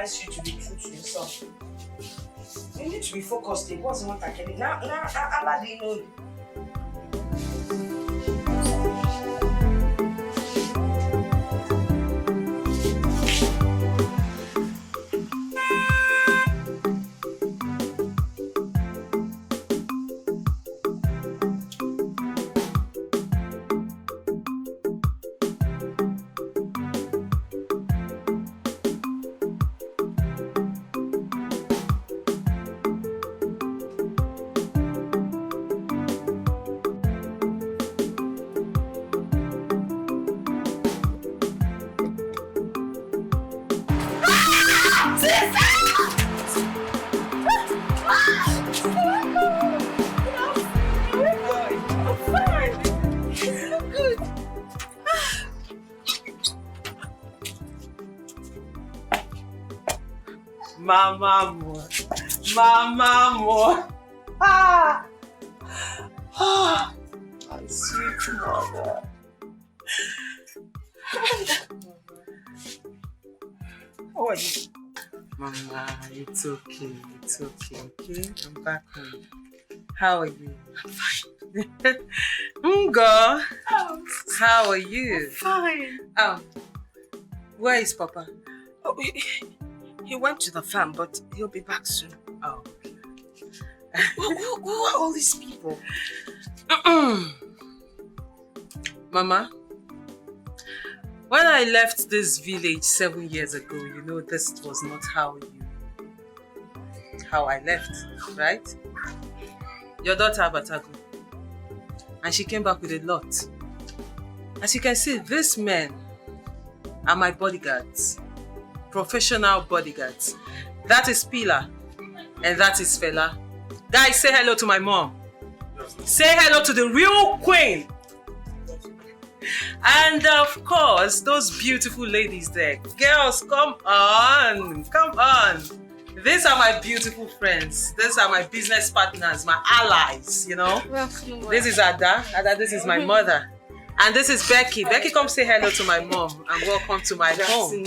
advise you to be true to yourself. You need to be focused. It wasn't what I can. Now, Allah didn't know you. Mama more. Ah, my sweet mother. How are you? Mama, it's okay. It's okay, okay? I'm back home. How are you? I'm fine. Ngo, how are you? I'm fine. Where is Papa? Oh, he went to the farm, but he'll be back soon. Oh, okay. Who are all these people? Mama, when I left this village 7 years ago, you know this was not how I left, right? Your daughter Abatago, and she came back with a lot. As you can see, these men are my bodyguards, professional bodyguards. That is Pila, and that is Fela. Guys, say hello to my mom. Say hello to the real queen. And of course, those beautiful ladies there. Girls, come on. Come on. These are my beautiful friends. These are my business partners, my allies, you know. This is Ada. Ada, this is my mother. And this is Becky. Becky, come say hello to my mom and welcome to my home.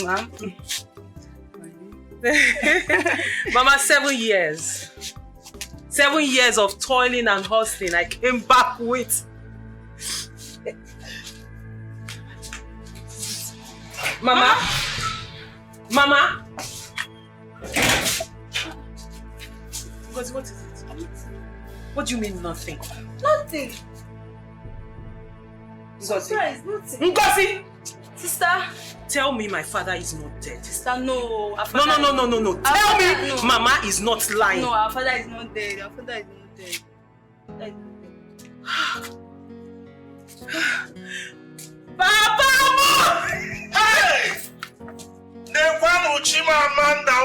Mama, 7 years. 7 years of toiling and hustling. I came back with. Mama? Mama? What is it? What do you mean nothing? Nothing. Ngozi? Nothing. Ngozi! Sister? Tell me my father is not dead. Sister, no. No. Tell me Mama is not lying. No, our father is not dead. Our father is not dead. Papa! Hey! The one Uchima Amanda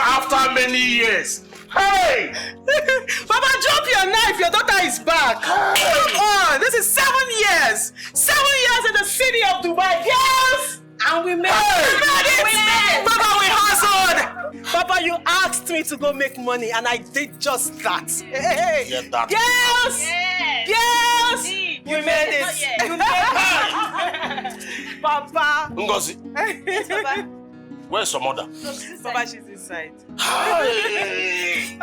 after many years. Hey! Papa, drop your knife. Your daughter is back. Hey. Come on. This is 7 years. 7 years in the city of Dubai. Yes! And we made it. Papa, we hustled. Papa, you asked me to go make money and I did just that. Hey. Yeah, that. Yes! Yes! You made it. You made it. Papa. Ngozi. Yes, Papa. Where's your mother? No, she's inside. Papa, she's inside. Hey.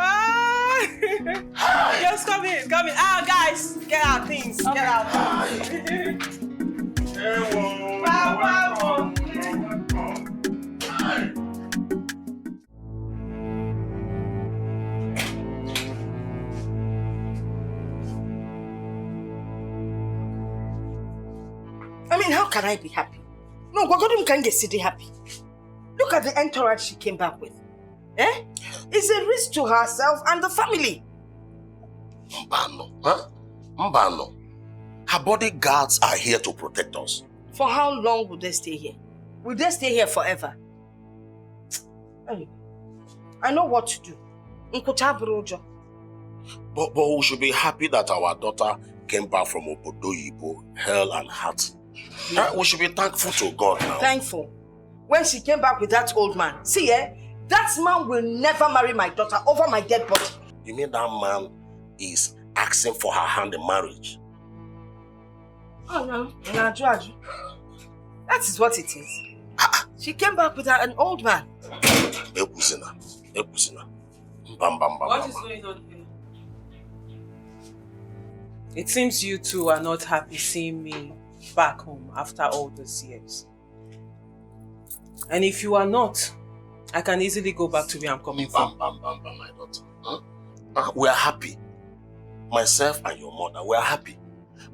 Yes, come in. Guys, get our things. Okay. Get our things. Hey, Papa. I mean, how can I be happy? No, Gwagodum can't get city happy. Look at the entourage she came back with. Eh? It's a risk to herself and the family. Mbano, huh? Mbano. Her bodyguards are here to protect us. For how long will they stay here? Will they stay here forever? I know what to do. But we should be happy that our daughter came back from Obodoyibo, hell and heart. We should be thankful to God now. Thankful. When she came back with that old man. See, that man will never marry my daughter over my dead body. You mean that man is asking for her hand in marriage? Oh no, that is what it is. She came back with an old man. Ekusina. Bam, bam, bam. What is going on here? It seems you two are not happy seeing me back home after all those years. And if you are not, I can easily go back to where I'm coming from. Bam, my daughter. We are happy. Myself and your mother, we are happy.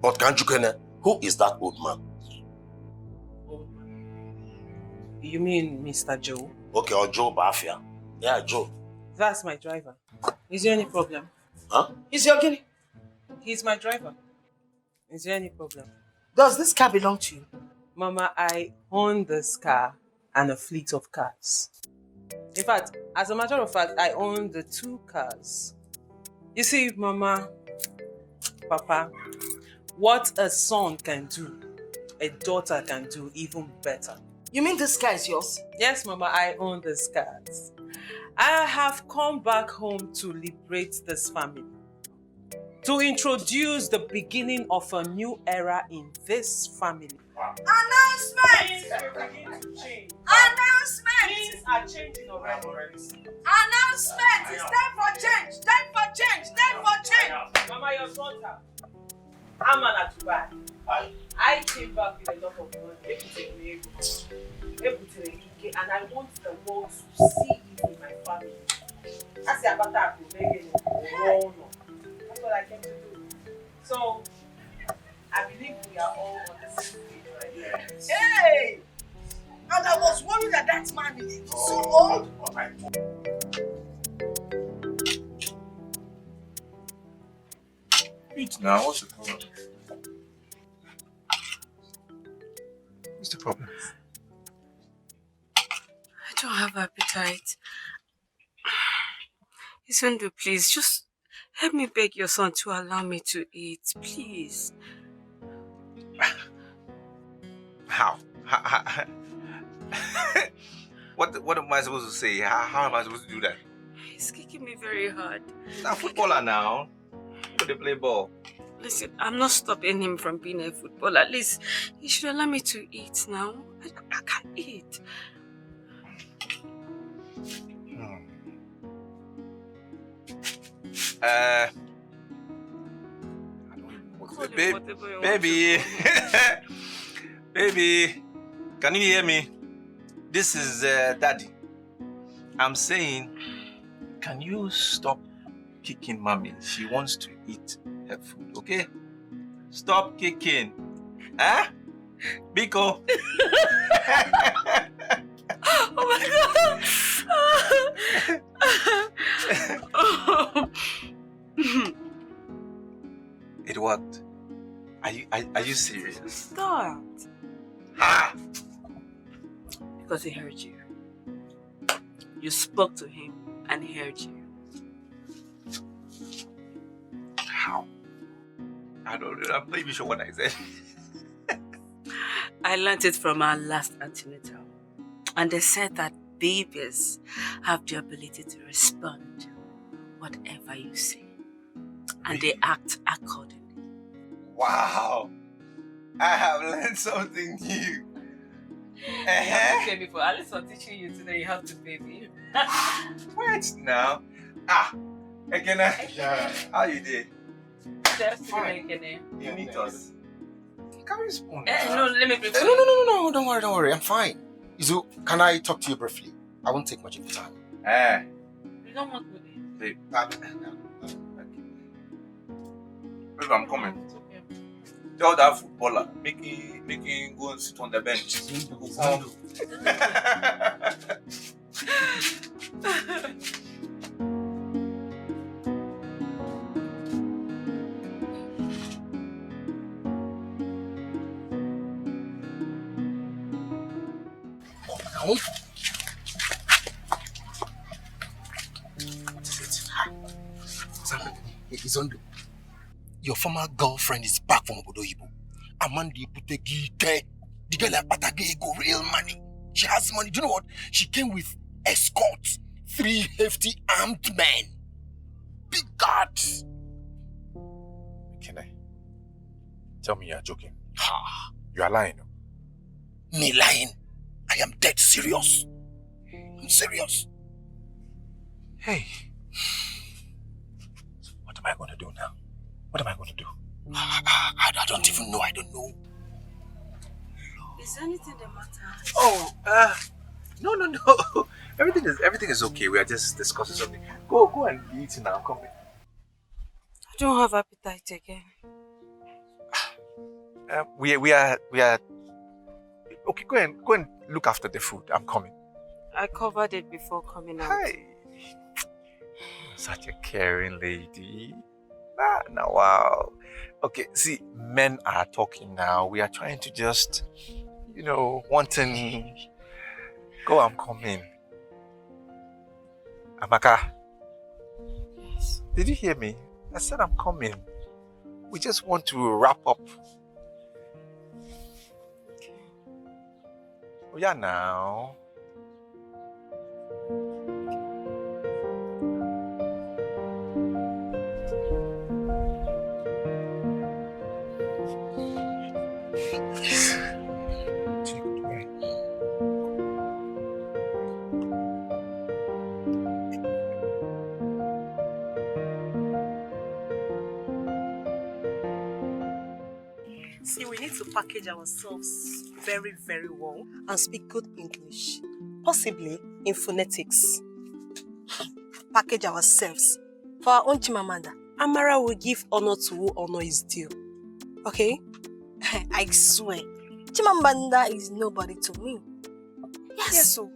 But Kanjukene, who is that old man? Old man? You mean Mr. Joe? Okay, or Joe Bafia. Yeah, Joe. That's my driver. Is there any problem? Huh? Is your guinea? He's my driver. Is there any problem? Does this car belong to you? Mama, I own this car and a fleet of cars. In fact, as a matter of fact, I own the 2 cars. You see, Mama, Papa, what a son can do, a daughter can do even better. You mean this car is yours? Yes, Mama, I own these cars. I have come back home to liberate this family, to introduce the beginning of a new era in this family. Announcement! Things will begin to change. Announcement! Things are changing already. Announcement! It's time for change! Time for change! Time for change! Mama, your daughter, I'm an Atubai. I came back with a lot of money, and I want the world to see it in my family. That's what I came to do. So, I believe we are all on the same page right here. Hey! And I was worried that that man is so old. Eat now, what's the problem? What's the problem? I don't have appetite. Isundu, please, just help me beg your son to allow me to eat, please. How? What am I supposed to say? How am I supposed to do that? He's kicking me very hard. He's a footballer now. They play ball. Listen, I'm not stopping him from being a footballer. At least he should allow me to eat now. I can't eat. I don't even know what to say. Baby. Baby. Can you hear me? This is Daddy. I'm saying, can you stop kicking Mommy? She wants to eat her food, okay? Stop kicking. Huh? Biko. Oh my God. It worked. Are you serious? Stop. Ah! Because he heard you. You spoke to him and he heard you. How? I don't know. I'm not even sure what I said. I learned it from our last antenatal. And they said that babies have the ability to respond whatever you say. And they act accordingly. Wow. I have learned something new. You have to pay me for at least for teaching you today. You have to pay me. Wait now. Again, yeah. How you did? Fine. You need us. Can we spoon? No, let me prepare. No, don't worry, I'm fine. Izu, can I talk to you briefly? I won't take much of your time. You don't want to eat. Babe, I'm coming. Tell that footballer, make him go and sit on the bench. Izondo, your former girlfriend is back from Obodo Ibo. Amandi pute Dikeh. The girl at Patage go real money. She has money. Do you know what? She came with escorts, 3 hefty armed men. Big guards. Can I? Tell me you're joking. Ha! You are lying. Me lying? I am dead serious. I'm serious. Hey. What am I going to do now? What am I going to do? I don't even know. I don't know. Is there anything the matter? Oh, no. Everything is okay. We are just discussing something. Go and eat now. Come here. I don't have appetite again. We are. Okay, go and look after the food. I'm coming. I covered it before coming out. Hi. Such a caring lady. Now, wow. Okay, see, men are talking now. We are trying to just, wanting. Go, I'm coming. Amaka. Yes. Did you hear me? I said I'm coming. We just want to wrap up. Okay. Oh, yeah, now. See, we need to package ourselves very, very well and speak good English, possibly in phonetics. Package ourselves. For our own Chimamanda, Amara will give honor to who honor is due. Okay? I swear, Chimamanda is nobody to me. Yes, so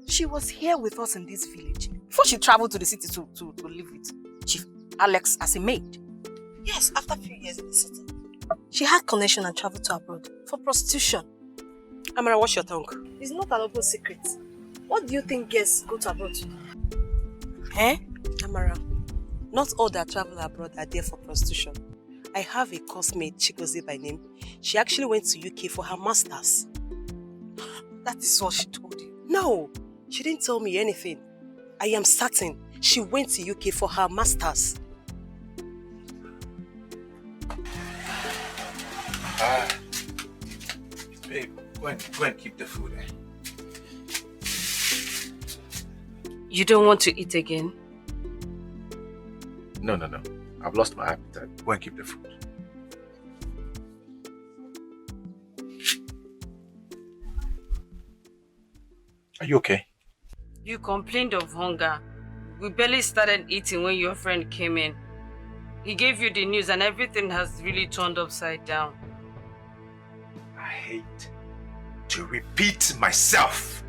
she was here with us in this village before she traveled to the city to live with Chief Alex as a maid. Yes, after a few years in the city. She had connection and traveled to abroad for prostitution. Amara, watch your tongue. It's not an open secret. What do you think girls go to abroad to? Eh? Amara, not all that travel abroad are there for prostitution. I have a coursemate, Chikoze by name. She actually went to UK for her master's. That is what she told you. No, she didn't tell me anything. I am certain she went to UK for her master's. Babe, go and keep the food. You don't want to eat again? No. I've lost my appetite. Go and keep the food. Are you okay? You complained of hunger. We barely started eating when your friend came in. He gave you the news and everything has really turned upside down. I hate to repeat myself.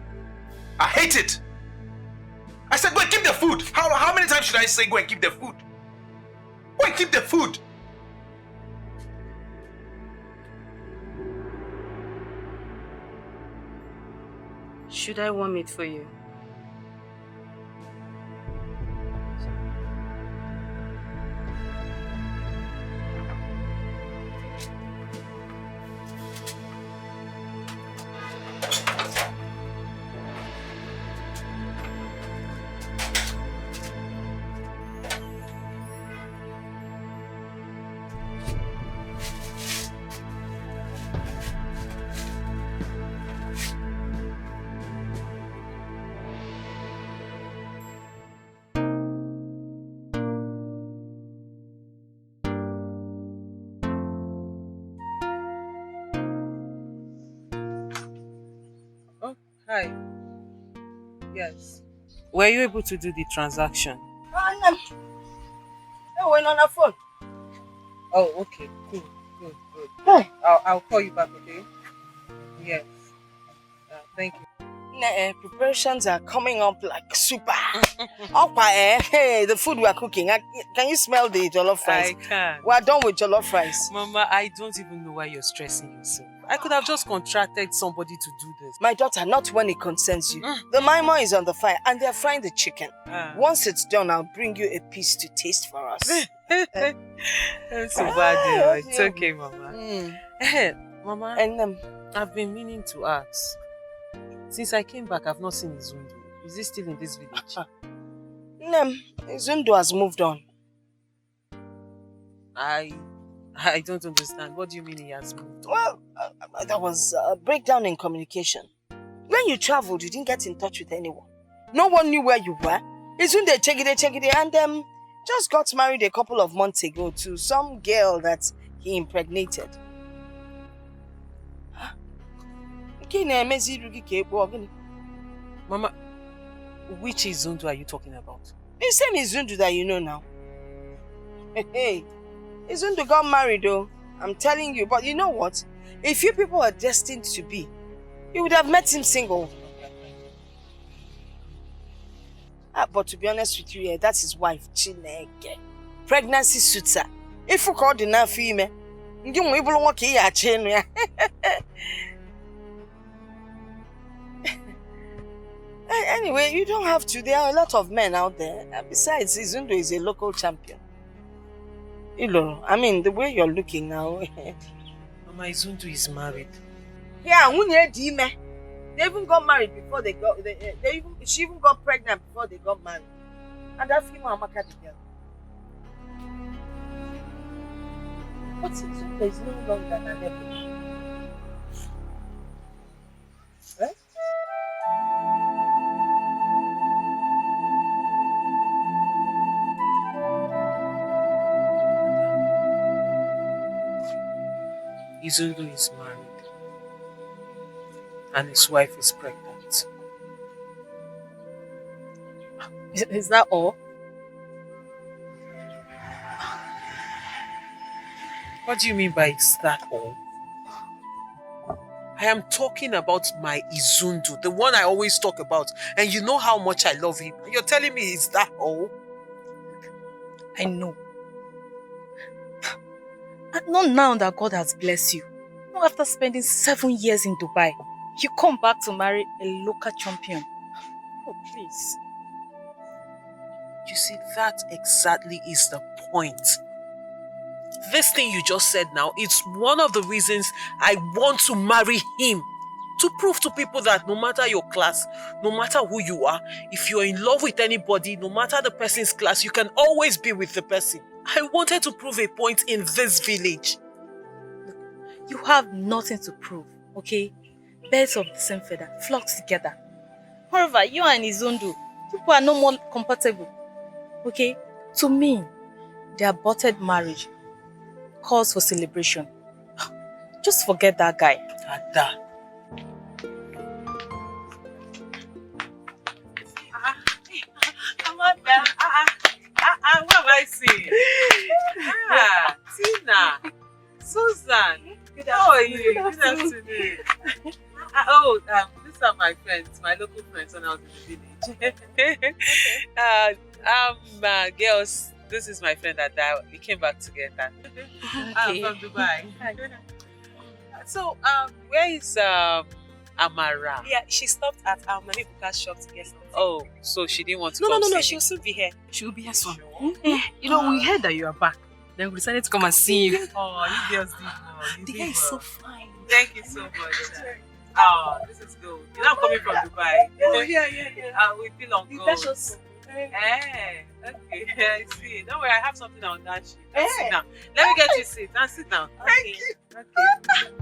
I hate it. I said go and keep the food. How many times should I say go and keep the food? Go and keep the food. Should I warm it for you? Hi. Yes. Were you able to do the transaction? No, we're on our phone. Oh, okay. Good. Hey. I'll call you back, okay? Yes. Thank you. Preparations are coming up like super. Hey, the food we are cooking. Can you smell the jollof rice? I can. We're done with jollof rice. Mama, I don't even know why you're stressing yourself. I could have just contracted somebody to do this. My daughter, not when it concerns you. The maima is on the fire and they're frying the chicken. Once it's done, I'll bring you a piece to taste for us. That's so bad. It's okay, Mama. Mama, And I've been meaning to ask. Since I came back, I've not seen Izundu. Is he still in this village? Zundo has moved on. I don't understand. What do you mean he has moved on? Well, there was a breakdown in communication. When you traveled, you didn't get in touch with anyone. No one knew where you were. Izundu check it, and just got married a couple of months ago to some girl that he impregnated. Mama, which Izundu are you talking about? The same Izundu that you know now. Hey, Izundu got married though. I'm telling you, but you know what? If you people are destined to be, you would have met him single. But to be honest with you, yeah, that's his wife, Chineke. Pregnancy suitor. If you call the na female, you won't even walk here. Anyway, you don't have to. There are a lot of men out there. And besides, Izundu is a local champion. Ilo, I mean, the way you're looking now. Mama, Izundu is married. Yeah, they even got married before they got. She even got pregnant before they got married. And that female Amaka the girl. But Izundu is no longer than ever. Right? Izundu is married. And his wife is pregnant. Is that all? What do you mean by is that all? I am talking about my Izundu, the one I always talk about. And you know how much I love him. And you're telling me is that all? I know. And not now that God has blessed you. Not after spending 7 years in Dubai. You come back to marry a local champion. Oh, please. You see, that exactly is the point. This thing you just said now, it's one of the reasons I want to marry him. To prove to people that no matter your class, no matter who you are, if you're in love with anybody, no matter the person's class, you can always be with the person. I wanted to prove a point in this village. Look, you have nothing to prove, okay? Birds of the same feather flock together. However, you and Izundu, people are no more compatible. Okay? To me, the aborted marriage calls for celebration. Just forget that guy. Ada. Amanda. What am I seeing? Tina. Susan. How are you? Good afternoon. These are my friends, my local friends when I was in the village. Girls, this is my friend Ada. We came back together. Okay. From Dubai. So, where is Amara? Yeah, she stopped at our Mami Buka's shop to get something. Oh, so she didn't want to No, come see she'll me. soon be here. She will be here soon. You know, we heard that you are back. Then we decided to come and see you. Oh, you girls did well. You The did guy is so well. fine. Thank you so much. Oh, this is good. You know I'm coming from Dubai. Oh, yeah. We feel on You gold. fetch us. Okay, I see. Don't worry, I have something on that sheet. Sit down. Let me get you a seat. Now sit down. Thank you. Okay.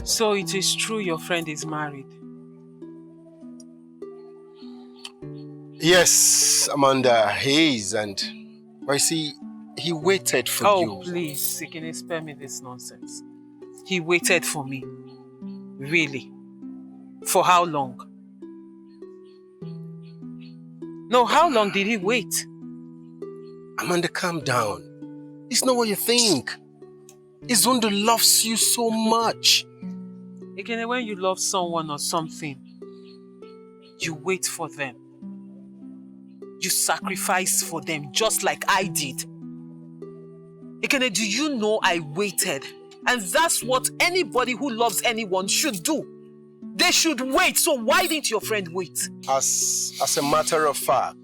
So it is true your friend is married? Yes, Amanda, he is, and I see he waited for you. Oh, please, Sikini, spare me this nonsense. He waited for me. Really? For how long? No, how long did he wait? Amanda, calm down. It's not what you think. Izundu loves you so much. Again, when you love someone or something, you wait for them. You sacrifice for them just like I did. Ekene, do you know I waited? And that's what anybody who loves anyone should do. They should wait. So why didn't your friend wait? As a matter of fact,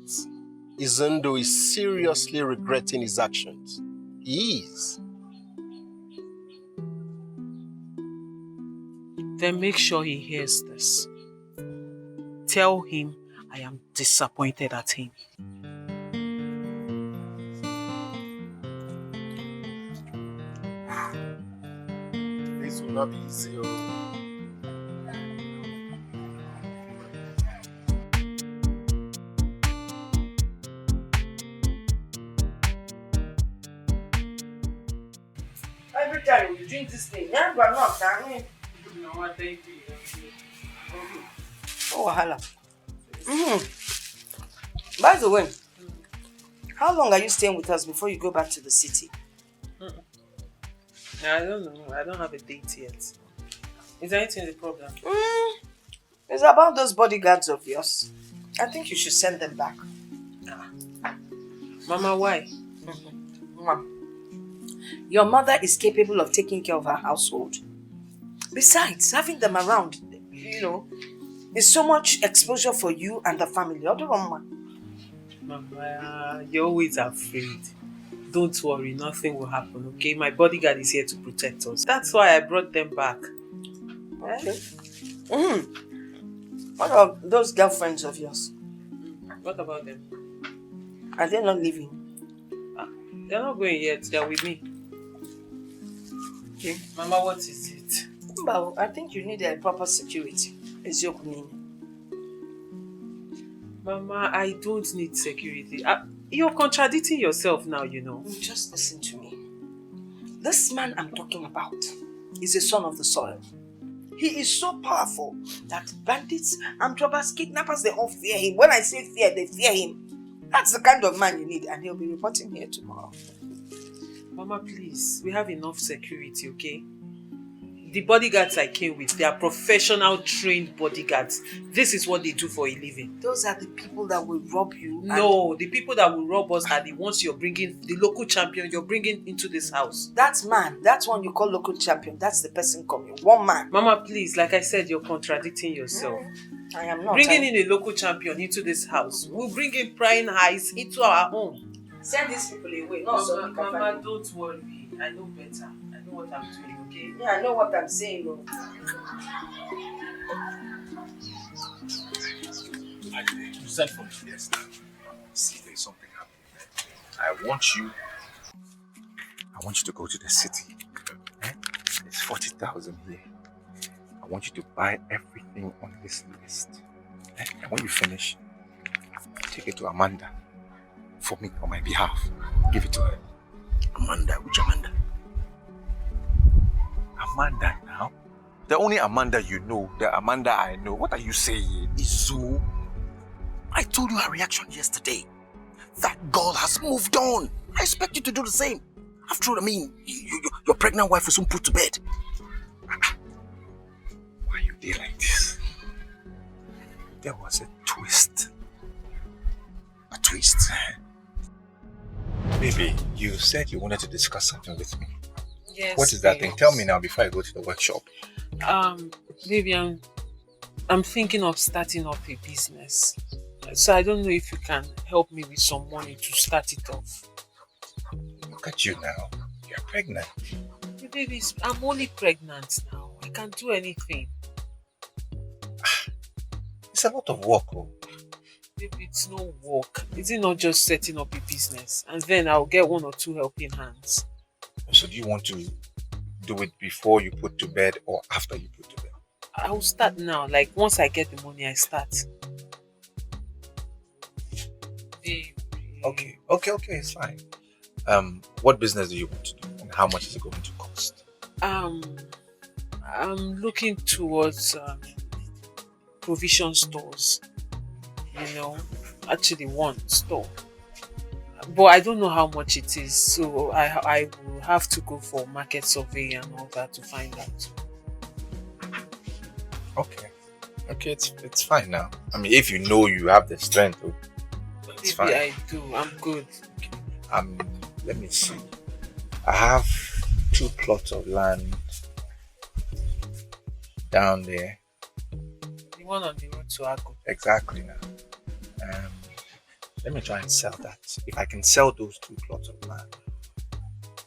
Izundu is seriously regretting his actions. He is. Then make sure he hears this. Tell him I am disappointed at him. This will not be easy. eat this thing. Yeah, but not. I mean, No, I thank you. oh, wahala. By the way, how long are you staying with us before you go back to the city? I don't know. I don't have a date yet. Is there anything the problem? It's about those bodyguards of yours. I think you should send them back. Mama, why? Mom, your mother is capable of taking care of her household. Besides, having them around, is so much exposure for you and the family. Mama, you're always afraid. Don't worry, nothing will happen, okay? My bodyguard is here to protect us. That's why I brought them back. What about those girlfriends of yours? What about them? Are they not leaving? They're not going yet. They're with me. Okay. Mama, what is it? Well, I think you need a proper security. It's your opinion. Mama, I don't need security. You're contradicting yourself now, Just listen to me. This man I'm talking about is a son of the soil. He is so powerful that bandits, armed robbers, kidnappers, they all fear him. When I say fear, they fear him. That's the kind of man you need, and he'll be reporting here tomorrow. Mama, please. We have enough security, okay? The bodyguards I came with, they are professional, trained bodyguards. This is what they do for a living. Those are the people that will rob you. No, the people that will rob us are the ones you're bringing, the local champion you're bringing into this house. That man, that's one you call local champion. That's the person coming. One man. Mama, please, like I said, you're contradicting yourself. I am not. Bringing in a local champion into this house, we'll bring in prying eyes into our home. Send these people away. Mama, don't worry. I know better. I know what I'm doing, okay? Yeah, I know what I'm saying. You sent for me. Yes, now. See, there's something happening. I want you to go to the city. There's 40,000 here. I want you to buy everything on this list. And when you finish, take it to Amanda for me, on my behalf. Give it to her. Amanda, which Amanda? Amanda now? The only Amanda you know, the Amanda I know. What are you saying? Izu, I told you her reaction yesterday. That girl has moved on. I expect you to do the same. After all, your pregnant wife is soon put to bed. Why are you there like this? There was a twist. A twist? Baby, you said you wanted to discuss something with me. Yes. What is that thing? Tell me now before I go to the workshop. Baby, I'm thinking of starting up a business. So I don't know if you can help me with some money to start it off. Look at you now. You're pregnant. Hey, baby, I'm only pregnant now. I can't do anything. It's a lot of work, oh. Baby, it's no work. Is it not just setting up a business? And then I'll get 1 or 2 helping hands. So do you want to do it before you put to bed or after you put to bed? I'll start now. Like, once I get the money, I start. Baby. Okay, it's fine. What business do you want to do and how much is it going to cost? I'm looking towards provision stores. Actually one store. But I don't know how much it is, so I will have to go for market survey and all that to find out. Okay, it's fine now. If you know you have the strength, it's fine. Maybe I do. I'm good. Okay. Let me see. I have 2 plots of land down there. The one on the road to Ago. Exactly now. Let me try and sell that. If I can sell those 2 plots of land,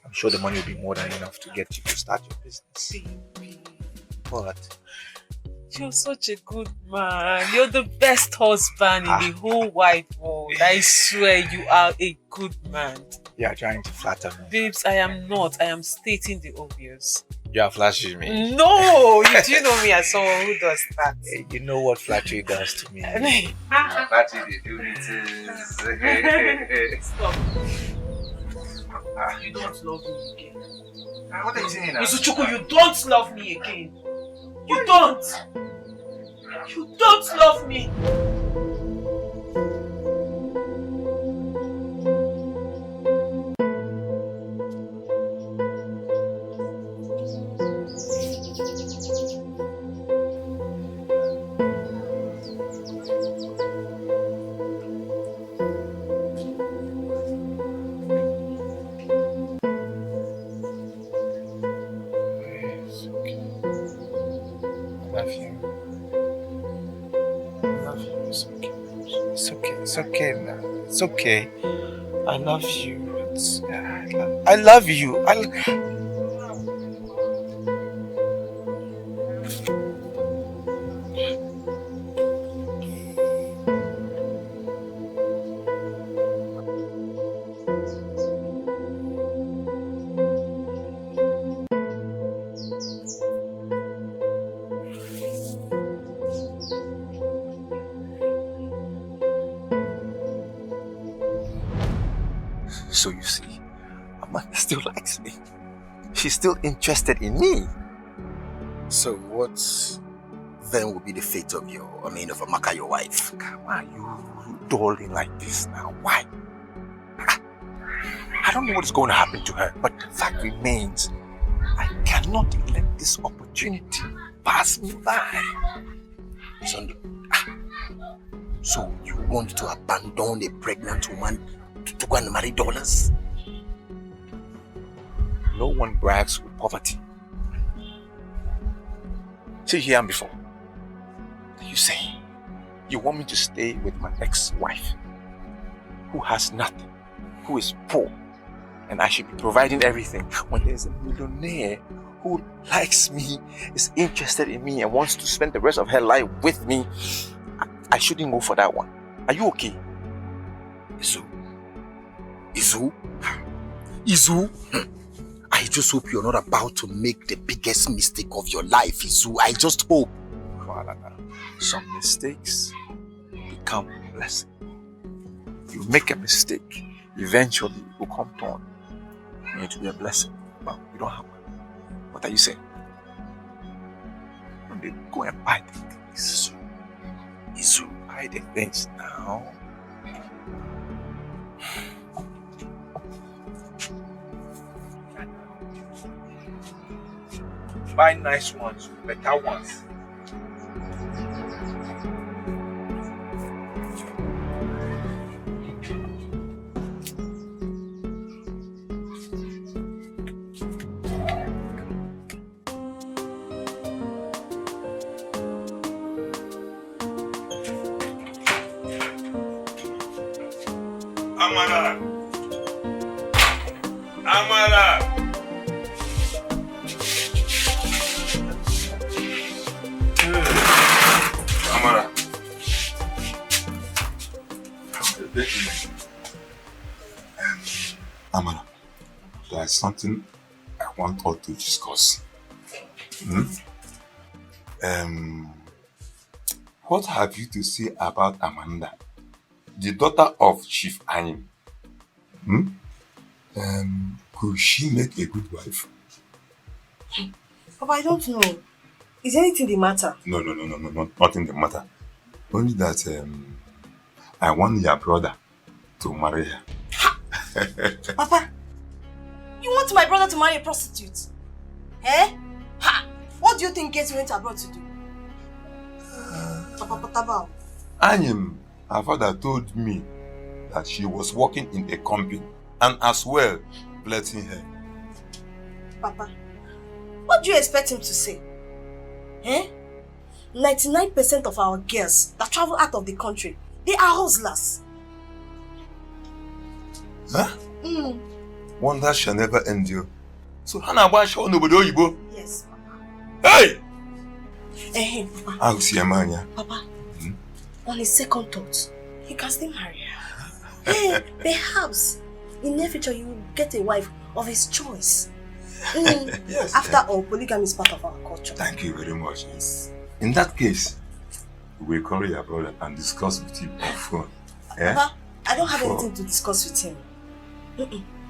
I'm sure the money will be more than enough to get you to start your business. Baby. But You're such a good man. You're the best husband in the whole wide world. I swear you are a good man. you are trying to flatter me. Babes, I am not. I am stating the obvious. You are flashing me. No! You do know me as someone who does that. Hey, you know what flattery does to me. Flattery, they do it is... Stop. You don't love me again. What are you saying now? Izuchukwu, you don't love me again. You don't. You don't love me. It's okay now. It's okay. I love you. I love you. So you see, Amanda still likes me. She's still interested in me. So what then will be the fate of of Amaka, your wife? Why are you darling like this now? Why? I don't know what is going to happen to her, but the fact remains, I cannot let this opportunity pass me by. Sunday, so you want to abandon a pregnant woman to go and marry dollars? No one brags with poverty. See, here I'm before. You say you want me to stay with my ex-wife who has nothing, who is poor, and I should be providing everything when there's a millionaire who likes me, is interested in me, and wants to spend the rest of her life with me. I shouldn't go for that one. Are you okay? Izu, I just hope you're not about to make the biggest mistake of your life, Izu. I just hope. Some mistakes become a blessing. You make a mistake, eventually it will come to and it will be a blessing. But you don't have one. What are you saying? Go and buy the things. Izu, buy the things now. Buy nice ones, better ones. Amara! Amara! Amara. Amara, there is something I want us to discuss. What have you to say about Amanda, the daughter of Chief Ani? Could she make a good wife? Papa, I don't know. Is anything the matter? No, nothing the matter. Only that I want your brother to marry her. Papa, you want my brother to marry a prostitute? Eh? Ha! What do you think Casey went abroad to do? Papa Pataba. Anyim, her father told me that she was working in a company and as well flirting her. Papa, what do you expect him to say? Eh? 99% of our girls that travel out of the country, they are hustlers. Huh? Wonder shall never endure. So Hannah Bash on nobody Oyibo. Yes, Papa. Hey! Hey, Papa. I'll see a man. Papa, on his second thought, he can still marry her. Hey, perhaps in the future you will get a wife of his choice. Yes. After all, polygamy is part of our culture. Thank you very much. Yes. In that case, we will call your brother and discuss with him on phone. Yeah? Papa, I don't have anything to discuss with him.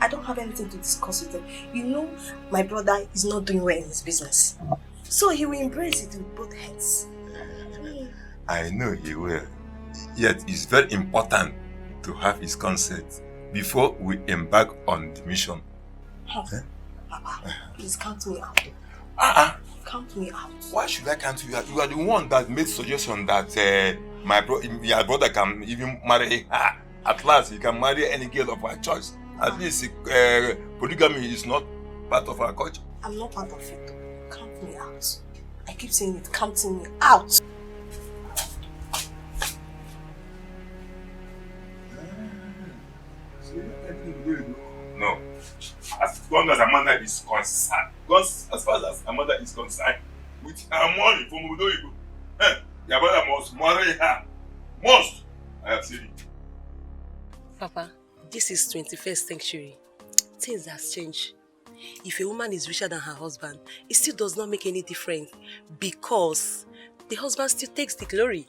I don't have anything to discuss with them. You know, my brother is not doing well in his business. So he will embrace it with both hands. I know he will. Yet it's very important to have his consent before we embark on the mission. Papa, please count me out. Count me out. Why should I count you out? You are the one that made suggestion that your brother can even marry her. At last, he can marry any girl of our choice. At least polygamy is not part of our culture. I'm not part of it. Count me out. I keep saying it, counting me out. No. As long as Amanda is concerned, as far as Amanda is concerned, with her money from Udoigo, your brother must marry her. Must! I have said it. Papa, this is 21st century. Things have changed. If a woman is richer than her husband, it still does not make any difference because the husband still takes the glory.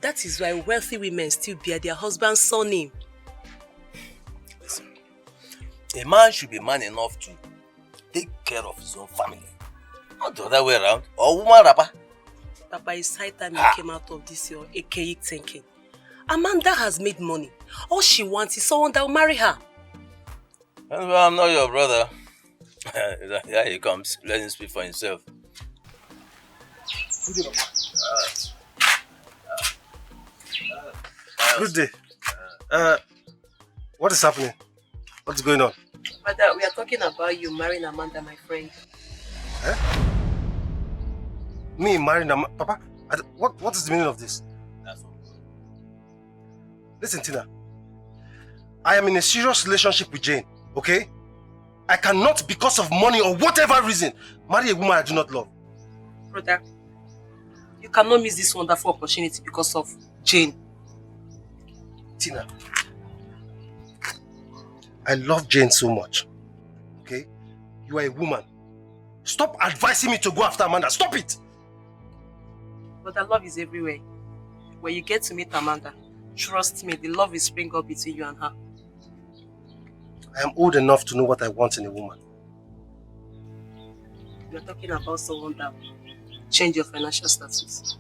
That is why wealthy women still bear their husband's surname. Listen, a man should be man enough to take care of his own family. Not the other way around. Or woman rapper. Papa, it's high time you came out of this your archaic thinking. Amanda has made money. All she wants is someone that will marry her. Well, I'm not your brother. Here he comes. Let him speak for himself. Good day. What is happening? What's going on? But we are talking about you marrying Amanda, my friend. Me marrying Amanda? Papa, what is the meaning of this? Listen, Tina. I am in a serious relationship with Jane, okay? I cannot, because of money or whatever reason, marry a woman I do not love. Brother, you cannot miss this wonderful opportunity because of Jane. Tina, I love Jane so much, okay? You are a woman. Stop advising me to go after Amanda. Stop it! But love is everywhere. When you get to meet Amanda, trust me, the love will spring up between you and her. I am old enough to know what I want in a woman. You're talking about someone that will change your financial status.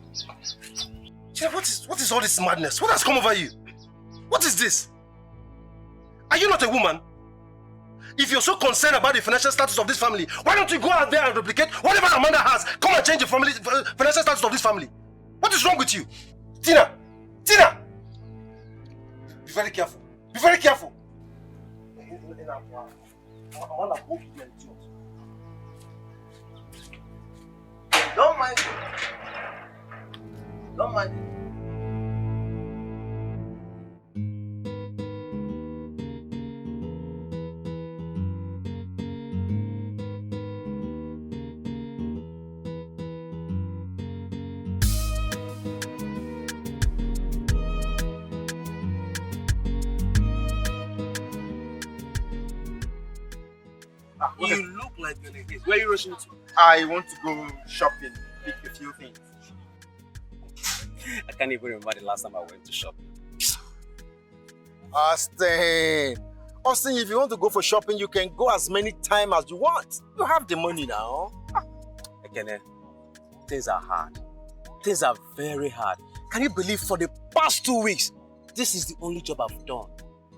Tina, what is all this madness? What has come over you? What is this? Are you not a woman? If you're so concerned about the financial status of this family, why don't you go out there and replicate whatever Amanda has? Come and change the financial status of this family. What is wrong with you? Tina! Tina! Be very careful. Be very careful. Don't mind. Don't mind. You look like you're in a haste. Where are you rushing to? I want to go shopping, pick a few things. I can't even remember the last time I went to shopping. Austin, if you want to go for shopping, you can go as many times as you want. You have the money now. Again, things are hard. Things are very hard. Can you believe for the past 2 weeks, this is the only job I've done?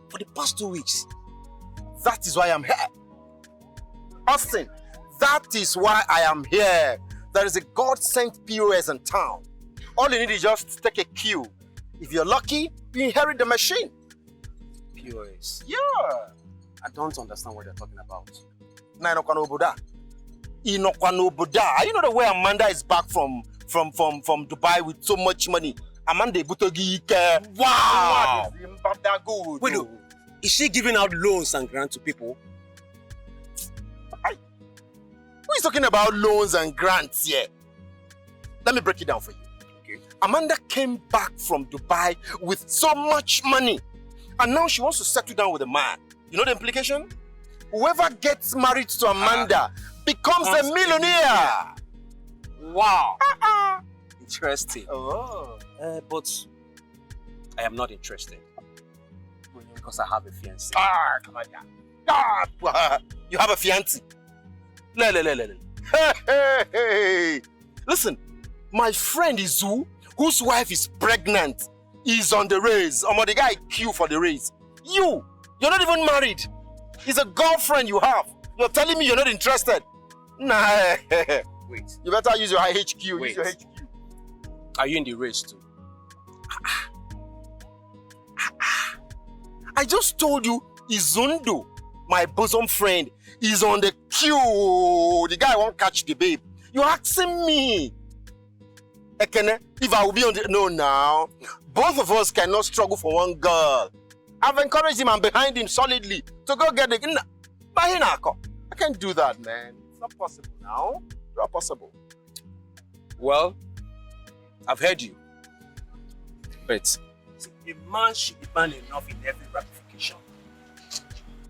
For the past 2 weeks. That is why I'm here. Austin, that is why I am here. There is a God-sent POS in town. All you need is just take a cue. If you're lucky, you inherit the machine. POS? Yeah. I don't understand what you're talking about. You know the way Amanda is back from Dubai with so much money? Amanda Butogi. Wow! Wait, is she giving out loans and grants to people? Who is talking about loans and grants here? Let me break it down for you. Okay. Amanda came back from Dubai with so much money. And now she wants to settle down with a man. You know the implication? Whoever gets married to Amanda becomes a millionaire. Wow. Interesting. Oh. But I am not interested. Because I have a fiancé. Come on, Ah, you have a fiancé. Hey. Listen, my friend Izu, whose wife is pregnant, is on the race. The guy queue for the race. You're not even married. It's a girlfriend you have. You're telling me you're not interested? Nah. Wait. You better use your HQ. Wait. Use your HQ. Are you in the race too? I just told you Izundo, my bosom friend, is on the queue. The guy won't catch the babe. You're asking me. Ekene, if I will be on the... No, now. Both of us cannot struggle for one girl. I've encouraged him and behind him solidly to go get the... I can't do that, man. It's not possible now. It's not possible. Well, I've heard you. But a man should be man enough in every ramification.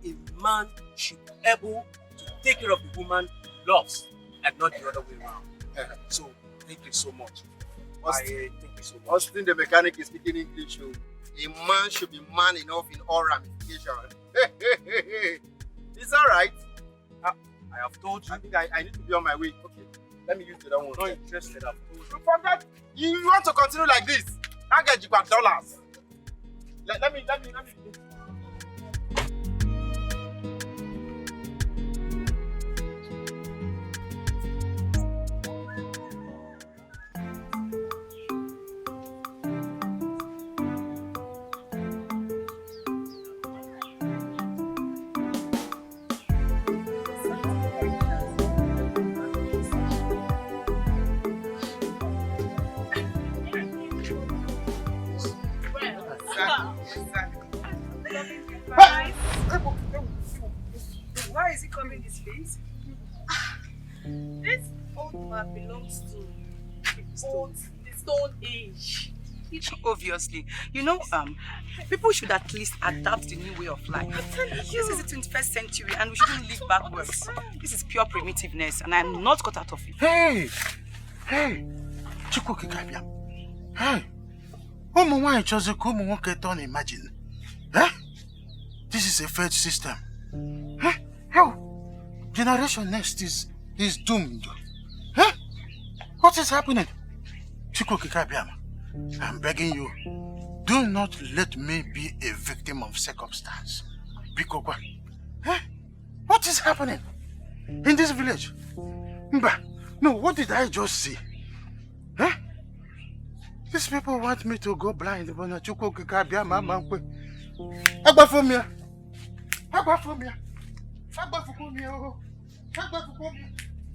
A man should be able to take care of the woman he loves and not the other way around. So, thank you so much. Thank you so much. Austin, the mechanic, is speaking English. A man should be man enough in all ramifications. It's alright. I have told you. I think I need to be on my way. Okay, let me use the other one. I'm not interested, I've told you. You forget. You want to continue like this? I'll get you back dollars. Let me. Why is he coming this face? This old man belongs to the stone age. Obviously. You know, people should at least adapt the new way of life. This is the 21st century and we shouldn't live backwards. This is pure primitiveness and I'm not cut out of it. Hey! Chukwu Kikabia. Hey! Ụmụ nwaanyị chọzi ka ụmụ nwoke tọ na imagine. This is a failed system. How? Generation next is doomed. What is happening? Chukwu Kikabia, I'm begging you, do not let me be a victim of circumstance. Bikokwa. What is happening in this village? Mba, no, what did I just see? These people want me to go blind. Chukwu Kikabia, mama. Agba from here.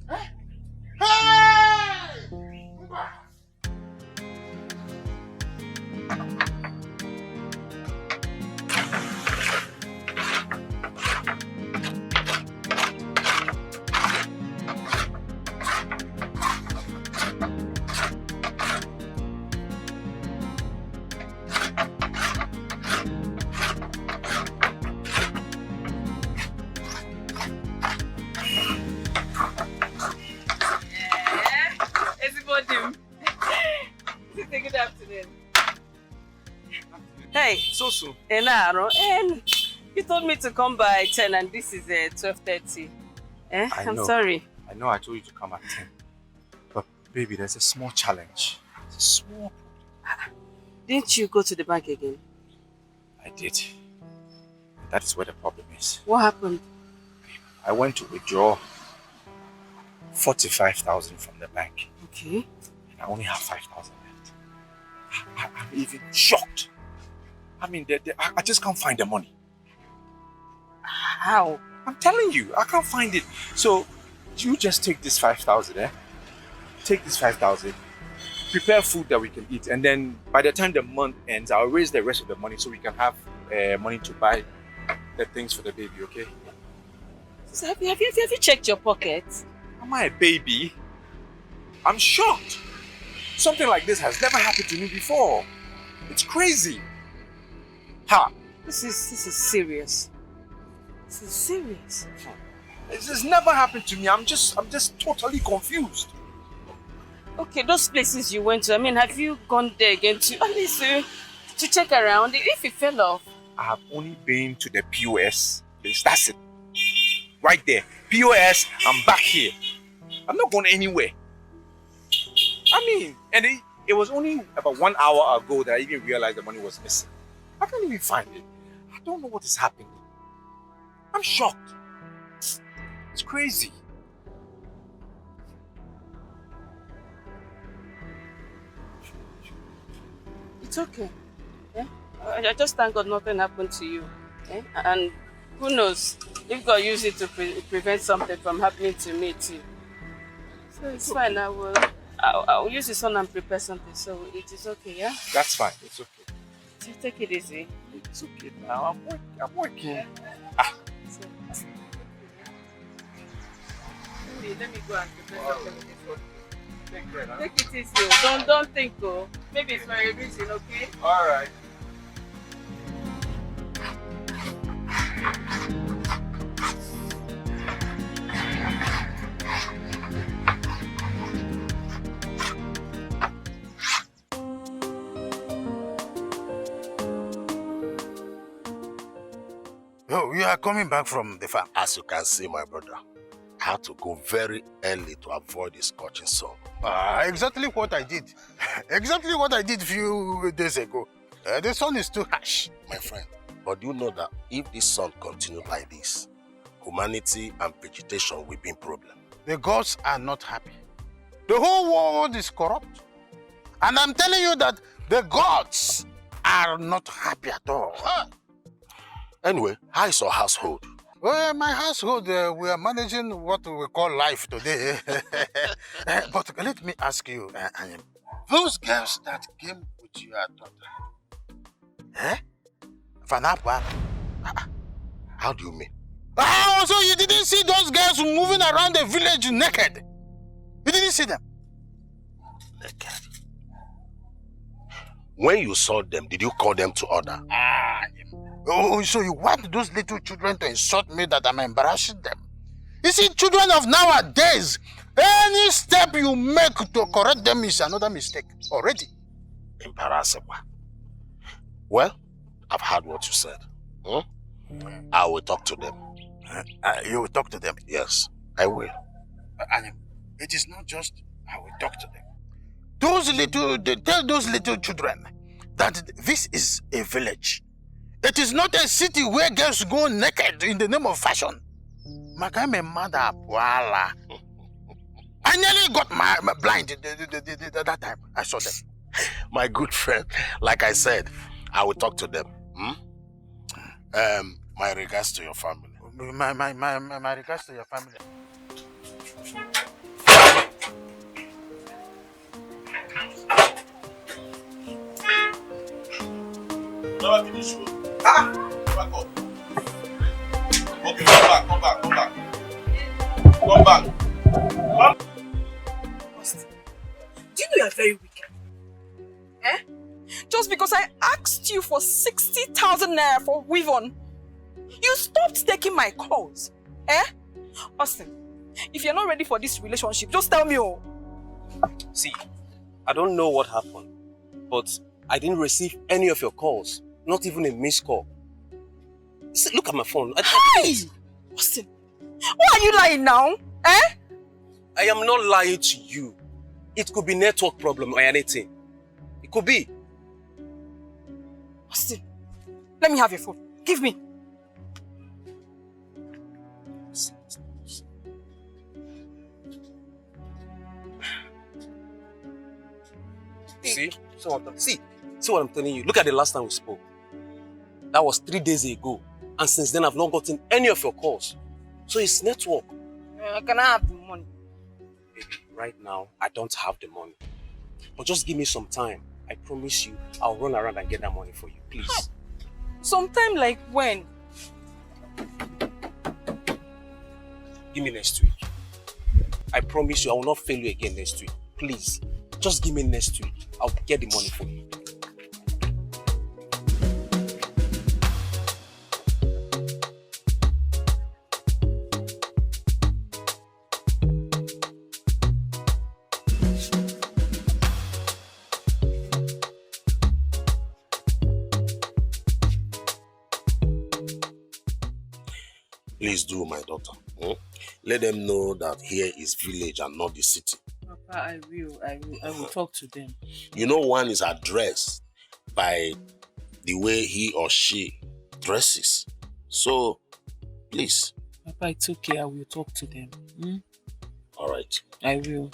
Hey! Good afternoon. Hey. So soon. Enaro, and you told me to come by 10 and this is 12:30. I'm sorry. I know I told you to come at 10. But baby, there's a small challenge. It's a small problem. Didn't you go to the bank again? I did. That is where the problem is. What happened? I went to withdraw 45,000 from the bank. Okay. And I only have 5,000 left. I'm even shocked. I mean, I just can't find the money. How? I'm telling you, I can't find it. So, you just take this 5,000, Take this 5,000, prepare food that we can eat, and then by the time the month ends, I'll raise the rest of the money so we can have money to buy the things for the baby, okay? So have you checked your pockets? Am I a baby? I'm shocked. Something like this has never happened to me before. It's crazy. Ha! This is serious. This is serious. This has never happened to me. I'm just totally confused. Okay, those places you went to, I mean, have you gone there again to at least to check around if it fell off? I have only been to the POS place. That's it. right there. POS, I'm back here. I'm not going anywhere. I mean, and it was only about 1 hour ago that I even realized the money was missing. I can't even find it. I don't know what is happening. I'm shocked. It's crazy. It's okay. Yeah? I just thank God nothing happened to you. Yeah? And who knows if God used it to prevent something from happening to me too. So it's fine. I'll use the sun and prepare something. So it is okay, yeah? That's fine. It's okay. So take it easy. It's okay now. I'm working. Yeah. So, let me go and prepare something for you. Take it easy. Don't think, oh. Maybe it's for a reason, okay? All right. Oh, you are coming back from the farm. As you can see, my brother, I had to go very early to avoid the scorching sun. Exactly what I did. Exactly what I did a few days ago. The sun is too harsh, my friend. But you know that if this sun continues like this, humanity and vegetation will be in problem. The gods are not happy. The whole world is corrupt. And I'm telling you that the gods are not happy at all. Anyway, how is your household? Well, my household, we are managing what we call life today. But let me ask you, those girls that came with your daughter, Vanapwa? How do you mean? Oh, so you didn't see those girls moving around the village naked? You didn't see them? Naked? When you saw them, did you call them to order? Oh, so you want those little children to insult me that I'm embarrassing them? You see, children of nowadays, any step you make to correct them is another mistake already. Embarrassing. Well, I've heard what you said. I will talk to them. You will talk to them? Yes, I will. And it is not just I will talk to them. Tell those little children that this is a village. It is not a city where girls go naked in the name of fashion. I nearly got blind that time I saw them. My good friend, like I said, I will talk to them. My regards to your family. My regards to your family. Never finish. Back up. Okay, come back. Come back. Do you know you are very wicked? Just because I asked you for 60,000 naira for weave-on, you stopped taking my calls. Austin, if you're not ready for this relationship, just tell me. See, I don't know what happened, but I didn't receive any of your calls, not even a missed call. See, look at my phone. Hi! Austin, why are you lying now? I am not lying to you. It could be network problem or anything. It could be. Austin, let me have your phone. Give me. See what I'm telling you. Look at the last time we spoke. That was 3 days ago. And since then, I've not gotten any of your calls. So it's network. Can I have the money? Baby, right now, I don't have the money. But just give me some time. I promise you, I'll run around and get that money for you. Please. Sometime like when? Give me next week. I promise you, I will not fail you again next week. Please. Just give me next week. I'll get the money for you. Please do, my daughter. Let them know that here is village and not the city. Papa, I will talk to them. You know, one is addressed by the way he or she dresses. So, please. Papa, it's okay. I will talk to them. All right. I will.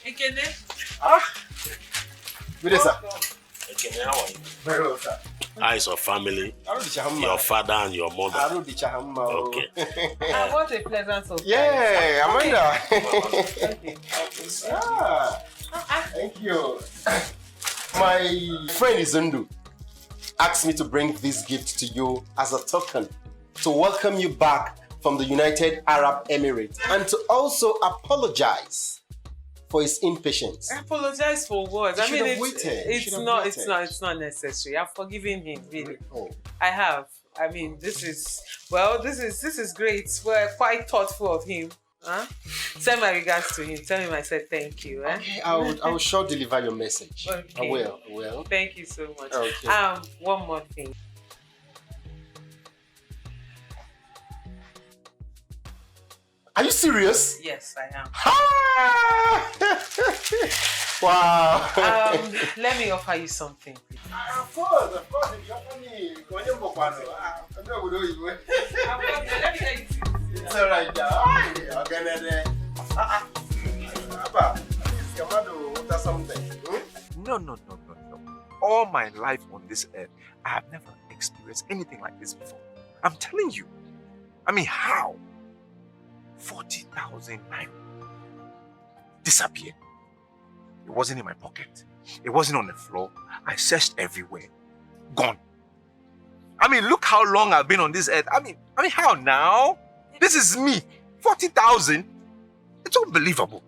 Ekene? Good day, sir. Ekene, how are you? Very well, sir. Eyes of family, your father and your mother. Okay. What a pleasant surprise. Yeah, Amanda. Thank you. My friend Izundu asked me to bring this gift to you as a token to welcome you back from the United Arab Emirates and to also apologize for his impatience. I apologize for what? I mean, it's not necessary. I've forgiven him, really. Oh. I have. I mean, this is great. We're quite thoughtful of him. Send my regards to him. Tell him I said thank you. Okay, I will sure deliver your message. Okay. I will. Thank you so much. Okay. One more thing. Are you serious? Yes, I am. Wow. Let me offer you something. Of course. If you offer me, it's all right. No. All my life on this earth, I have never experienced anything like this before. I'm telling you. I mean, how? 40,000 naira disappeared. It wasn't in my pocket. It wasn't on the floor. I searched everywhere. Gone. I mean, look how long I've been on this earth. I mean, how now? This is me. 40,000? It's unbelievable.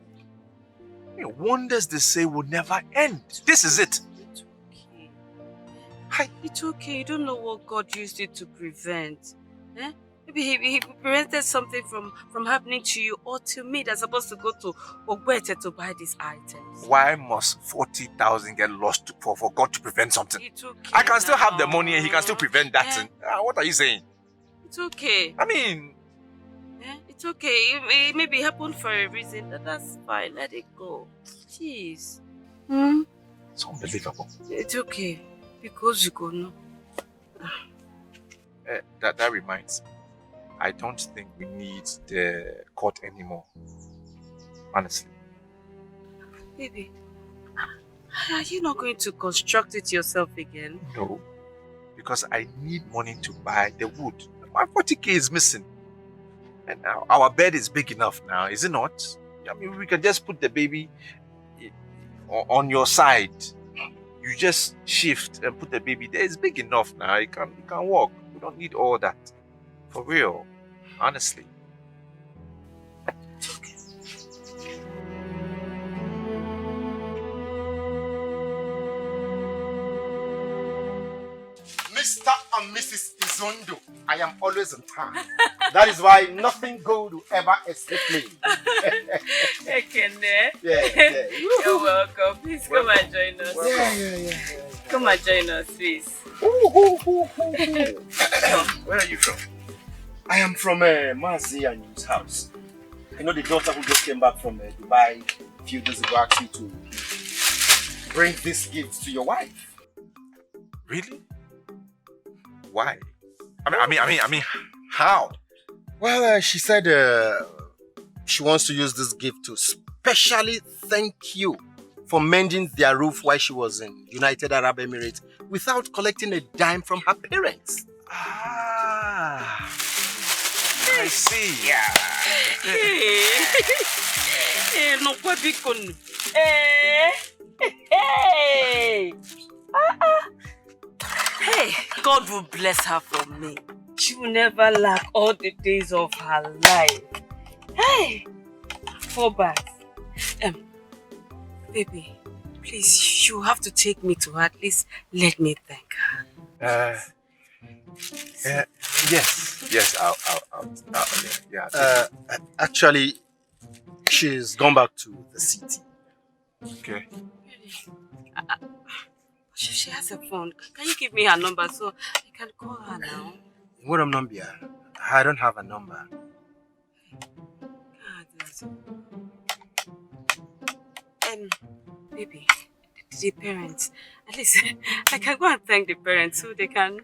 I mean, wonders they say will never end. This is it. It's okay. It's okay. You don't know what God used it to prevent. Maybe he prevented something from happening to you or to me that's supposed to go to Ogwete to buy these items. Why must 40,000 get lost for God to prevent something? It's okay. I can still have the money and he can still prevent that thing. What are you saying? It's okay. I mean... It's okay. It maybe happened for a reason. That's fine. Let it go. Jeez. It's unbelievable. It's okay. Because you go now. That reminds me. I don't think we need the court anymore. Honestly. Baby, are you not going to construct it yourself again? No. Because I need money to buy the wood. My 40k is missing. And now our bed is big enough now, is it not? I mean, we can just put the baby on your side. You just shift and put the baby there. It's big enough now. It can walk. We don't need all that. For real. Honestly. It's okay. Mr. and Mrs. Izondo, I am always on time. That is why nothing good will ever escape me. Ekene. Yeah. You're welcome. Please come and join us. Yeah. Come and join us, please. Where are you from? I am from Mazi and his house. I know the daughter who just came back from Dubai a few days ago asked me to bring this gift to your wife. Really? Why? I mean, how? Well, she said she wants to use this gift to specially thank you for mending their roof while she was in United Arab Emirates without collecting a dime from her parents. I see. Yeah. No bikon. Hey. Hey, God will bless her for me. She will never lack all the days of her life. Hey, 4 bags. Baby, please, you have to take me to her. At least let me thank her. Yes. I'll Actually, she's gone back to the city. Okay. She has a phone. Can you give me her number so I can call her now? What number? I don't have a number. Baby, the parents, at least I can go and thank the parents so they can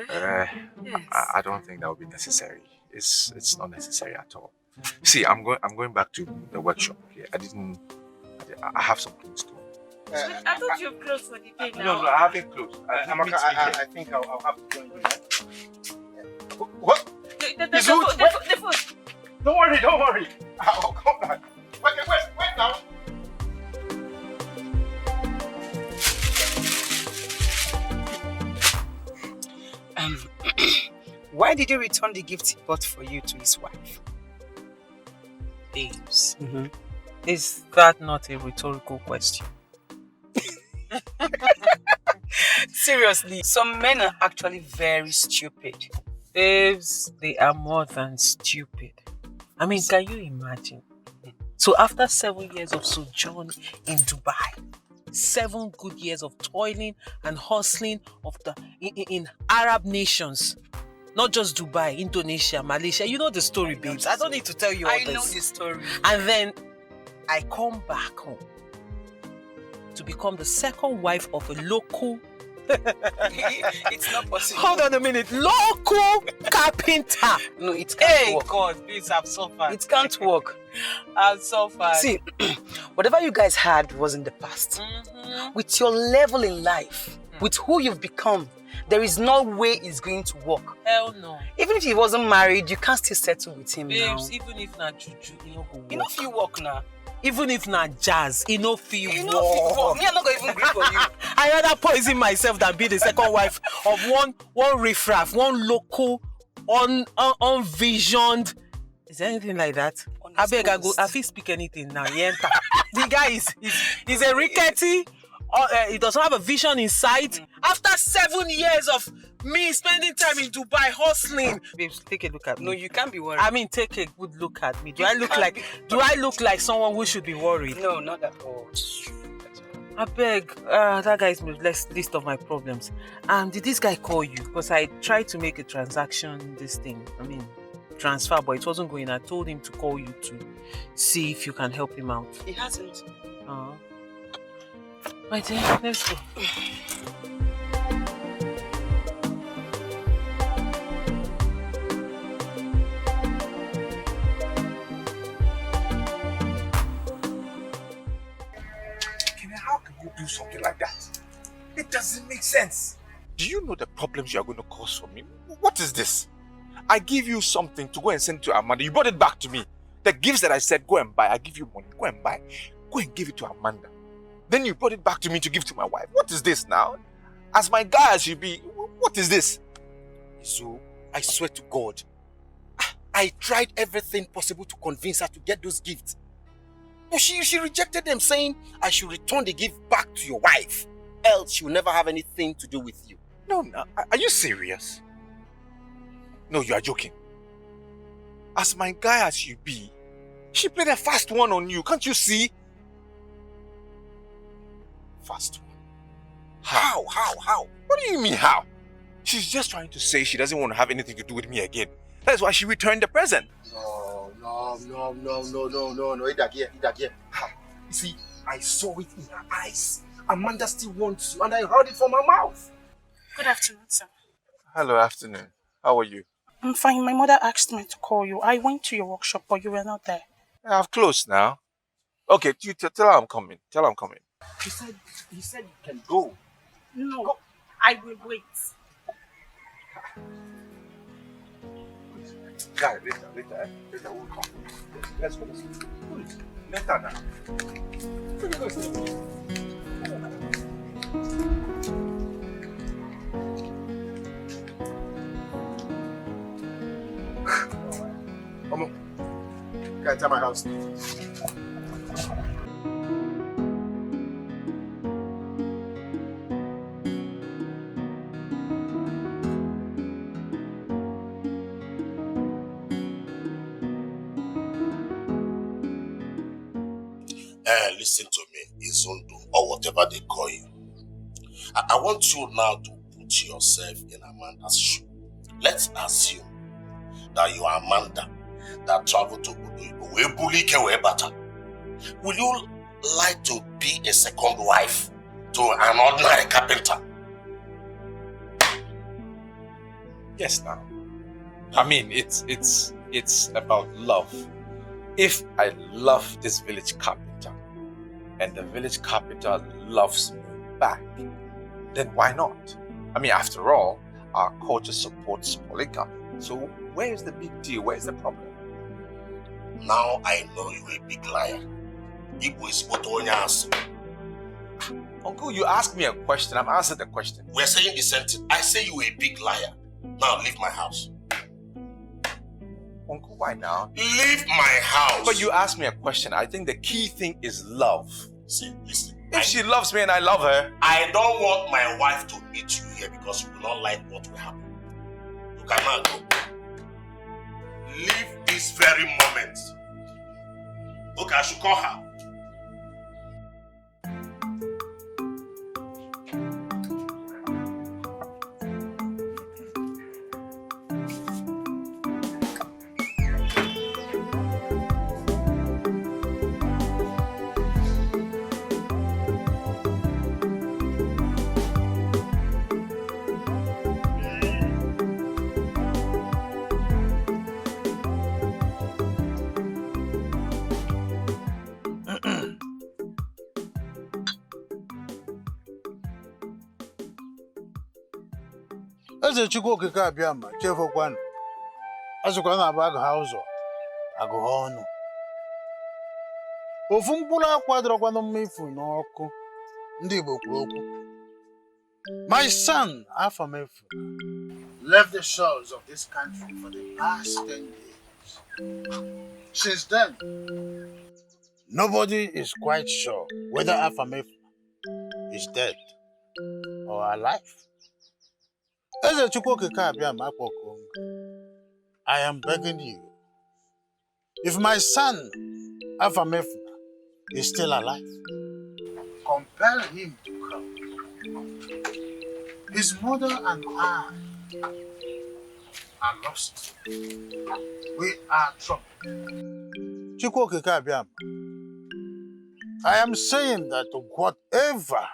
Uh, Yes. I don't think that would be necessary. It's not necessary at all. See, I'm going back to the workshop. Okay, I have some things to do. I thought you were closed for the day now. No, I haven't closed. I think I'll have to join you. What? The food. Don't worry. I'll come back. Okay, wait now. Why did he return the gift he bought for you to his wife? Babes, is that not a rhetorical question? Seriously, some men are actually very stupid. Babes, they are more than stupid. I mean, can you imagine? So after 7 years of sojourn in Dubai, 7 good years of toiling and hustling in Arab nations, not just Dubai, Indonesia, Malaysia. You know the story, babes. I don't need to tell you all this. I know the story. And then I come back home to become the second wife of a local... It's not possible. Hold on a minute. Local carpenter. No, it can't work. God, please, I've suffered. It can't work. I've suffered. See, whatever you guys had was in the past. With your level in life, with who you've become, there is no way it's going to work. Hell no. Even if he wasn't married, you can't still settle with him now. Babes, even if not juju, you know go work. You know if you work now. Even if not jazz, you know feel You work. know if me, I'm not going to even agree for you. I rather poison myself than be the second wife of one riffraff, one local, unvisioned. Is there anything like that? I beg, I feel speak anything now. The guy is a rickety. He doesn't have a vision in sight. After 7 years of me spending time in Dubai hustling, babes, take a look at me. No, you can't be worried. I mean, take a good look at me. Do I look like someone who should be worried? No, not at all. I beg, that guy is the list of my problems. Did this guy call you? Because I tried to make a transaction, transfer, but it wasn't going. I told him to call you to see if you can help him out. He hasn't. Right then, let's go. How can you do something like that? It doesn't make sense. Do you know the problems you are going to cause for me? What is this? I give you something to go and send to Amanda. You brought it back to me. The gifts that I said, go and buy. I give you money. Go and buy. Go and give it to Amanda. Then you brought it back to me to give to my wife. What is this now? As my guy as you be, what is this? So, I swear to God, I tried everything possible to convince her to get those gifts. But she rejected them, saying I should return the gift back to your wife. Else she will never have anything to do with you. No, are you serious? No, you are joking. As my guy as you be, she played a fast one on you. Can't you see? Fast one. How? What do you mean how? She's just trying to say she doesn't want to have anything to do with me again. That's why she returned the present. No. Dikeh. You see, I saw it in her eyes. Amanda still wants you, and I heard it from her mouth. Good afternoon, sir. Hello, afternoon. How are you? I'm fine. My mother asked me to call you. I went to your workshop, but you were not there. I've closed now. Okay, you tell her I'm coming. Tell her I'm coming. He said you can go. No, go. I will wait. Guy, later we'll come. Let's go. Later now. Come on. Guy, tell my house. Listen to me, Izondo, or whatever they call you. I want you now to put yourself in Amanda's shoe. Let's assume that you are Amanda that traveled to Obodo Ibo. Will you like to be a second wife to an ordinary carpenter? Yes, now. I mean, it's about love. If I love this village carpenter and the village carpenter loves me back, then why not? I mean, after all, our culture supports polygamy. So where is the big deal? Where is the problem? Now I know you're a big liar. Igbo is what on your answer. Uncle, you asked me a question. I'm answering the question. We're saying the same thing. I say you're a big liar. Now leave my house. Uncle, why now? Leave my house. But you asked me a question. I think the key thing is love. See, listen. If she loves me and I love her. I don't want my wife to meet you here because you will not like what will happen. You cannot go. Leave this very moment. Okay, I should call her. Eze Chukwu okike abịa ma chefukwanụ. Azụkwa na abụ agụha ụzọ, agụha ọnụ. Ofu mkpụrụ akwa dọrọkwanụ mma ifu n'ọkụ. Ndị Igbo kwuru okwu. My son, Afamefu, left the shores of this country for the past 10 years. Since then, nobody is quite sure whether Afamefu is dead or alive. Eze Chukwu okike abịa ma akpọkuo m. I am begging you, if my son Afamefu is still alive, compel him to come. His mother and I are lost. We are troubled. Chukwu okike abịa ma. I am saying that whatever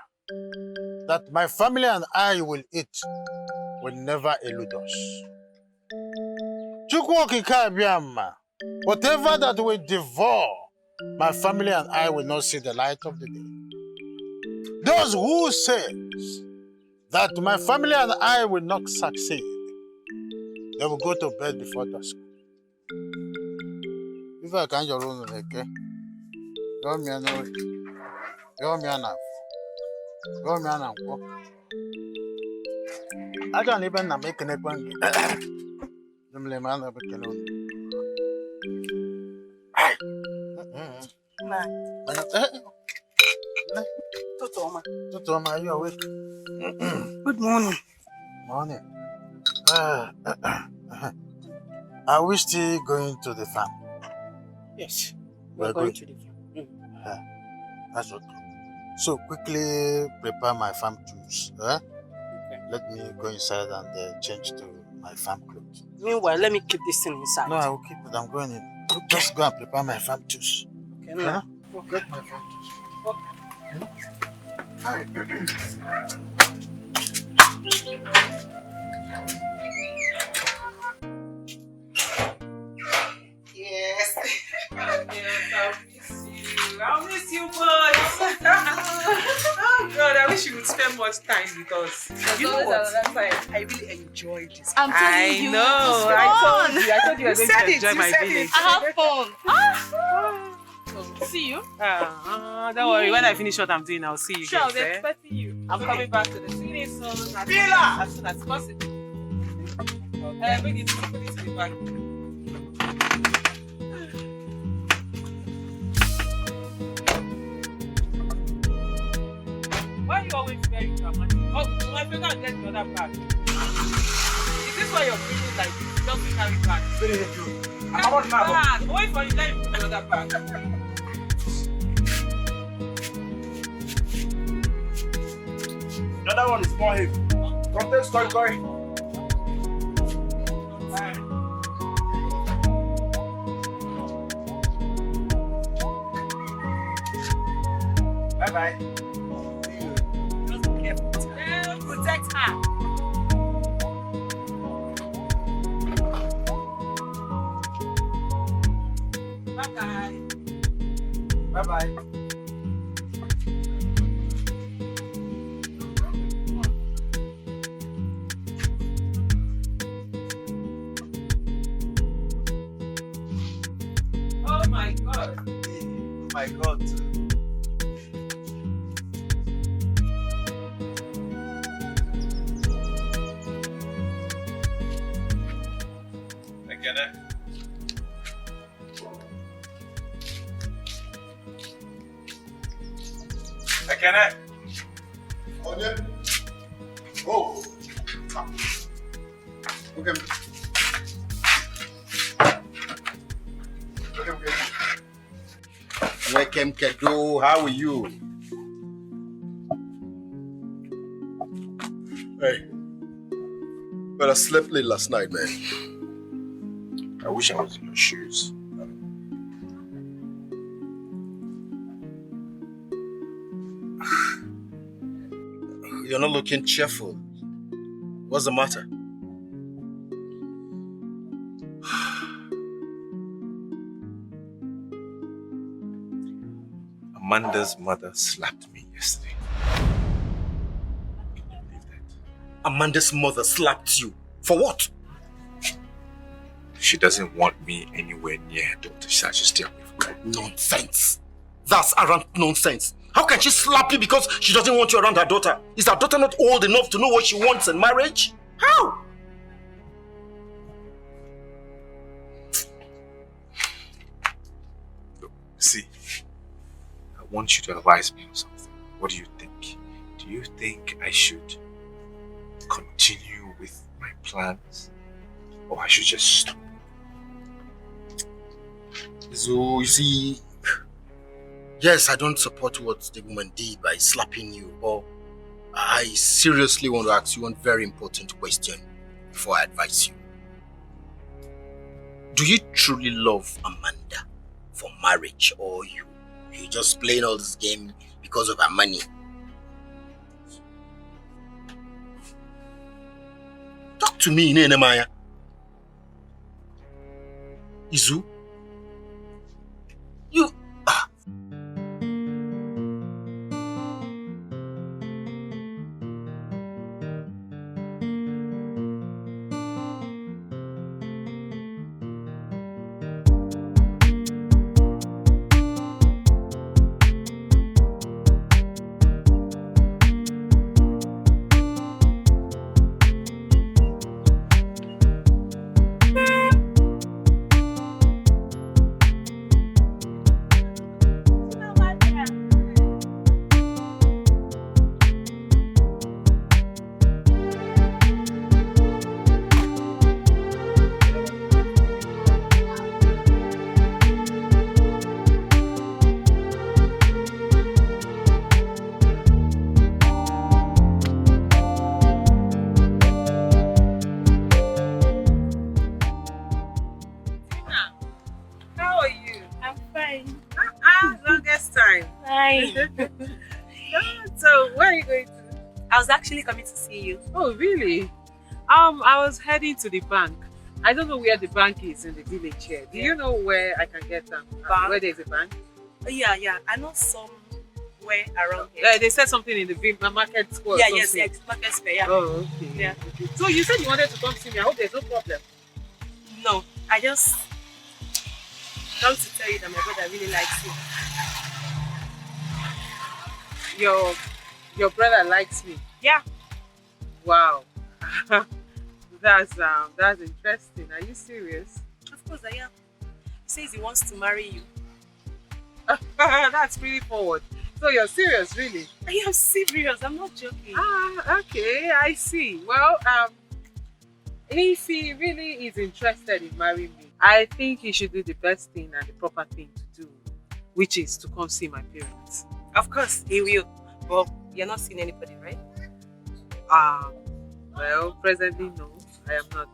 that my family and I will eat will never elude us. Chukwu okike abịa ma. Whatever that will devour, my family and I will not see the light of the day. Those who says that my family and I will not succeed, they will go to bed before dusk. If I can't your own okay, go me an I don't even make an appointment. The man of a canoe. Totoma, you awake? Good morning. Morning. Are we still going to the farm? Yes, we're going to the farm. That's okay. So quickly prepare my farm tools. Okay. Let me go inside and change to my farm clothes. Meanwhile, let me keep this thing inside. No, I will keep it. I'm going in. Okay. Just go and prepare my farm tools. Okay, no. Get my farm tools. Yes. I'll miss you, boys. Oh God, I wish you would spend much time with us. You know what? I really enjoyed this. I'm telling you. I told you I was going to enjoy my village. I have fun. See you. Don't worry. When I finish what I'm doing, I'll see you. Sure, I'll be expecting you. I'm coming back to the city soon as soon as possible. Bring it to the back. Why are you always very dramatic? Oh, my finger and get the other bag. Is this why you're feeling like this? Just carry back. I'm on my bag. Wait for you, let me put the other bag. The other one is more heavy. Contest, going. Bye-bye. Just be careful. Protect her. Bye-bye. Bye-bye. Oh my God. Oh my God. Ekene. Ekene. Onye? Oh. Okay. Welcome, Kedo. How are you? Hey. Well, I slept late last night, man. I wish I was in your shoes. You're not looking cheerful. What's the matter? Amanda's mother slapped me yesterday. Amanda's mother slapped you. For what? She doesn't want me anywhere near her daughter. She said I should stay away from her. Nonsense. That's arrant nonsense. How can she slap you because she doesn't want you around her daughter? Is her daughter not old enough to know what she wants in marriage? How? Look, see, I want you to advise me on something. What do you think? Do you think I should continue with my plans? Or I should just stop? So, you see, yes, I don't support what the woman did by slapping you, but I seriously want to ask you one very important question before I advise you. Do you truly love Amanda for marriage, or you just playing all this game because of her money? Talk to me, Nehemiah. Izu? You... So, where are you going to? I was actually coming to see you. Oh, really? I was heading to the bank. I don't know where the bank is in the village here. Do you know where I can get where there's a bank? Yeah. I know somewhere around here. They said something in the market square. Yeah, yes, market square, yeah. Oh, okay. Yeah. So you said you wanted to come see me. I hope there's no problem. No, I just come to tell you that my brother really likes you. Your brother likes me? Yeah. Wow. That's interesting. Are you serious? Of course I am. He says he wants to marry you. That's pretty forward. So you're serious, really? I am serious. I'm not joking. Okay, I see. Well, if he really is interested in marrying me, I think he should do the best thing and the proper thing to do, which is to come see my parents. Of course, he will. But you're not seeing anybody, right? Well, presently, no, I am not.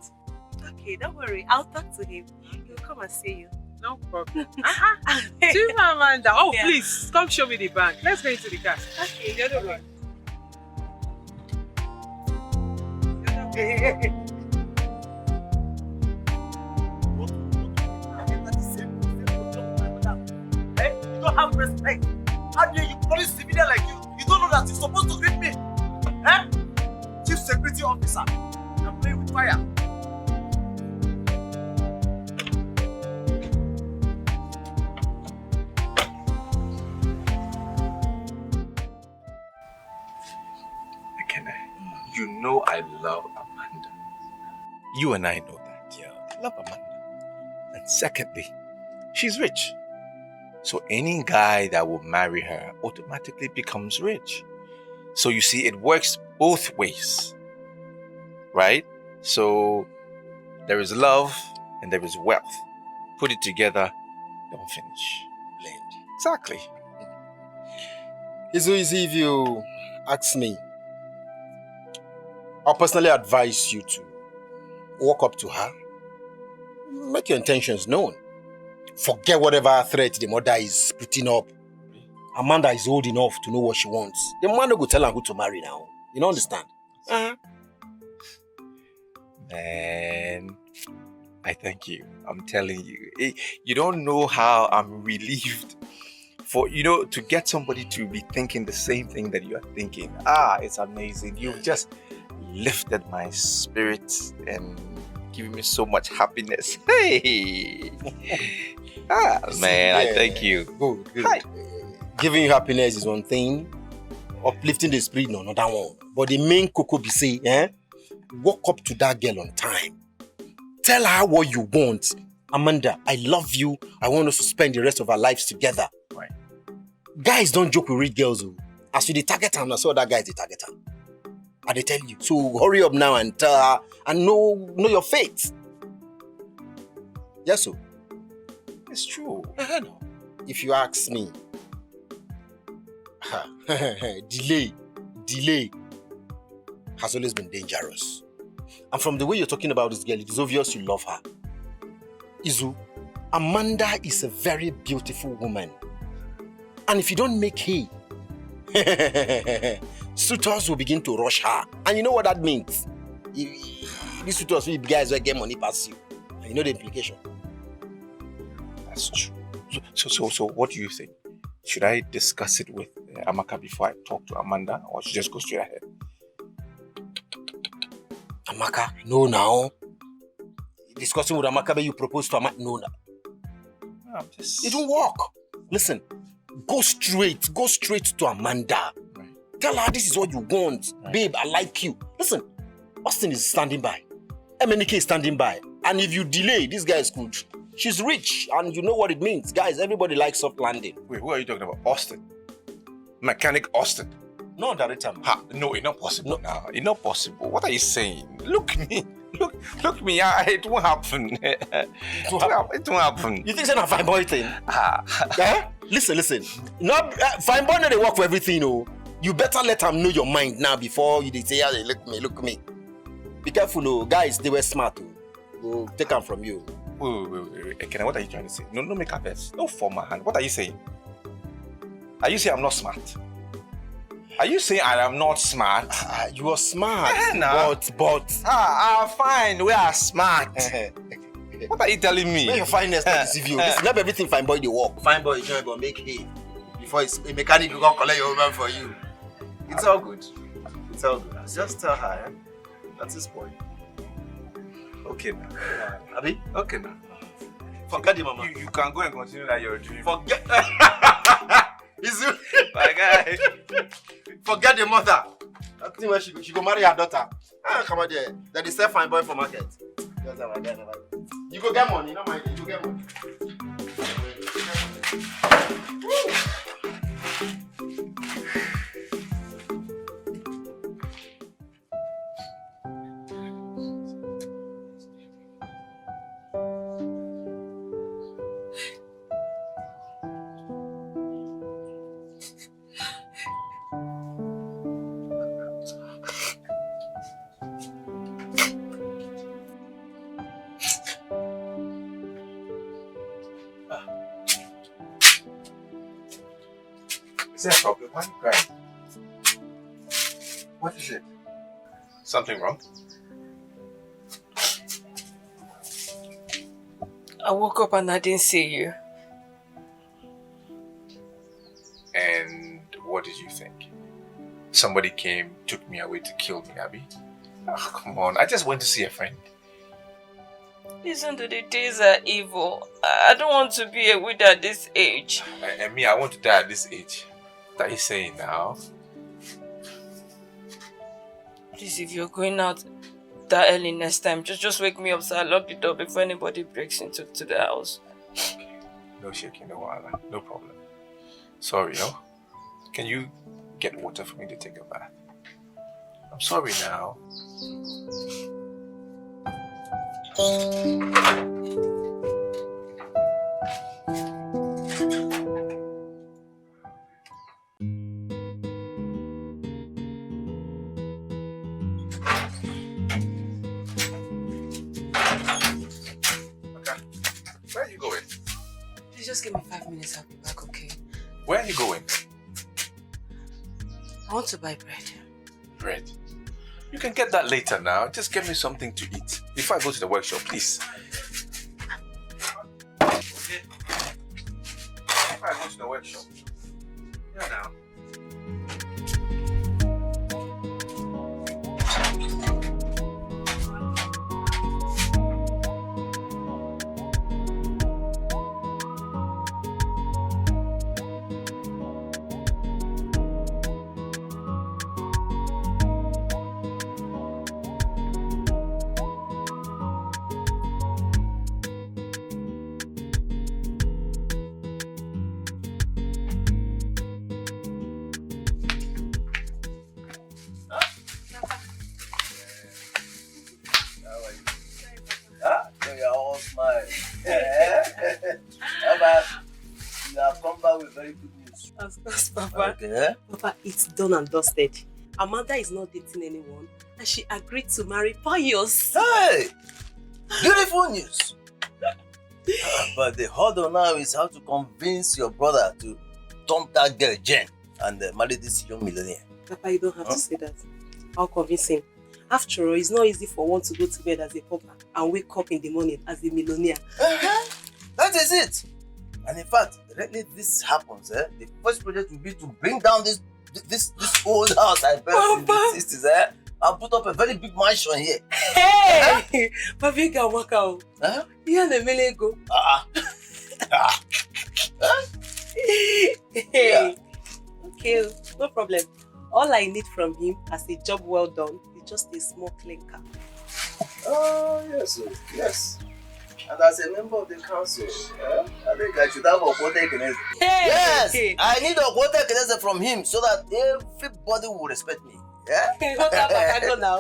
Okay, don't worry. I'll talk to him. He'll come and see you. No problem. See, Amanda. Oh, Yeah. please, come show me the bank. Let's go into the car. Okay. The other way. You don't have respect. How dare you, police civilian like you? You don't know that you're supposed to greet me. Eh? Chief security officer. You're playing with fire. Ekene, you know I love Amanda. You and I know that, yeah. I love Amanda. And secondly, she's rich. So any guy that will marry her automatically becomes rich. So you see, it works both ways, right? So there is love and there is wealth. Put it together, don't finish. Blend. Exactly. It's so easy if you ask me. I'll personally advise you to walk up to her, make your intentions known. Forget whatever threat the mother is putting up. Amanda is old enough to know what she wants. The man will tell her who to marry now. You don't understand? Man, I thank you. I'm telling you. You don't know how I'm relieved for, to get somebody to be thinking the same thing that you are thinking. It's amazing. You've just lifted my spirits and given me so much happiness. Hey! Man, I thank you. Good. Hi. Giving you happiness is one thing. Uplifting the spirit, no, another one. But the main cocoa be say, walk up to that girl on time. Tell her what you want. Amanda, I love you. I want us to spend the rest of our lives together. Right. Guys don't joke with rich girls. As you the target her, I saw that guy is the target her. I tell you. So hurry up now and tell her and know your fate. Yes, sir. It's true. If you ask me, delay has always been dangerous. And from the way you're talking about this girl, it is obvious you love her. Izu, Amanda is a very beautiful woman. And if you don't make hay, suitors will begin to rush her. And you know what that means? These suitors will be guys who get money past you. And you know the implication. That's true. So what do you think? Should I discuss it with Amaka before I talk to Amanda, or should I just go straight ahead? Amaka? No, now. Discussing with Amaka, you propose to Amaka? No, now. It won't work. Listen, go straight to Amanda. Right. Tell her this is what you want. Right. Babe, I like you. Listen, Austin is standing by. MNK is standing by. And if you delay, this guy is good. She's rich, and you know what it means. Guys, everybody likes soft landing. Wait, who are you talking about? Austin? Mechanic Austin? No, director. No, it's not possible now. It's not possible. What are you saying? Look me. Look me. It won't happen. It won't happen. You think it's a fine boy thing? Listen. Not fine boy, no, they work for everything. Oh. You better let them know your mind now before you say, look me. Be careful, oh. Guys, they were smart. We'll take them from you. Wait. Ekene, what are you trying to say? No make a mess. No form my hand. What are you saying? Are you saying I'm not smart? Are you saying I am not smart? You are smart. But. Fine. We are smart. What are you telling me? Make your fineness not deceive you. Listen, not everything fine boy they work. Fine boy join but make hay. Before a mechanic will come collect your woman for you. It's all good. Just tell her. That's his point. Okay now. Abi? Okay now. Forget the mama. You can go and continue that you're doing. Forget. My guy. Forget the mother. I think when she go marry her daughter. Come on there. That is a fine boy for market. You go get money, not mind. You go get money. there a problem? Why are you crying? What is it? Something wrong? I woke up and I didn't see you. And what did you think? Somebody came, took me away to kill me, Abby? Oh, come on. I just went to see a friend. Listen to the days are evil. I don't want to be a widow at this age. And me, I want to die at this age. What are you saying now? Please, if you're going out that early next time, just wake me up so I lock the door before anybody breaks into the house. No shaking, no wala. No problem. Sorry, no? Can you get water for me to take a bath? I'm sorry now. Where are you going? Please just give me 5 minutes, I'll be back, okay? Where are you going? I want to buy bread. Bread? You can get that later now. Just get me something to eat before I go to the workshop, please. Okay. Before I go to the workshop. Yeah, now. Of course, Papa. Okay. Papa, it's done and dusted. Amanda is not dating anyone and she agreed to marry Pius. Hey! Beautiful news! But the hurdle now is how to convince your brother to dump that girl Jen and marry this young millionaire. Papa, you don't have to say that. I'll convince him. After all, it's not easy for one to go to bed as a pauper and wake up in the morning as a millionaire. That is it! And in fact, directly this happens, the first project will be to bring down this old house I built in the 60s, and put up a very big mansion here. Hey! Papa, you can work out. You and the million go. Hey! Okay, no problem. All I need from him as a job well done is just a small clinker. Oh, yes, yes. And as a member of the council, I think I should have a quota ekenese. Hey! Yes! I need a quota ekenese from him so that everybody will respect me. Yeah? Okay, what about I go now?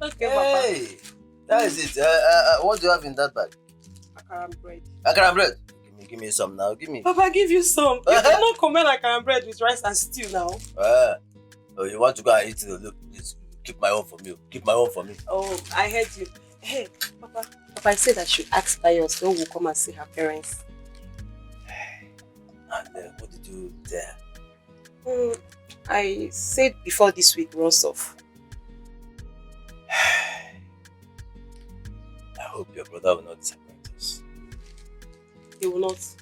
Okay, hey, that is it. What do you have in that bag? Akara bread. Akara bread? Give me some now. Give me. Papa, give you some. You cannot combine akara bread with rice and stew now. Oh, you want to go and eat it? Look, please. Keep my own from you. Keep my own from me. Oh, I heard you. Hey, Papa. Papa, I said I should ask Pius when we come and see her parents. And what did you there? I said before this week runs off. I hope your brother will not disappoint us. He will not.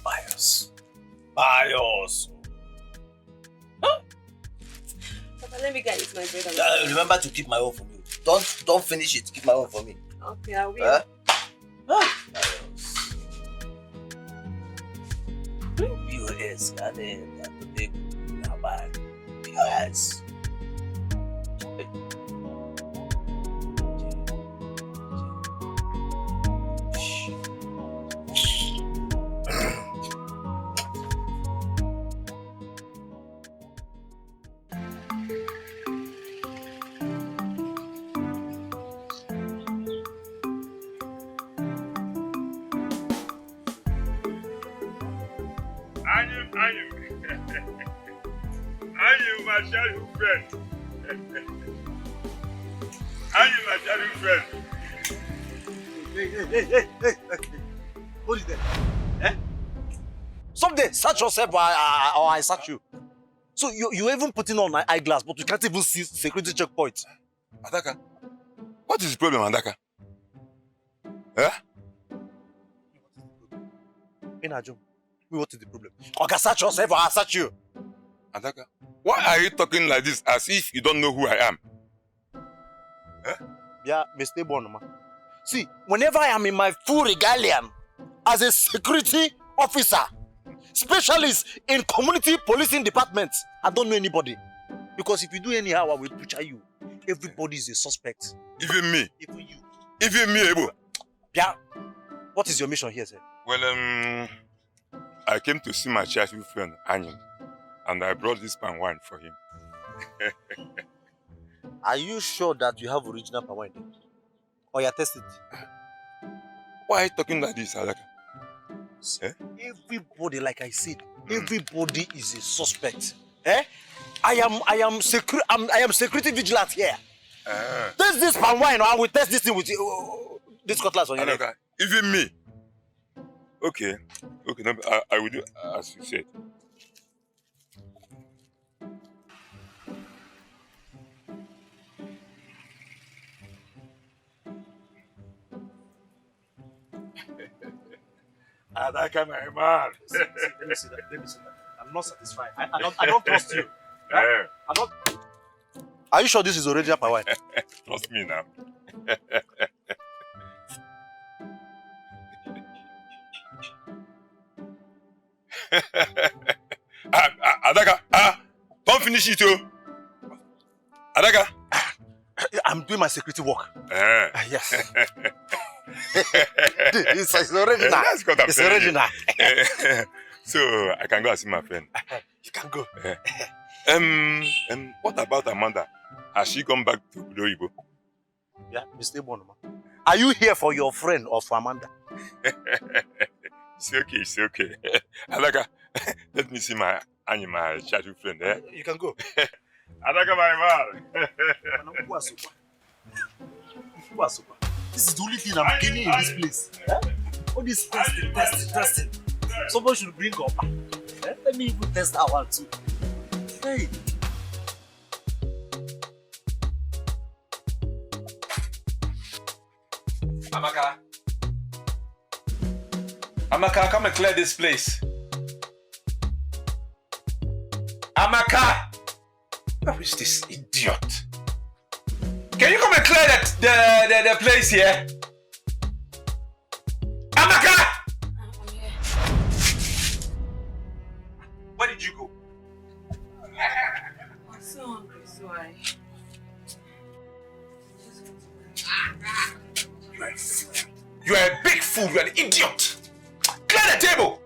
Pius. Pius. Huh? Papa, let me get my bread. Remember to keep my own for me. Don't finish it. Keep my own for me. Okay, I will. POS, POS. I'm my childhood friend. I'm my childhood friend. Hey. Hold it there. Eh? Someday, search yourself or I search you. So you're even putting on an eyeglass, but you can't even see security checkpoints. Adaka, what is the problem, Adaka? Eh? Inajum, what is the problem? Okay, search yourself or I search you. Adaka, why are you talking like this as if you don't know who I am? Eh? Yeah, Mr. Bonoma. See, whenever I am in my full regalium as a security officer, specialist in community policing department, I don't know anybody. Because if you do anyhow, I will butcher you. Everybody is a suspect. Even me? Even you. Even me, Ebo? Yeah. What is your mission here, sir? Well, I came to see my childhood friend, Anyan, and I brought this palm wine for him. Are you sure that you have original palm wine? Or you tested it? Why are you talking like this, Adaka? Eh? Everybody, like I said, everybody is a suspect. Eh? I am security vigilant here. Test this palm wine, or I will test this thing with you. This cutlass on your neck. Even me. Okay, no, I will do as you said. Adaka, my man. Let me see that. I'm not satisfied. I don't trust you. Yeah. I'm not. Are you sure this is original palm wine? Trust me now. Adaka, don't finish it, too. Adaka. I'm doing my security work. Yes. It's original. That's what I'm it's saying. original. So I can go and see my friend. You can go. What about Amanda? Has she come back to Nollywood? Yeah, Mr. Bonoma. Are you here for your friend or for Amanda? It's okay. Adaka, let me see my childhood friend. Eh? You can go. Adaka, my man. This is the only thing I'm getting in this place. All this testing. Someone should bring up. Let me even test that one too. Hey. Amaka, come and clear this place. Amaka! Where is this idiot? Can you come and clear the place here? Amaka! Where did you go? I'm so hungry, so I... You are a big fool. You are an idiot. Clear the table.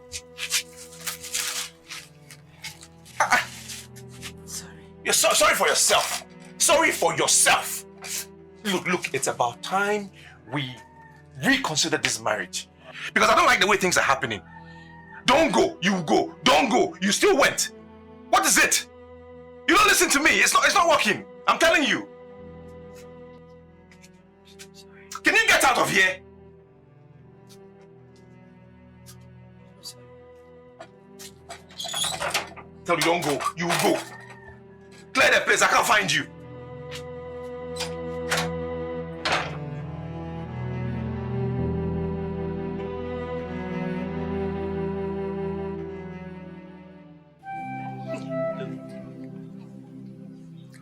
Sorry. You're sorry for yourself. Sorry for yourself. Look, it's about time we reconsider this marriage. Because I don't like the way things are happening. Don't go, you go. Don't go, you still went. What is it? You don't listen to me. It's not working. I'm telling you. Can you get out of here? Tell you don't go, you will go. Clear the place, I can't find you.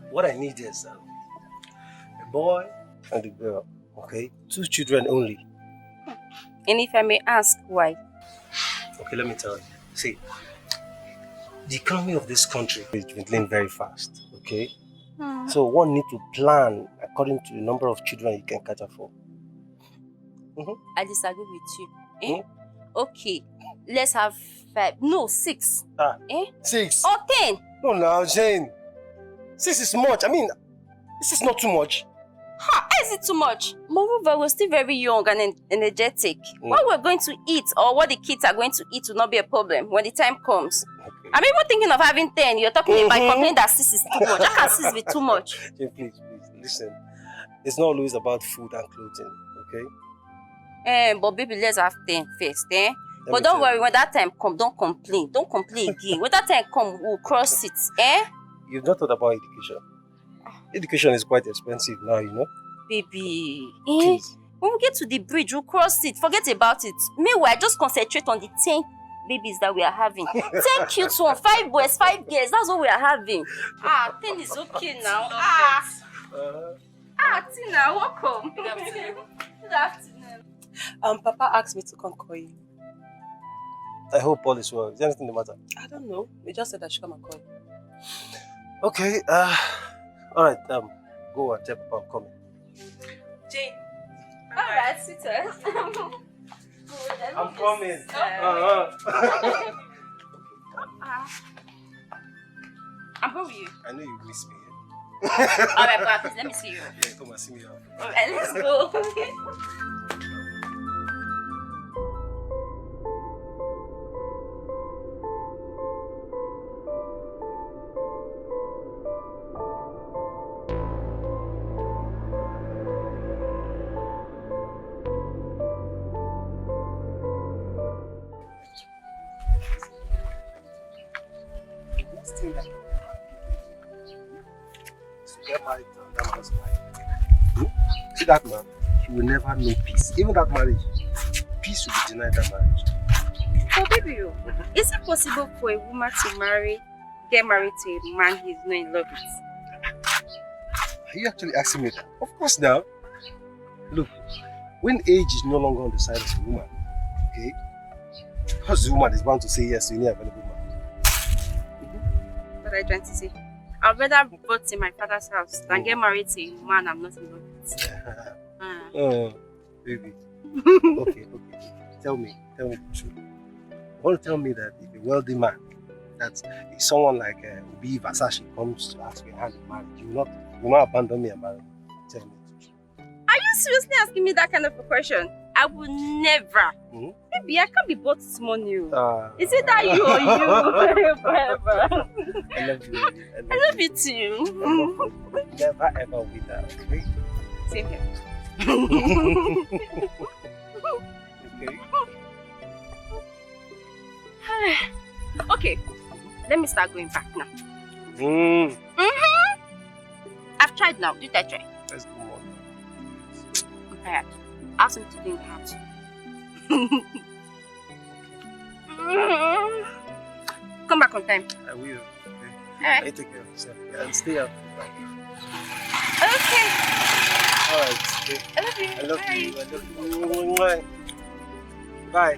What I need is a boy and a girl, okay? 2 children only. And if I may ask why? Okay, let me tell you. See, the economy of this country is dwindling very fast, okay? So one need to plan according to the number of children you can cater for. I disagree with you. Eh? Okay, let's have 5. No, 6. 6? Or 10. No, now, Jane. 6 is much. I mean, this is not too much. How is it too much? Moreover, we're still very young and energetic. What we're going to eat or what the kids are going to eat will not be a problem when the time comes. I'm even thinking of having 10. You're talking about complaining that 6 is too much. How can 6 be too much? Jane, please, listen. It's not always about food and clothing, okay? But baby, let's have 10 first, eh? But don't worry, when that time come, don't complain. Don't complain again. When that time come, we'll cross it, eh? You've not thought about education. Education is quite expensive now, you know. Baby, Please. when we get to the bridge, we'll cross it. Forget about it. Meanwhile, just concentrate on the 10 babies that we are having. 10 cute ones, 5 boys, 5 girls. That's what we are having. 10 is okay now. Tina, welcome. Good afternoon. Good afternoon. Papa asked me to come call you. I hope all is well. Is there anything the matter? I don't know. He just said I should come and call you. Okay, alright, go and tell Papa I'm coming. Jane. Alright, suitors. I'm coming. I'm going with you. I know you miss me. Alright, but please let me see you. Yeah, come and see me out. Alright, let's go. See that man, he will never know peace. Even that marriage, peace will be denied that marriage. Oh baby, is it possible for a woman to get married to a man he's not in love with? Are you actually asking me that? Of course now. Look, when age is no longer on the side of the woman, okay? Because the woman is bound to say yes to any available man. What are you trying to say? I'd rather vote in my father's house than get married to a man I'm not in love with. Oh, baby. Okay. Tell me the truth. You want to tell me that if a wealthy man, that if someone like Obi Versace comes to ask your hand in marriage, you will not abandon me and marry me? Tell me the truth. Are you seriously asking me that kind of a question? I will never. Baby, I can't be bought this money. Is it that you or you? Forever. I love you. I love you too. Never ever with that, okay? Same here. Okay, let me start going back now. I've tried now. Did I try? Let's go on. I'm tired. Ask him to do in the house. Come back on time. I will. Okay. Alright. I take care of yourself. And stay out. Okay. Alright. Okay. I love you. I love Bye. you. I love you. Bye.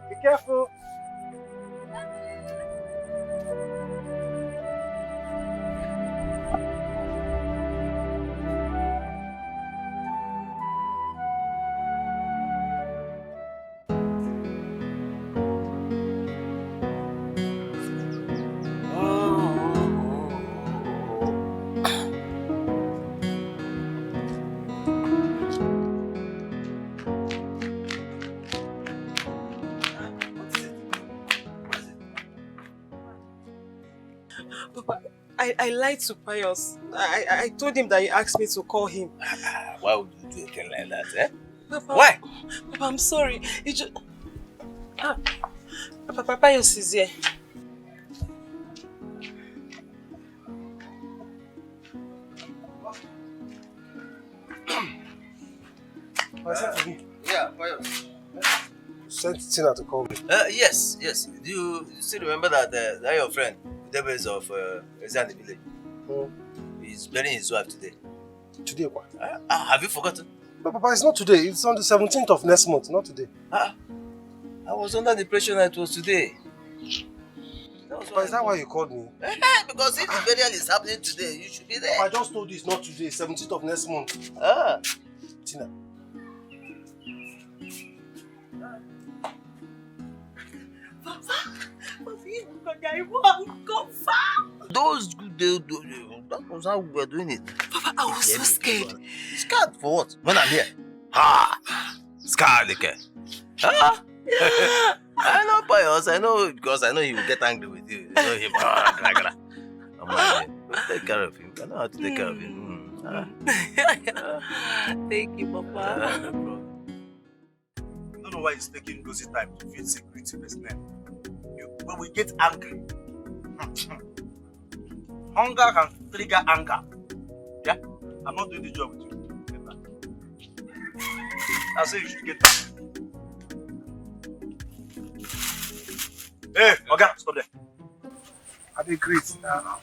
Be careful. Papa, I lied to Pius. I told him that he asked me to call him. Why would you do a thing like that, eh? Papa, Why? Papa, I'm sorry. It just... Papa, Pius is here. Yeah, Pius. Sent Tina to call me. Yes. Do you still remember that that your friend, the devils of Ezan the village? He's burying his wife today. Today what? Have you forgotten? No, Papa, it's not today. It's on the 17th of next month, not today. I was under the impression that it was today. Papa, is that why you called me? Because if the burial is happening today, you should be there. I just told you it's not today, 17th of next month. Tina. Those good that was how we were doing it. Papa, I was so scared. Scared for what? When I'm here. Scared, Dikeh. I know Pius. I know because I know he will get angry with you. I know him. Take care of him. I know how to take care of him. Thank you, Papa. No problem. I don't know why he's taking Lucy time to feel security personnel. When we get angry, hunger can trigger anger. Yeah? I'm not doing the job with you. I say you should get angry. Hey, Oga, stop there. I beg greet now.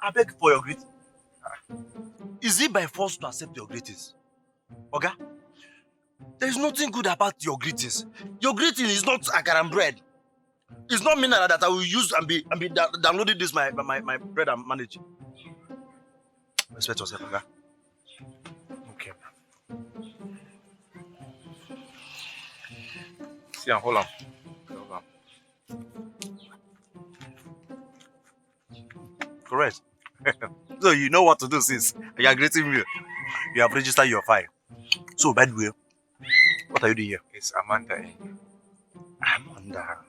I beg for your greeting. Is it by force to accept your greetings? Oga, there is nothing good about your greetings. Your greeting is not akaram bread. It's not mineral that I will use and be downloading this my bread and manage. Respect yourself, Oga. Okay. See, hold on. Hold on. Correct. So you know what to do since you are greeting me. You have registered your file. So by the way, what are you doing here? It's Amanda. Amanda.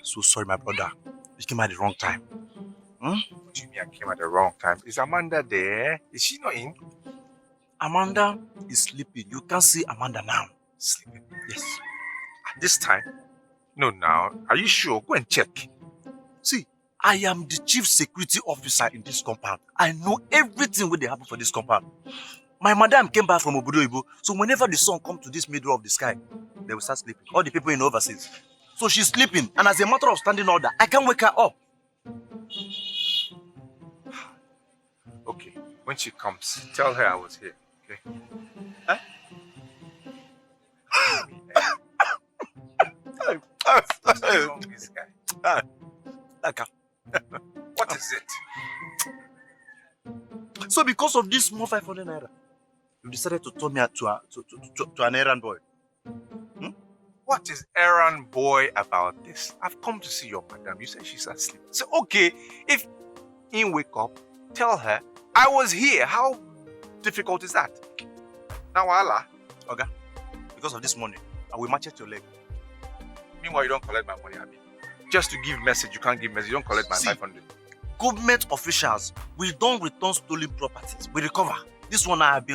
So sorry, my brother. You came at the wrong time. What do you mean I came at the wrong time? Is Amanda there? Is she not in? Amanda is sleeping. You can't see Amanda now. Sleeping? Yes. At this time? No, now. Are you sure? Go and check. See, I am the chief security officer in this compound. I know everything what they happen for this compound. My madam came back from Obodo Ibo, so whenever the sun comes to this middle of the sky, they will start sleeping. All the people in overseas. So she's sleeping, and as a matter of standing order, I can't wake her up. Okay, when she comes, tell her I was here, okay? Huh? What's wrong with this guy? What is it? So because of this small 500 naira, you decided to turn me to an errand boy. What is errand boy about this? I've come to see your madam. You said she's asleep. So okay, if in wake up, tell her I was here. How difficult is that? Now Allah. Okay. Because of this money, I will match your leg. Meanwhile, you don't collect my money, Abi. Just to give message, you can't give message. You don't collect my 500. Government officials, we don't return stolen properties. We recover. This one I've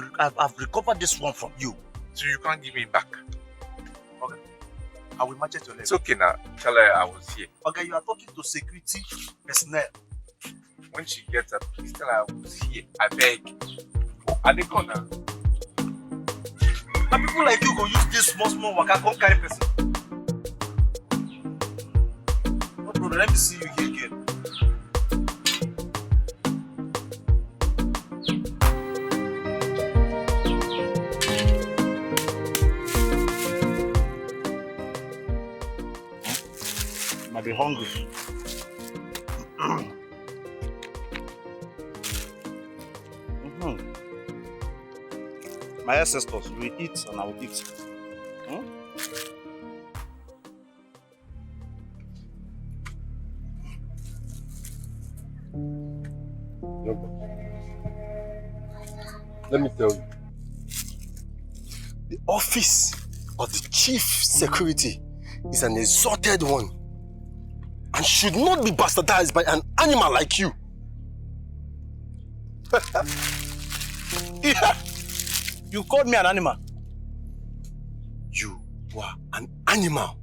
recovered this one from you. So you can't give me back. Okay. I will match your leg. It's okay now. Tell her I was here. Okay, you are talking to security personnel. When she gets up, please tell her I was here. I beg. At the corner. And people like you go use this small waka come carry person. No problem, let me see you here again. Might be hungry. My ancestors will eat and I will eat. Let me tell you. The office of the chief security is an exalted one and should not be bastardized by an animal like you. Yeah. You called me an animal. You were an animal.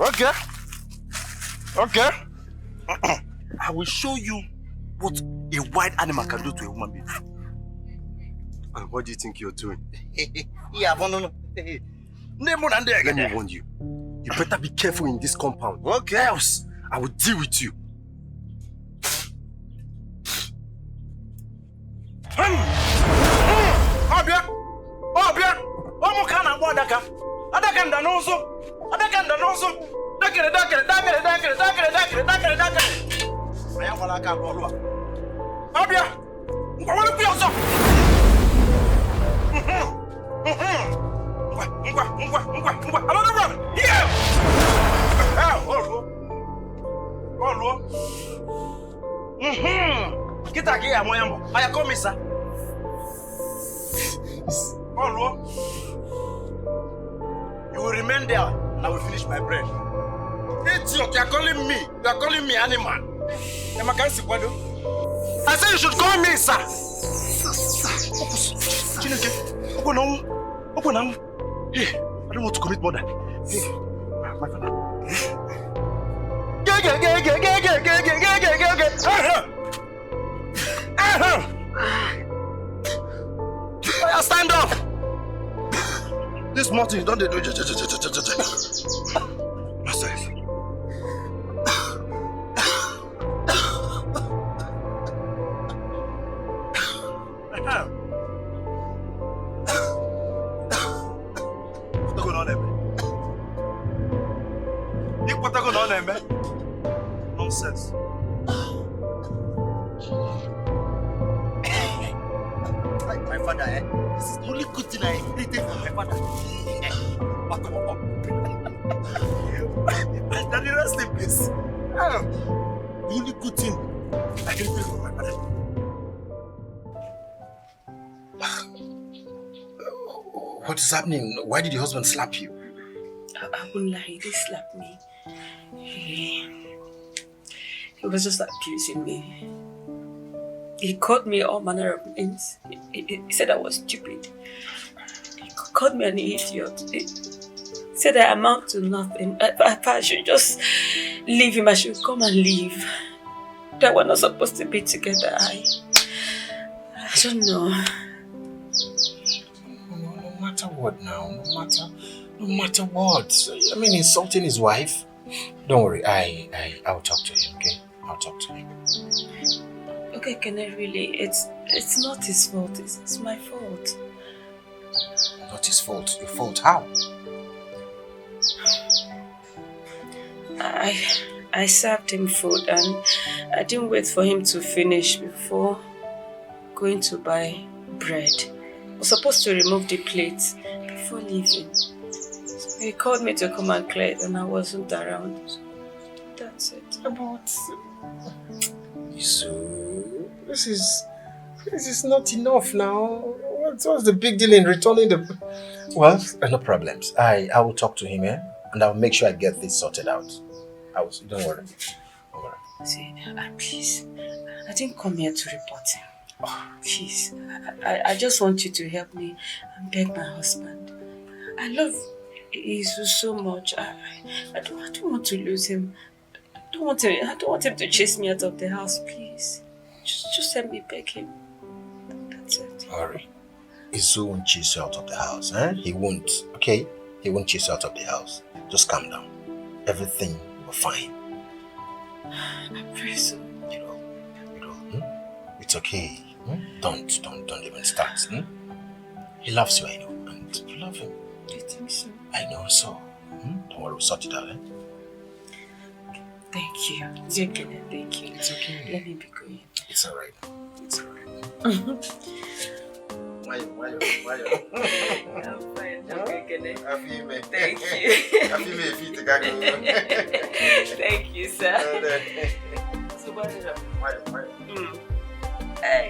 Okay. Okay. I will show you what a wild animal can do to a human being. And what do you think you're doing? Yeah, no. Let me warn you. You better be careful in this compound. Okay. Else, I will deal with you. Kita aqui, amanhã, olha como isso. on, Ro. You will remain there and I will finish my bread. Idiot, you are calling me. You are calling me animal. I said you should call me, sir. Open now. Hey, I don't want to commit murder. Hey, my father. Stand up. This morning you don't do. Master. Nonsense. My father, this is the only good thing I inherited from my father. Daddy, rest in peace. The only good thing I inherited from my father. What is happening? Why did your husband slap you? I won't lie, he did slap me. He was just abusing me. He called me all manner of names. He said I was stupid. He called me an idiot. He said I amount to nothing. I should just leave him. I should come and leave. That we're not supposed to be together. I don't know. No matter what now, no matter what. I mean, insulting his wife. Don't worry, I'll talk to him, okay? I'll talk to him. Okay, can I really? It's not his fault. It's my fault. Not his fault. Your fault? How? I served him food and I didn't wait for him to finish before going to buy bread. I was supposed to remove the plate before leaving. So he called me to come and clear it and I wasn't around. So that's it. So, this is not enough now. What's the big deal in returning the... Well, no problems. I will talk to him, and I'll make sure I get this sorted out. Don't worry. See, please, I didn't come here to report him. Please, I just want you to help me and beg my husband. I love Jesus so much. I don't want to lose him. I don't want him to chase me out of the house, please. Just help me beg him. That's it. Hurry. Izu won't chase you out of the house, He won't, okay? He won't chase you out of the house. Just calm down. Everything will be fine. I pray so. It's okay. Don't even start. He loves you, I know, and you love him. Do you think so? I know so. Don't worry, we'll sort it out, Thank you. Thank you. It's okay. Let me be going. It's alright. It's alright. Why? I'm fine. Okay. Thank you. Thank you, sir. So what is up? Hey.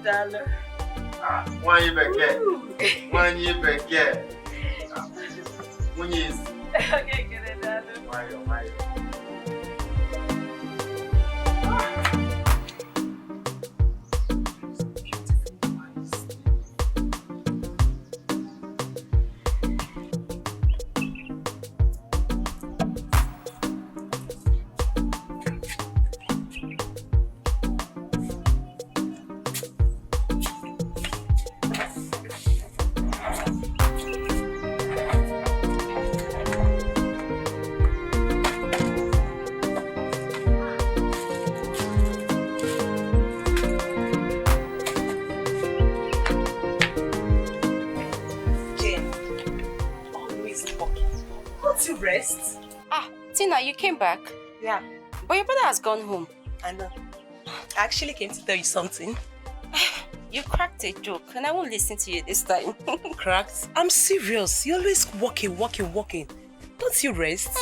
Dollar. Why you back here? When you Okay, get it, darling. Why? Rest. Tina, you came back? Yeah. But your brother has gone home. I know. I actually came to tell you something. You cracked a joke and I won't listen to you this time. Cracked? I'm serious. You're always walking. Don't you rest?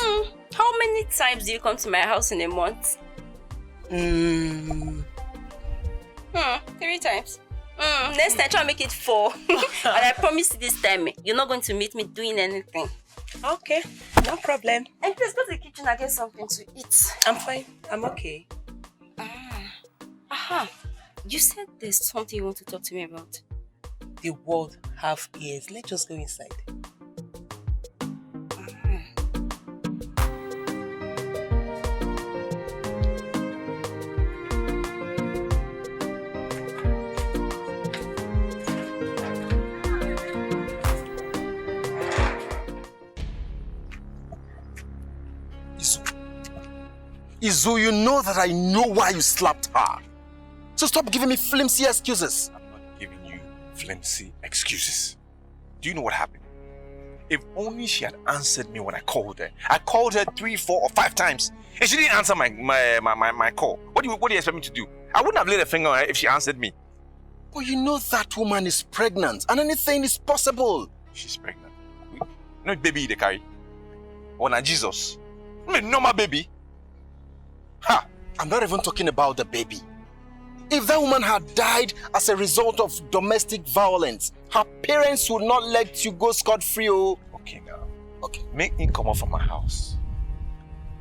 How many times do you come to my house in a month? 3 times. Next time, try to make it 4. And I promise you this time, you're not going to meet me doing anything. Okay, no problem. And please go to the kitchen and get something to eat. I'm fine. I'm okay. You said there's something you want to talk to me about. The world have ears. Let's just go inside. Izu, you know that I know why you slapped her. So stop giving me flimsy excuses. I'm not giving you flimsy excuses. Do you know what happened? If only she had answered me when I called her. I called her 3, 4, or 5 times. And she didn't answer my call. What do you expect me to do? I wouldn't have laid a finger on her if she answered me. But you know that woman is pregnant and anything is possible. She's pregnant. No baby they carry. Or na Jesus. No normal baby. Ha! I'm not even talking about the baby. If that woman had died as a result of domestic violence, her parents would not let you go scot-free. Okay now. Okay. Make him come out from my house.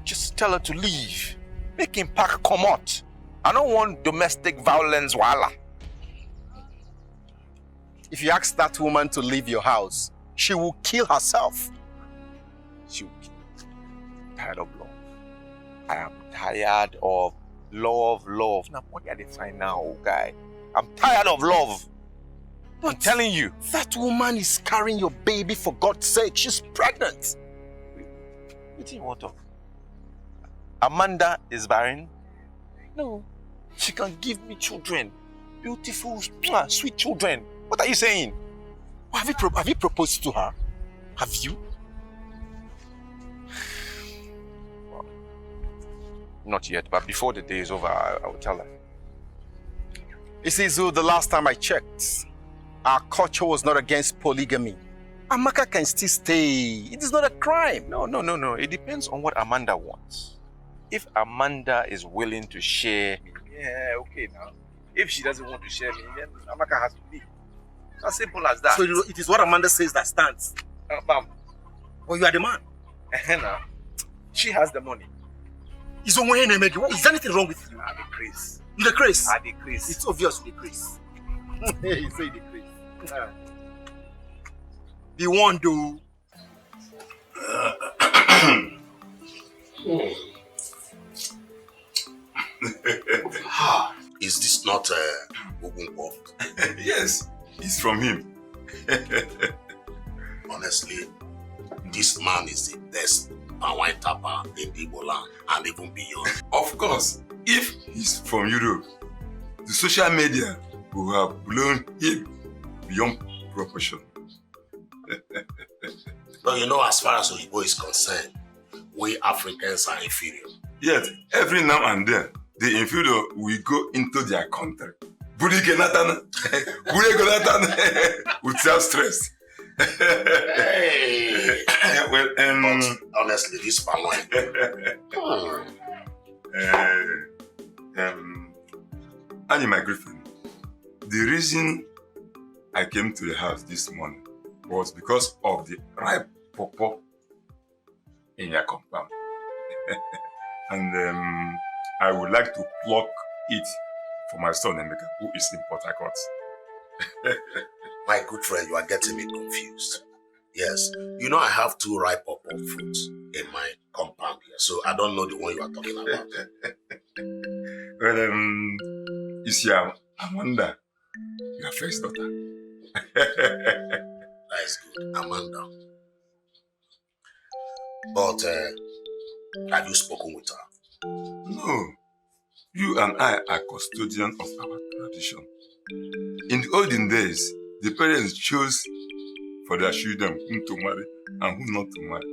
Just tell her to leave. Make him pack come out. I don't want domestic violence, wala. If you ask that woman to leave your house, she will kill herself. She will kill. I'm tired of love. I am tired of love. Now, what are they find now, guy? I'm tired of love. I'm telling you. That woman is carrying your baby for God's sake. She's pregnant. What do you want of? Amanda is barren? No. She can give me children. Beautiful, sweet children. What are you saying? Have you proposed to her? Have you? Not yet, but before the day is over, I will tell her. You see, Zu, the last time I checked, our culture was not against polygamy. Amaka can still stay. It is not a crime. No. It depends on what Amanda wants. If Amanda is willing to share me, yeah, okay now. If she doesn't want to share me, then Amaka has to leave. As simple as that. So it is what Amanda says that stands. Bam. But you are the man. She has the money. Is there anything wrong with you? I decrease. You decrease? I decrease. It's obvious you decrease. You say decrease. Be one, though. Is this not Ogunpo? Yes, it's from him. Honestly, this man is the best Pawai Tapa in Igbo land and even beyond. Of course, if he's from Europe, the social media will have blown him beyond proportion. But you know, as far as Oyibo is concerned, we Africans are inferior. Yet, every now and then, the inferior will go into their country. With self-stress. Hey. Well, but honestly, this Pawai. Annie, my girlfriend, the reason I came to the house this morning was because of the ripe pawpaw in your compound. And I would like to pluck it for my son Emeka, who is in Port Harcourt. My good friend, you are getting me confused. Yes, you know I have 2 ripe pawpaw fruits in my compound here, so I don't know the one you are talking about. Well, is your Amanda your first daughter? That is good, Amanda. But have you spoken with her? No. You and I are custodian of our tradition. In the olden days, the parents chose for their children whom to marry and whom not to marry.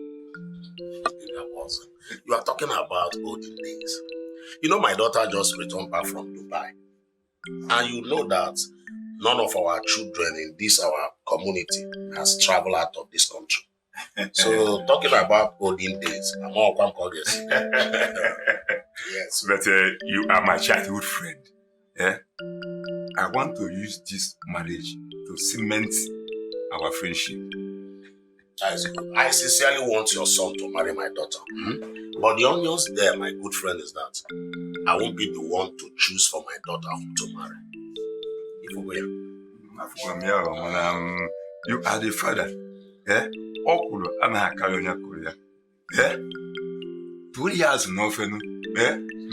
You are talking about olden days. You know, my daughter just returned back from Dubai. And you know that none of our children in this our community has traveled out of this country. So talking about olden days, I'm all yes. But you are my childhood friend. I want to use this marriage to cement our friendship. That is good. I sincerely want your son to marry my daughter. But the onions there, my good friend, is that I won't be the one to choose for my daughter whom to marry. You are the father. Okulu anahakarionya Korea. 2 years no fenu.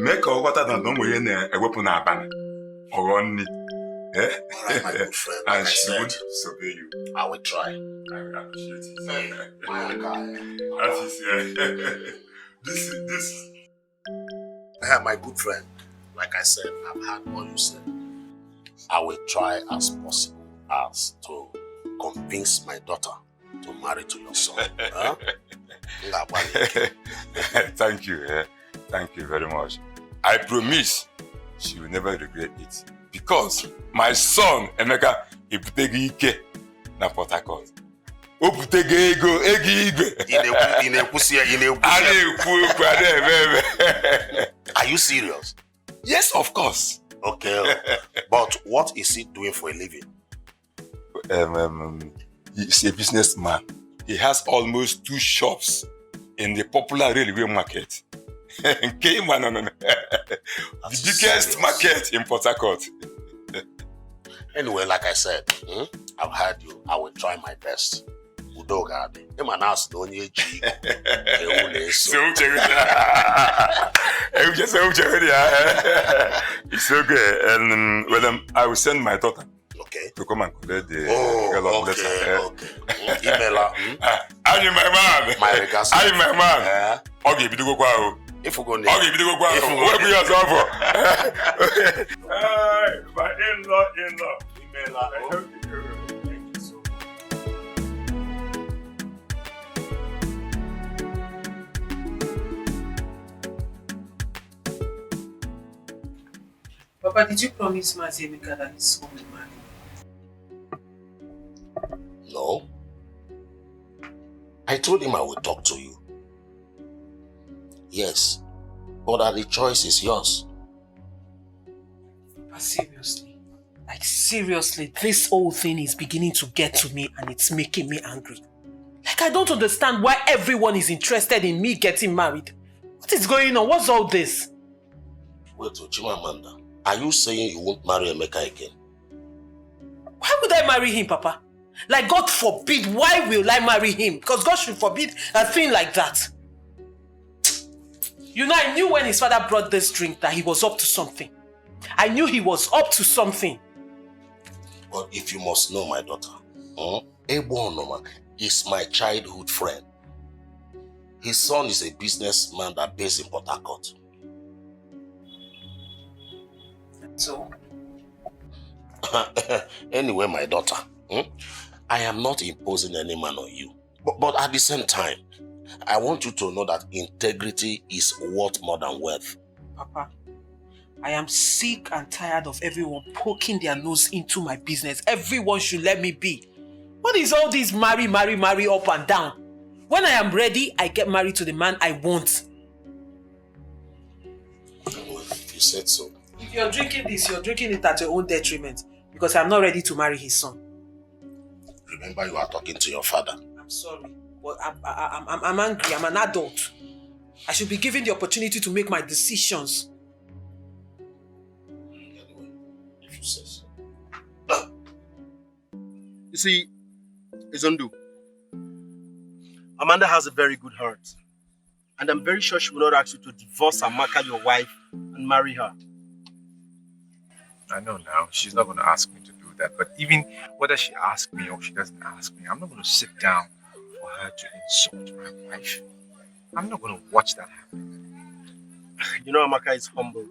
Make a water than no way in a weapon abana. Or only. My good friend, And she would disobey you. I will try. I will appreciate it. My guy. That is this. My good friend, like I said, I've heard what you said. I will try as possible as to convince my daughter to marry to your son. Thank you. Thank you very much. I promise she will never regret it. Because my son, Emeka, eputegi ike na Port Harcourt. Oputegi ego, igwe. Are you serious? Yes, of course. Okay. But what is he doing for a living? He's a businessman. He has almost 2 shops in the popular railway market. The biggest market in Port Harcourt. Anyway, like I said, I've heard you. I will try my best. Udogadi. It's okay. And I will send my daughter. Okay. To come and collect the okay. Email her. I'm my man. My regards. I'm my man. Okay, be go kwa. If we go near. Okay, be go kwa. Where be yourself for? My in-law. Email her. Thank you so much. Papa, did you promise Mazemika that his son will marry? No. I told him I would talk to you. Yes. But that the choice is yours. But seriously, this whole thing is beginning to get to me and it's making me angry. Like, I don't understand why everyone is interested in me getting married. What is going on? What's all this? Wait, Chimamanda, are you saying you won't marry Emeka again? Why would I marry him, Papa? Like, God forbid, why will I marry him? Because God should forbid a thing like that. You know, I knew when his father brought this drink that he was up to something. I knew he was up to something. But if you must know, my daughter, Ebonoma is my childhood friend. His son is a businessman that based in Port Harcourt. So? Anyway, my daughter, I am not imposing any man on you. But at the same time, I want you to know that integrity is worth more than wealth. Papa, I am sick and tired of everyone poking their nose into my business. Everyone should let me be. What is all this marry up and down? When I am ready, I get married to the man I want. If you said so. If you're drinking this, you're drinking it at your own detriment. Because I'm not ready to marry his son. Remember, you are talking to your father. I'm sorry, but I'm angry. I'm an adult. I should be given the opportunity to make my decisions. Anyway, if you say so. You see, Izundu, Amanda has a very good heart. And I'm very sure she will not ask you to divorce Amaka, your wife, and marry her. I know now, she's not going to ask me to do that. But even whether she asks me or she doesn't ask me, I'm not going to sit down for her to insult my wife. I'm not going to watch that happen. You know, Amaka is humble.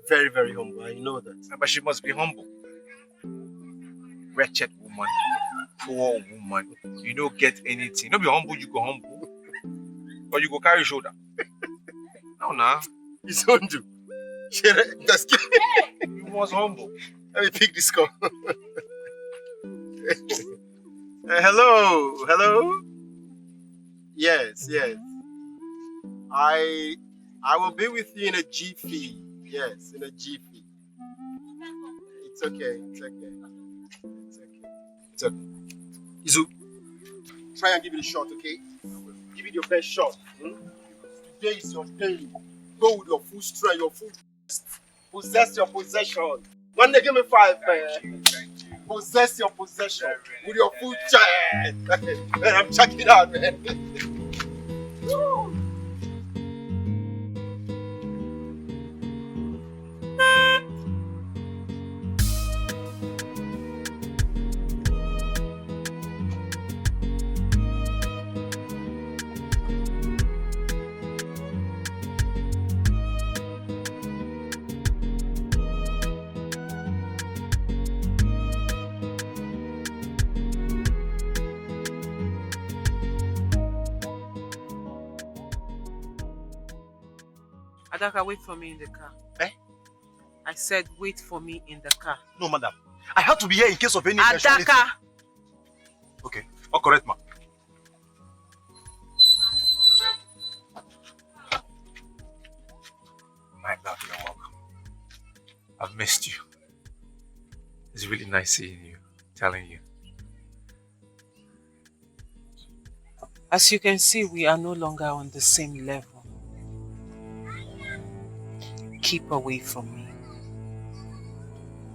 Very, very humble. I know that. But she must be humble. Wretched woman, poor woman. You don't get anything. Don't be humble, you go humble. Or you go carry shoulder. No, nah. It's Hondu. You was humble. Let me pick this call. Hello. Yes. I will be with you in a jiffy. Yes, in a jiffy. It's okay. It's okay. Izu, try and give it a shot, okay? Give it your best shot. Today is your day. Go with your full strength, your full best. Possess your possession. When they give me 5, man. Possess your possession with your full chest. Man, I'm checking it out, man. Adaka, wait for me in the car. Eh? I said wait for me in the car. No, madam. I have to be here in case of any Adaka! Okay, all correct, ma. My love, you're welcome. I've missed you. It's really nice seeing you, telling you. As you can see, we are no longer on the same level. Keep away from me.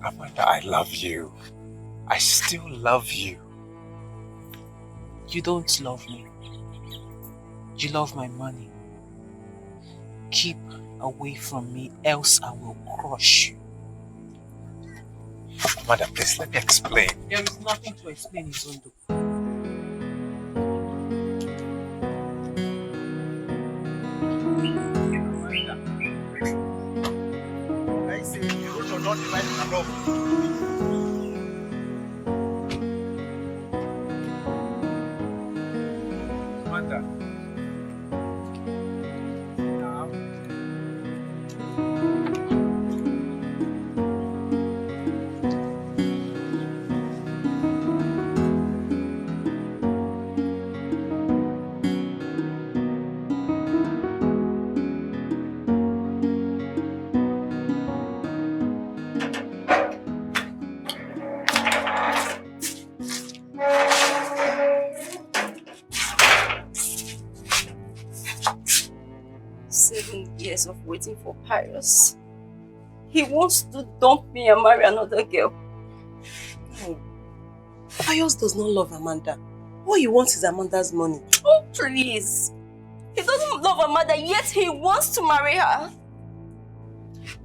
Amanda, I love you. I still love you. You don't love me. You love my money. Keep away from me, else I will crush you. Amanda, please let me explain. There is nothing to explain, Izondo. I say, you should not divide the love. Of waiting for Pius. He wants to dump me and marry another girl. No. Pius does not love Amanda. All he wants is Amanda's money. Oh, please. He doesn't love Amanda, yet he wants to marry her.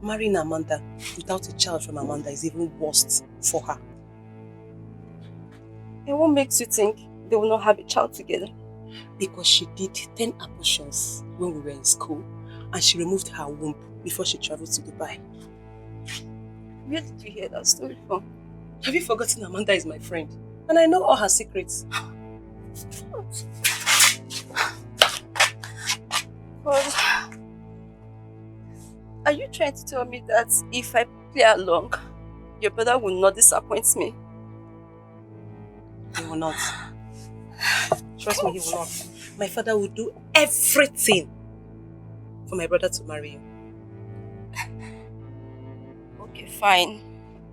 Marrying Amanda without a child from Amanda is even worse for her. And what makes you think they will not have a child together? Because she did 10 abortions when we were in school. And she removed her womb before she traveled to Dubai. Where did you hear that story from? Have you forgotten Amanda is my friend? And I know all her secrets. But are you trying to tell me that if I play along, your brother will not disappoint me? He will not. Trust me, he will not. My father will do everything for my brother to marry you. Okay, fine.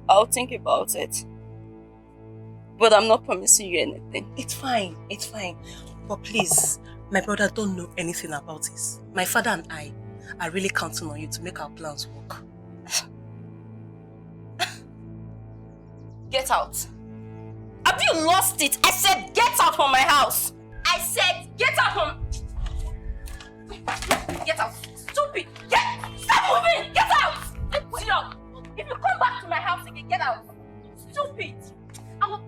I'll think about it. But I'm not promising you anything. It's fine. But please, my brother don't know anything about this. My father and I are really counting on you to make our plans work. Get out. Have you lost it? I said get out from my house. I said get out from... Get out. Stupid. Stop moving. Get out. Idiot. If you come back to my house again, get out. Stupid. I will...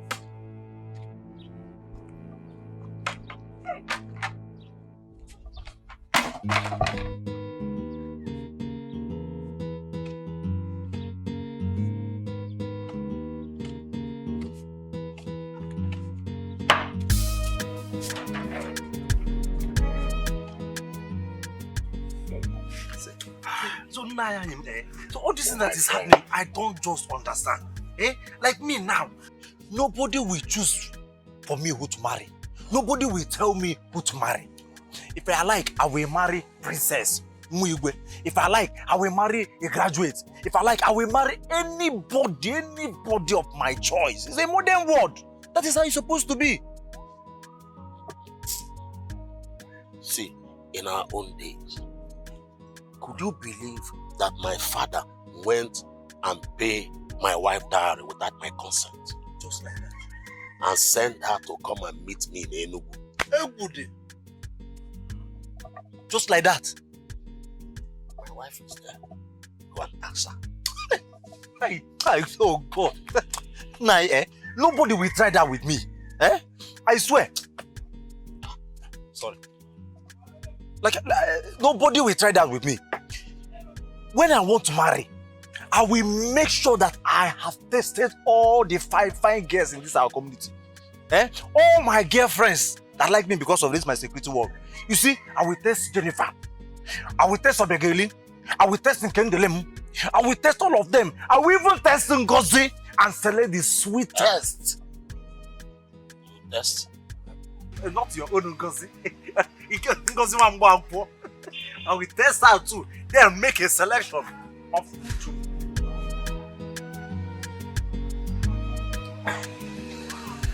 So all this thing that is happening, I don't just understand. Like me now, nobody will choose for me who to marry. Nobody will tell me who to marry. If I like, I will marry Princess. Muigwe. If I like, I will marry a graduate. If I like, I will marry anybody of my choice. It's a modern world. That is how it's supposed to be. See, in our own days, could you believe that my father went and paid my wife dowry without my consent? Just like that. And sent her to come and meet me in Enugu. Enugu. Just like that. My wife is there. Go and ask her. Oh God. Nah, nobody will try that with me. I swear. Sorry. Nobody will try that with me. When I want to marry, I will make sure that I have tested all the fine girls in this our community. All my girlfriends that like me because of this my security work. You see, I will test Jennifer. I will test Obegeli. I will test Nkendelem. I will test all of them. I will even test Ngozi and select the sweetest. Test? Not your own Ngozi. Ngozi, I will test her too. Then make a selection of two.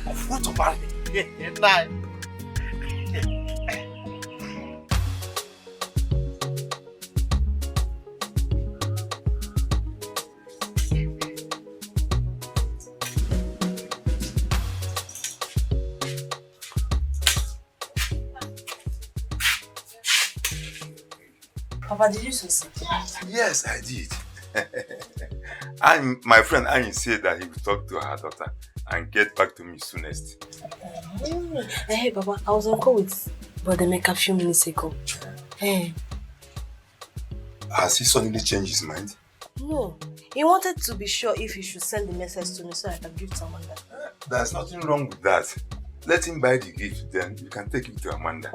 Of who to marry. Nah. Papa, did you succeed? Yes, I did. And my friend Annie said that he will talk to her daughter and get back to me soonest. Hey, Papa, I was on call with Brother Meka a few minutes ago. Hey. Has he suddenly changed his mind? No. He wanted to be sure if he should send the message to me so I can give to Amanda. There's nothing wrong with that. Let him buy the gift, then you can take it to Amanda.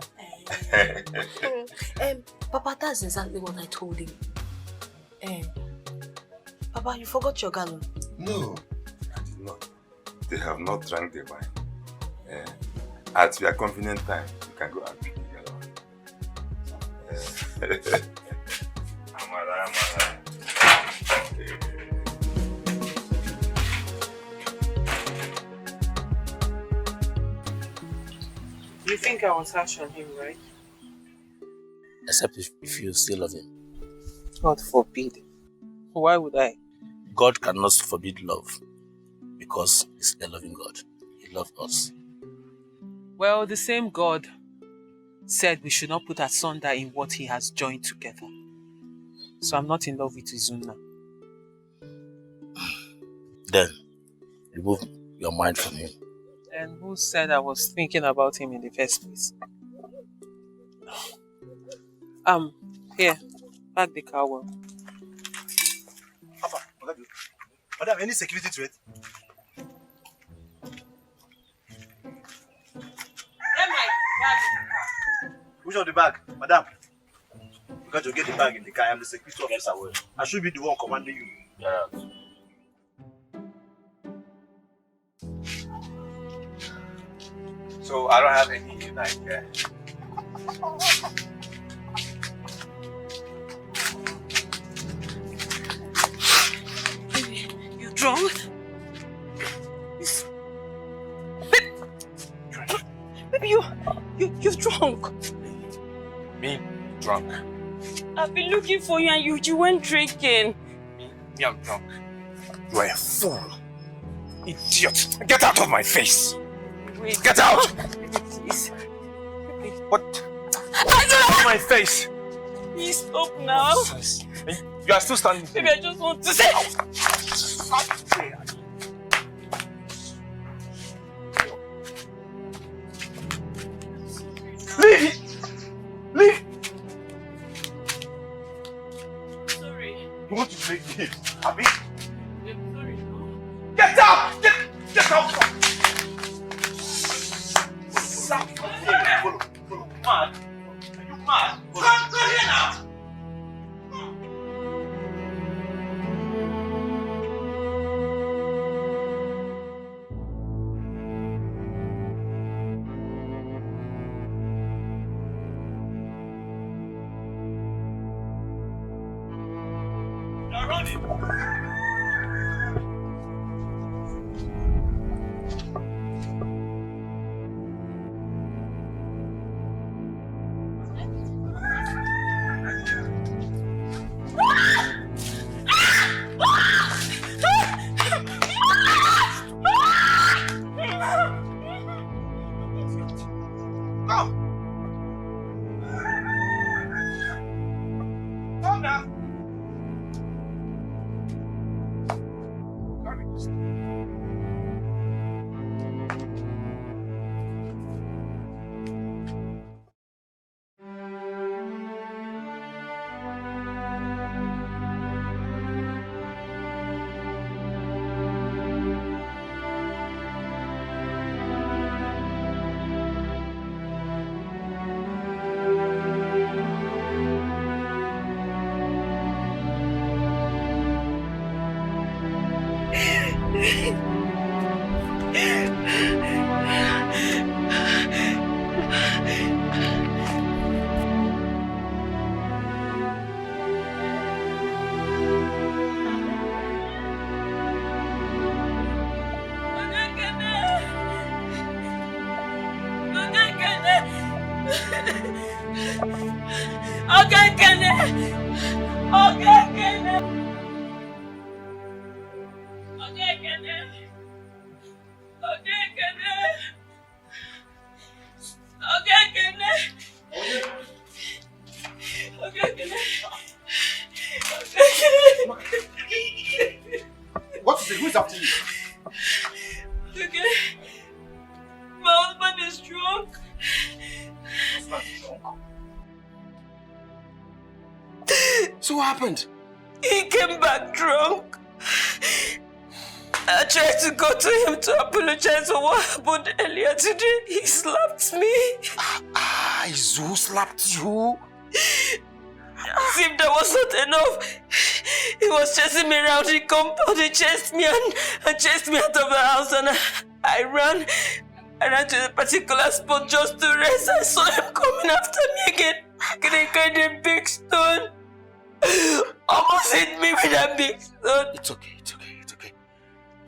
Papa, that's exactly what I told him. Papa, you forgot your gallon. No, I did not. They have not drank the wine. At your convenient time, you can go and pick the gallon. Amara. You think I was harsh on him, right? Except if you still love him. God forbid. Why would I? God cannot forbid love because he's a loving God. He loves us. Well, the same God said we should not put asunder in what he has joined together. So I'm not in love with Izuna. Then, remove your mind from him. And who said I was thinking about him in the first place? Here, pack the car well. Papa, Madam, any security threat? Which of the bag? Madam, you got to get the bag in the car. I am the security officer. I should be the one commanding you. Yeah. So I don't have any knife there. You drunk? Baby, you're drunk. Me, drunk. I've been looking for you and you went drinking. Me, I'm drunk. You are a fool. Idiot. Get out of my face. Wait. Get out! Please. What? Get out of my face! Please stop now. You are still standing. Baby, I just want to say. Leave! Leave! Sorry. You want to break me? Abby? I'm sorry. Get out! Get out! Follow. Mad? Are you mad? Come here now! running. What is it? Who is after you? Okay. My husband is drunk. So what happened? He came back drunk. I tried to go to him to apologize for what happened earlier today. He slapped me. Izu slapped you? As if that was not enough. He was chasing me around the compound. He chased me and chased me out of the house, and I ran to a particular spot just to rest. I saw him coming after me again. Carrying a big stone. Almost hit me with that big stone. It's okay, it's okay, it's okay.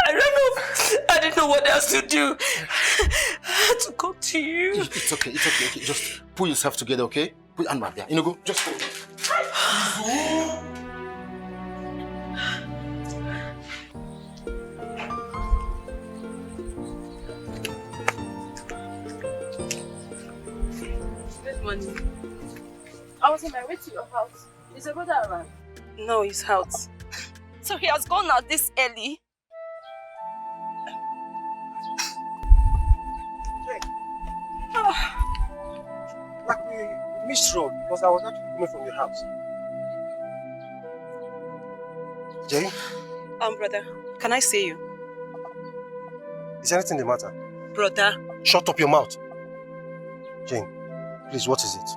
I ran off. I didn't know what else to do. I had to come to you. It's okay, it's okay, okay. Just pull yourself together, okay? Put your hand back there. You know, go. Just go. Good morning. I was on my way to your house. Is your brother around? No, he's out. So he has gone out this early? Like we missed road because I was actually coming from your house. Jane? Brother, can I see you? Is anything the matter? Brother. Shut up your mouth. Jane, please, what is it?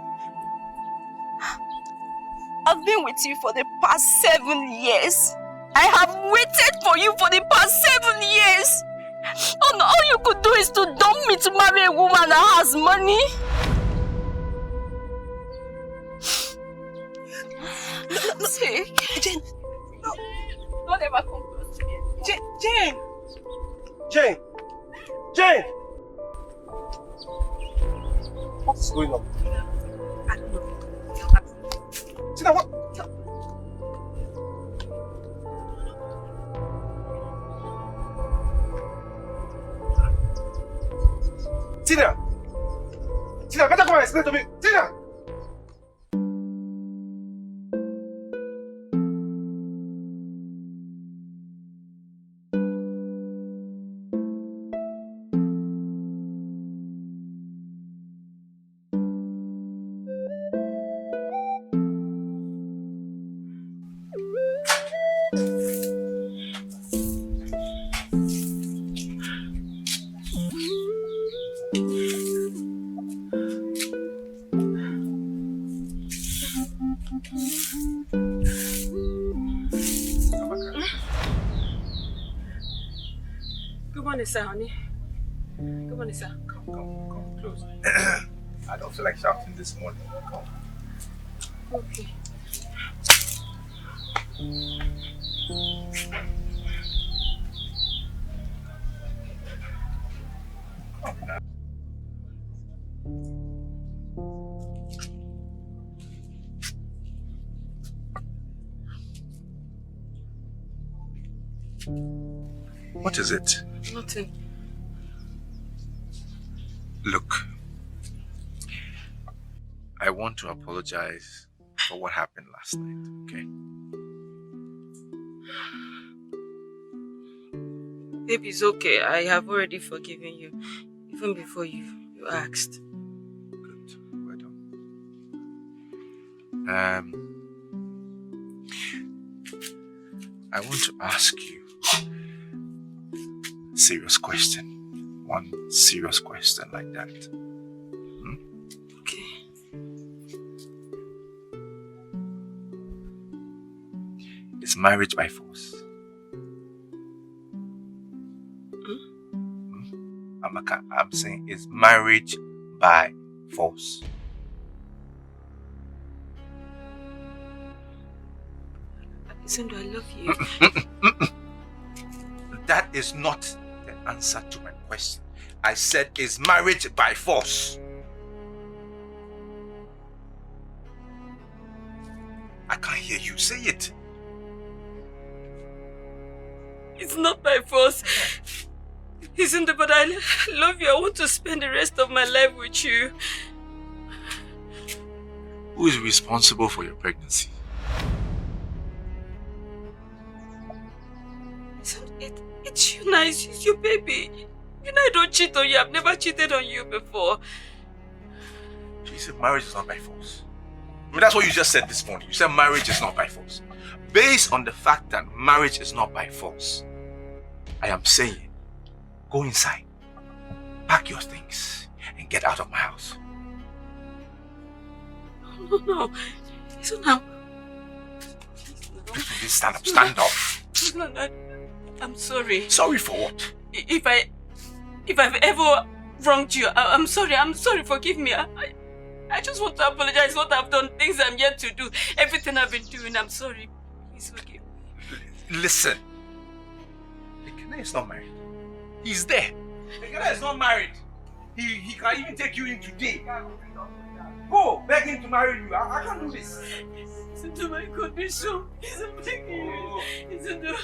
I've been with you for the past 7 years. I have waited for you for the past 7 years. And all you could do is to dump me to marry a woman that has money. No, See? Jane. No. Don't ever come close to me. Jane! Jane! Jane! What's going on? I don't know. Tina, what? Tina! Tina, better come and explain to me. Tina! Good morning, sir, honey. Good morning, sir. Come close. I don't feel like shouting this morning. Come. Okay. What is it? Nothing. Look, I want to apologize for what happened last night, okay? Babe, it's okay. I have already forgiven you. Even before you asked. Good. Well done. I want to ask you a serious question. One serious question like that. Okay. Is marriage by force? I'm saying, is marriage by force? Sandra, I love you. That is not the answer to my question. I said, is marriage by force? I can't hear you. Say it. It's not by force. Isn't it? But I love you. I want to spend the rest of my life with you. Who is responsible for your pregnancy? It's you, nice. It's your baby. You know I don't cheat on you. I've never cheated on you before. You said marriage is not by force. I mean, that's what you just said this morning. You said marriage is not by force. Based on the fact that marriage is not by force, I am saying, go inside, pack your things, and get out of my house. No. So now. Please stand up, stand up. No, I'm sorry. Sorry for what? If I've ever wronged you, I'm sorry. I'm sorry. Forgive me. I just want to apologize for what I've done, things I'm yet to do, everything I've been doing. I'm sorry. Please forgive me. Listen. Dikeh is not married. He's there. Dikeh is not married. He can even take you in today. Go, beg him to marry you. I can't do this. Listen to my condition. I'm begging you. Listen to...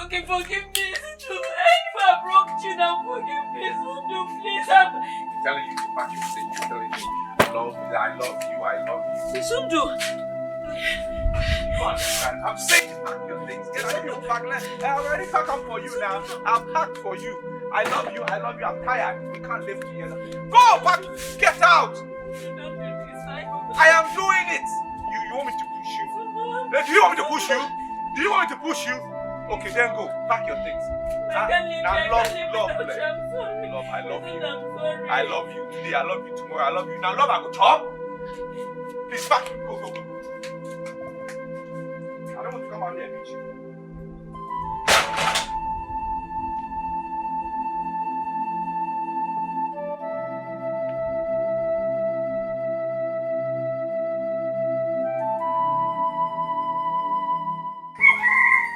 Okay, forgive me. Listen to... If I wronged you now, forgive me. Listen to... Please, I'm telling you to pack your things. You're telling me, I love you. Listen to... You understand? I'm saying pack your things. Get out of your bag. I already packed up for you now. I'll pack for you. I love you. I'm tired. We can't live together. Go, pack. Get out. I am doing it. You want me to push you? Do you want me to push you? Do you want me to push you? Okay, then go. Pack your things. Love, I love you. I love you today. I love you tomorrow. I love you. Now, love, I go top. Please pack. Go. I don't want to come out here and meet you.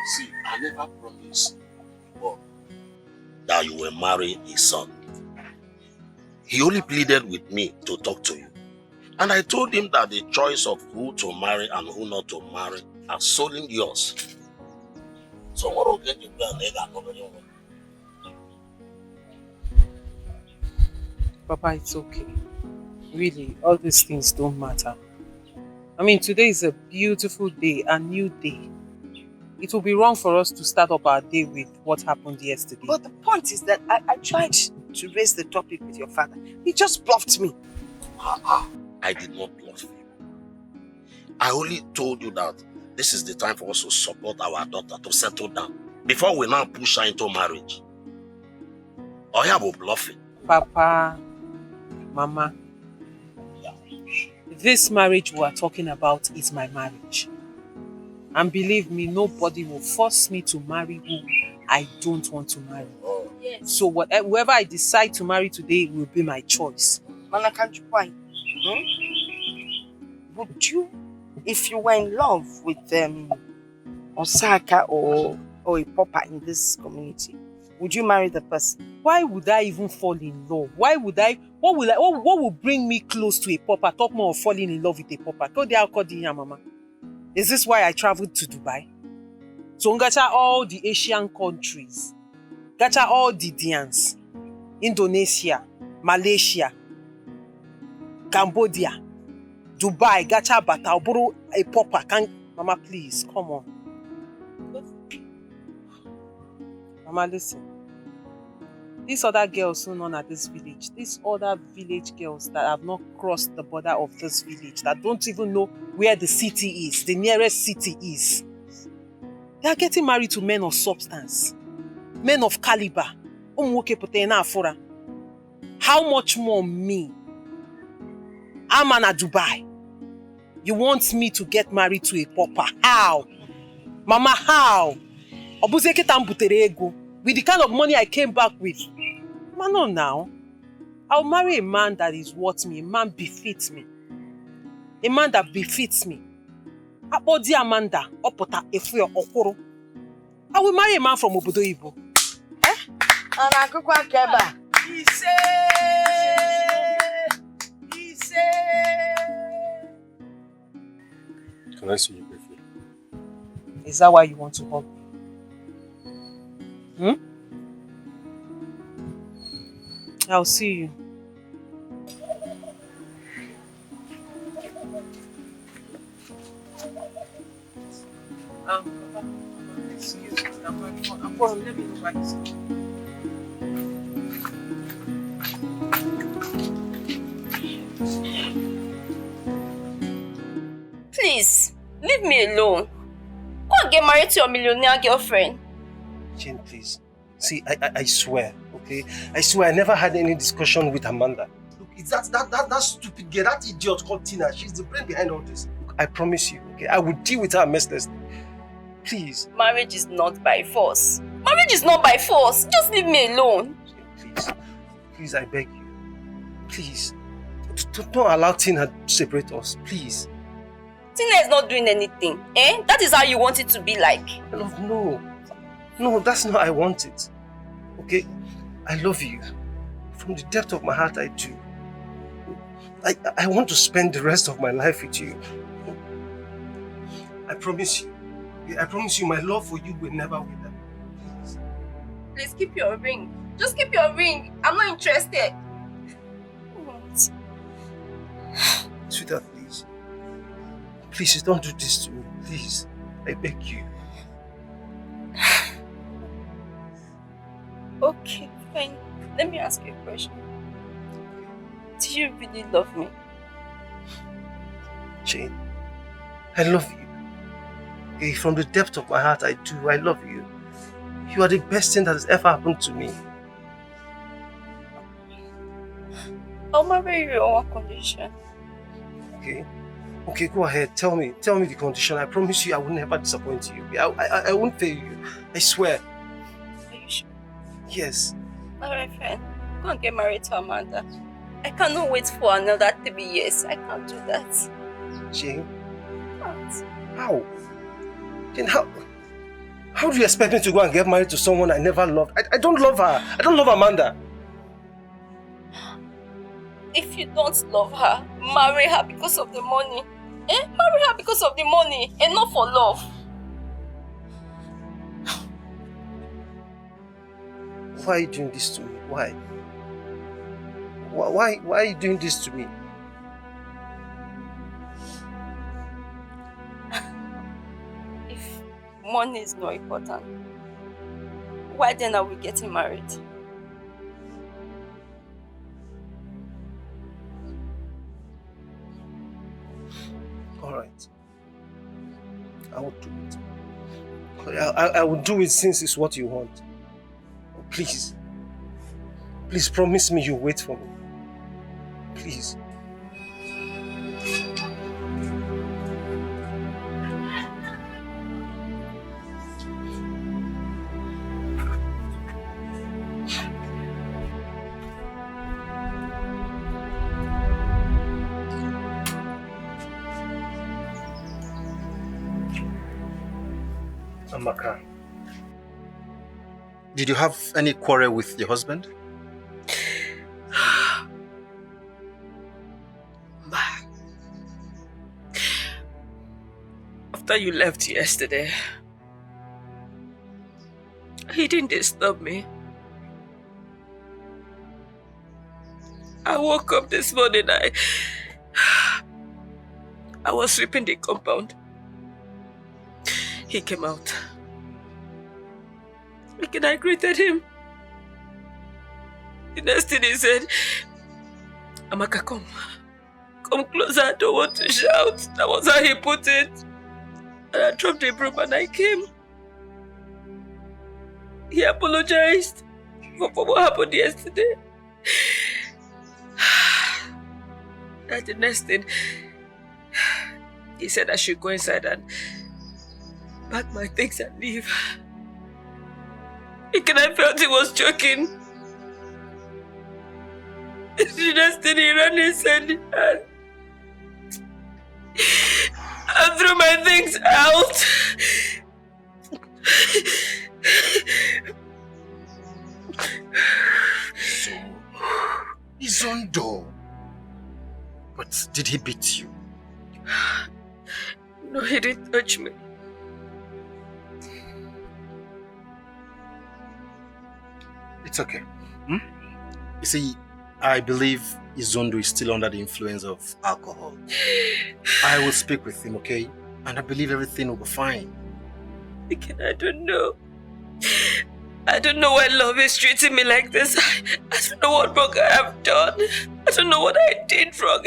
See, I never promised God that you will marry his son. He only pleaded with me to talk to you. And I told him that the choice of who to marry and who not to marry are solely yours. So what will get you Papa, it's okay. Really, all these things don't matter. I mean, today is a beautiful day, a new day. It will be wrong for us to start up our day with what happened yesterday. But the point is that I tried to raise the topic with your father. He just bluffed me. I did not bluff you. I only told you that this is the time for us to support our daughter to settle down before we now push her into marriage. Or you will bluff it. Papa, Mama, this marriage we are talking about is my marriage. And believe me, nobody will force me to marry who I don't want to marry. Yes. So whoever I decide to marry today will be my choice. Mana, can't you why? Would you, if you were in love with Osaka or a pauper in this community, would you marry the person? Why would I even fall in love? What will bring me close to a pauper? Talk more of falling in love with a pauper. Mama. Is this why I traveled to Dubai? So gacha all the Asian countries, gacha all the Dians, Indonesia, Malaysia, Cambodia, Dubai, gacha bata, oburu a pauper. Mama, please, come on. Mama, listen. These other girls who known at this village, these other village girls that have not crossed the border of this village, that don't even know where the city is, the nearest city is, they are getting married to men of substance, men of caliber. How much more me? I'm at Dubai. You want me to get married to a pauper? How? Mama, how? With the kind of money I came back with. Man, no now. I'll marry a man that is worth me. A man befits me. A man that befits me. Apodi Amanda, opota efuyo okoro. I will marry a man from Obodo Ibo. Anakukwa keba. Can I see you briefly? Is that why you want to hug me? I'll see you. Excuse me. I'm going. Let me know why he's Please, leave me alone. Go and get married to your millionaire girlfriend. Jane, please. See, I swear, okay? I swear I never had any discussion with Amanda. Look, it's that stupid girl, that idiot called Tina. She's the brain behind all this. Look, I promise you, okay? I will deal with her mercilessly. Please. Marriage is not by force. Marriage is not by force. Just leave me alone. Jane, please. Please, I beg you. Please. Don't allow Tina to separate us, please. Tina is not doing anything, eh? That is how you want it to be like. Love, no. No, that's not how I want it. Okay? I love you. From the depth of my heart, I do. I want to spend the rest of my life with you. I promise you. I promise you my love for you will never wither. Please keep your ring. Just keep your ring. I'm not interested. Sweetheart, please. Please, don't do this to me. Please. I beg you. Okay, fine. Let me ask you a question. Do you really love me? Jane, I love you. Okay, from the depth of my heart, I do. I love you. You are the best thing that has ever happened to me. I'll marry you on one condition. Okay? Okay, go ahead. Tell me the condition. I promise you I will never disappoint you. I won't fail you. I swear. Are you sure? Yes. Alright, fine. Go and get married to Amanda. I cannot wait for another 3 years. I can't do that. Jane? What? How? Jane, how do you expect me to go and get married to someone I never loved? I don't love her. I don't love Amanda. If you don't love her, marry her because of the money. Eh? Marry her because of the money and not for love. Why are you doing this to me? Why? Why are you doing this to me? If money is not important, why then are we getting married? Alright. I will do it. I will do it since it's what you want. Please. Please promise me you'll wait for me. Please. Amaka, did you have any quarrel with your husband? After you left yesterday, he didn't disturb me. I woke up this morning, I was sweeping the compound. He came out. And I greeted him. The next thing he said, Amaka, come. Come closer, I don't want to shout. That was how he put it. And I dropped the broom and I came. He apologized for what happened yesterday. And the next thing, he said I should go inside and pack my things and leave. And I felt he was joking. The next thing he ran inside and threw my things out. So, he's on door. But did he beat you? No, he didn't touch me. It's okay. You see, I believe Izondo is still under the influence of alcohol. I will speak with him, okay? And I believe everything will be fine. I don't know. I don't know why love is treating me like this. I don't know what wrong I have done. I don't know what I did wrong.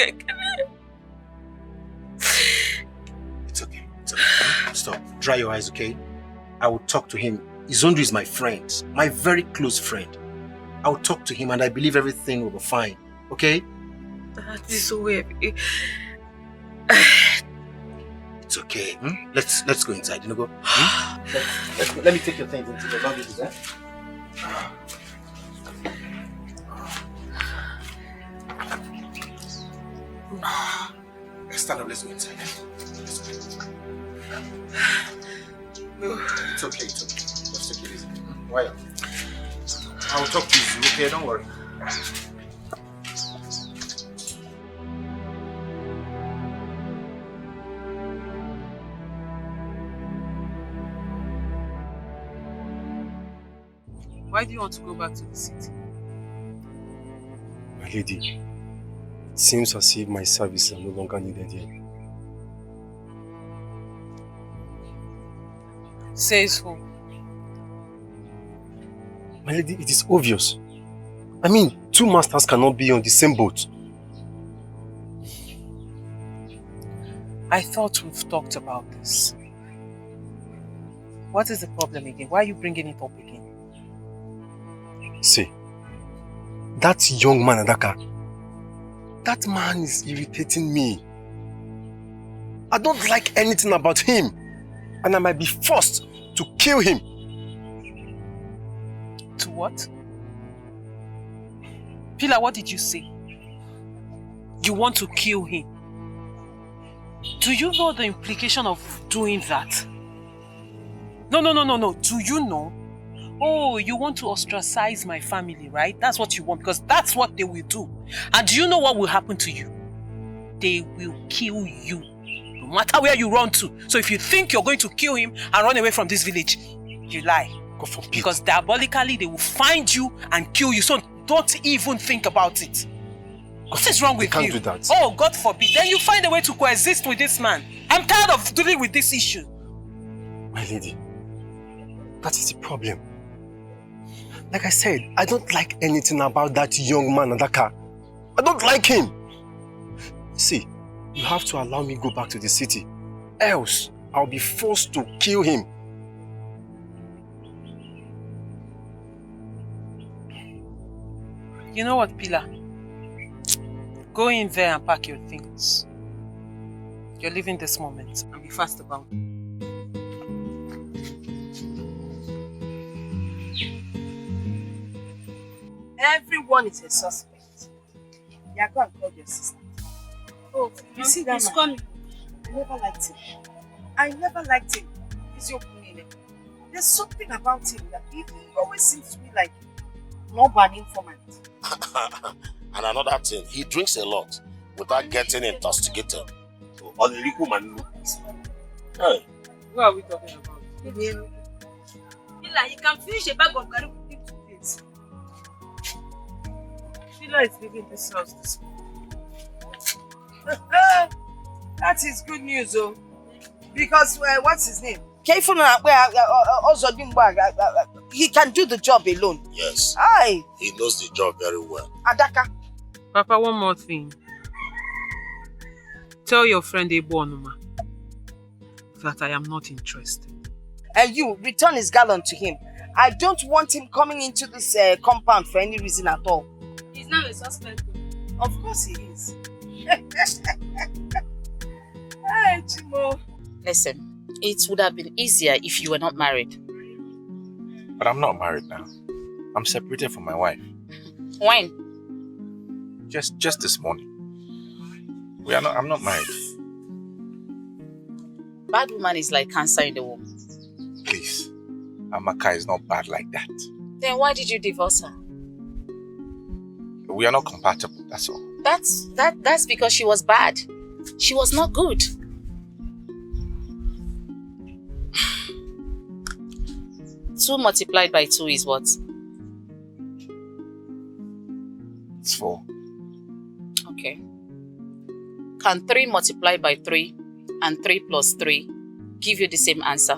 It's okay. It's okay. Stop. Dry your eyes, okay? I will talk to him. Izondo is my friend. My very close friend. I will talk to him and I believe everything will be fine. Okay? That is so heavy. It's okay. Let's go inside. You know, go. Let's go. Let me take your things into the laundry. Let's stand up. Let's go inside. Let's go. It's okay. It's okay. Just take it easy. Why? I'll talk to you. Okay? Don't worry. Why do you want to go back to the city? My lady, it seems as if my services are no longer needed here. Says who? My lady, it is obvious. I mean, two masters cannot be on the same boat. I thought we've talked about this. What is the problem again? Why are you bringing it up again? See, that young man, Adaka, that man is irritating me. I don't like anything about him. And I might be forced to kill him. To what? Pila, what did you say? You want to kill him? Do you know the implication of doing that? No. Do you know? Oh, you want to ostracize my family, right? That's what you want, because that's what they will do. And do you know what will happen to you? They will kill you, no matter where you run to. So if you think you're going to kill him and run away from this village, you lie. Because diabolically, they will find you and kill you. So don't even think about it. What is wrong with you? You can't do that. Oh, God forbid. Then you find a way to coexist with this man. I'm tired of dealing with this issue. My lady, that is the problem. Like I said, I don't like anything about that young man, Adaka. I don't like him. See, you have to allow me go back to the city. Else, I'll be forced to kill him. You know what, Pila? Go in there and pack your things. You're leaving this moment and be fast about it. Everyone is a suspect. Yeah, go and call your sister. Oh, you see that man? I never liked him. It's your opinion. There's something about him that he always seems to be like no an informant. And another thing, he drinks a lot without getting intoxicated. Hey. Who are we talking about? Fila, you can finish a bag of garri within 2 days. Fila is leaving this house this morning. That is good news, though. Because, what's his name? He can do the job alone. Yes. Aye. He knows the job very well. Adaka. Papa, one more thing. Tell your friend Ebo Onuma that I am not interested. And you, return his gallon to him. I don't want him coming into this compound for any reason at all. He's now a suspect. Of course he is. Hey, Chimo. Listen, it would have been easier if you were not married. But I'm not married now. I'm separated from my wife. When? Just this morning. I'm not married. Bad woman is like cancer in the womb. Please. Amaka is not bad like that. Then why did you divorce her? We are not compatible, that's all. That's because she was bad. She was not good. 2 multiplied by 2 is what? It's 4. Okay. Can 3 multiplied by 3 and 3 plus 3 give you the same answer?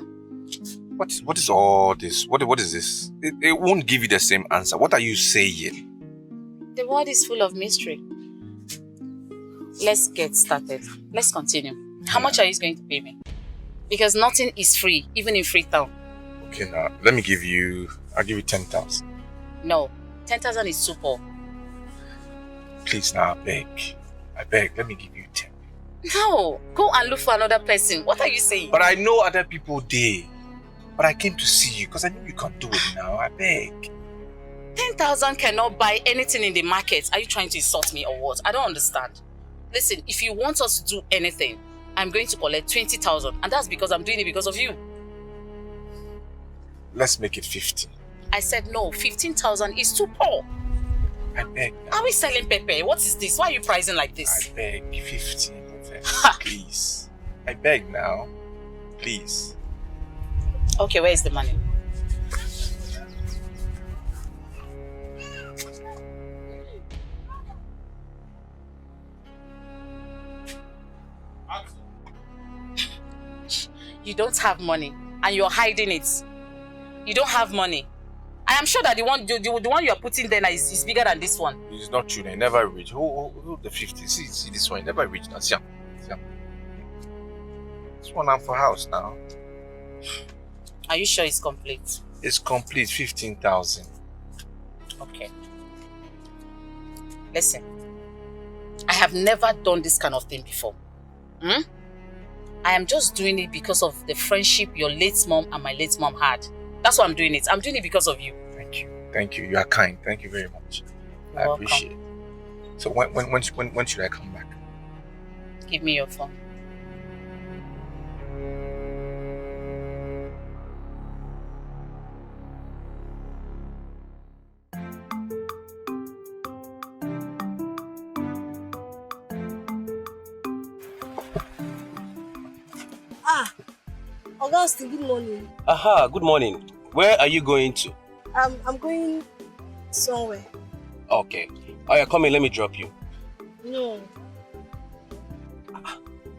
What is all this? What is this? It won't give you the same answer. What are you saying? The world is full of mystery. Let's get started. Let's continue. How much are you going to pay me? Because nothing is free, even in Freetown. Okay, now, I'll give you 10,000. No, 10,000 is too poor. Please now, I beg, let me give you 10. No, go and look for another person. What are you saying? But I know other people there. But I came to see you because I know you can't do it now. I beg. 10,000 cannot buy anything in the market. Are you trying to insult me or what? I don't understand. Listen, if you want us to do anything, I'm going to collect 20,000, and that's because I'm doing it because of you. Let's make it 15. I said no, 15,000 is too poor. I beg. Are we selling pepper? What is this? Why are you pricing like this? I beg, 15. Please. I beg now. Please. Okay, where is the money? You don't have money and you're hiding it. You don't have money. I am sure that the one you are putting there is bigger than this one. It's not true. They never reach. Who the 50? See this one. It never reached. Now, see. This one I'm for house now. Are you sure it's complete? It's complete. 15,000. Okay. Listen. I have never done this kind of thing before. I am just doing it because of the friendship your late mom and my late mom had. That's why I'm doing it. I'm doing it because of you. Thank you. Thank you. You are kind. Thank you very much. You're I welcome. appreciate it. So when should I come back? Give me your phone. Augustine, good morning. Aha, good morning. Where are you going to? I'm going somewhere. Okay. Oh yeah, come in, let me drop you. No.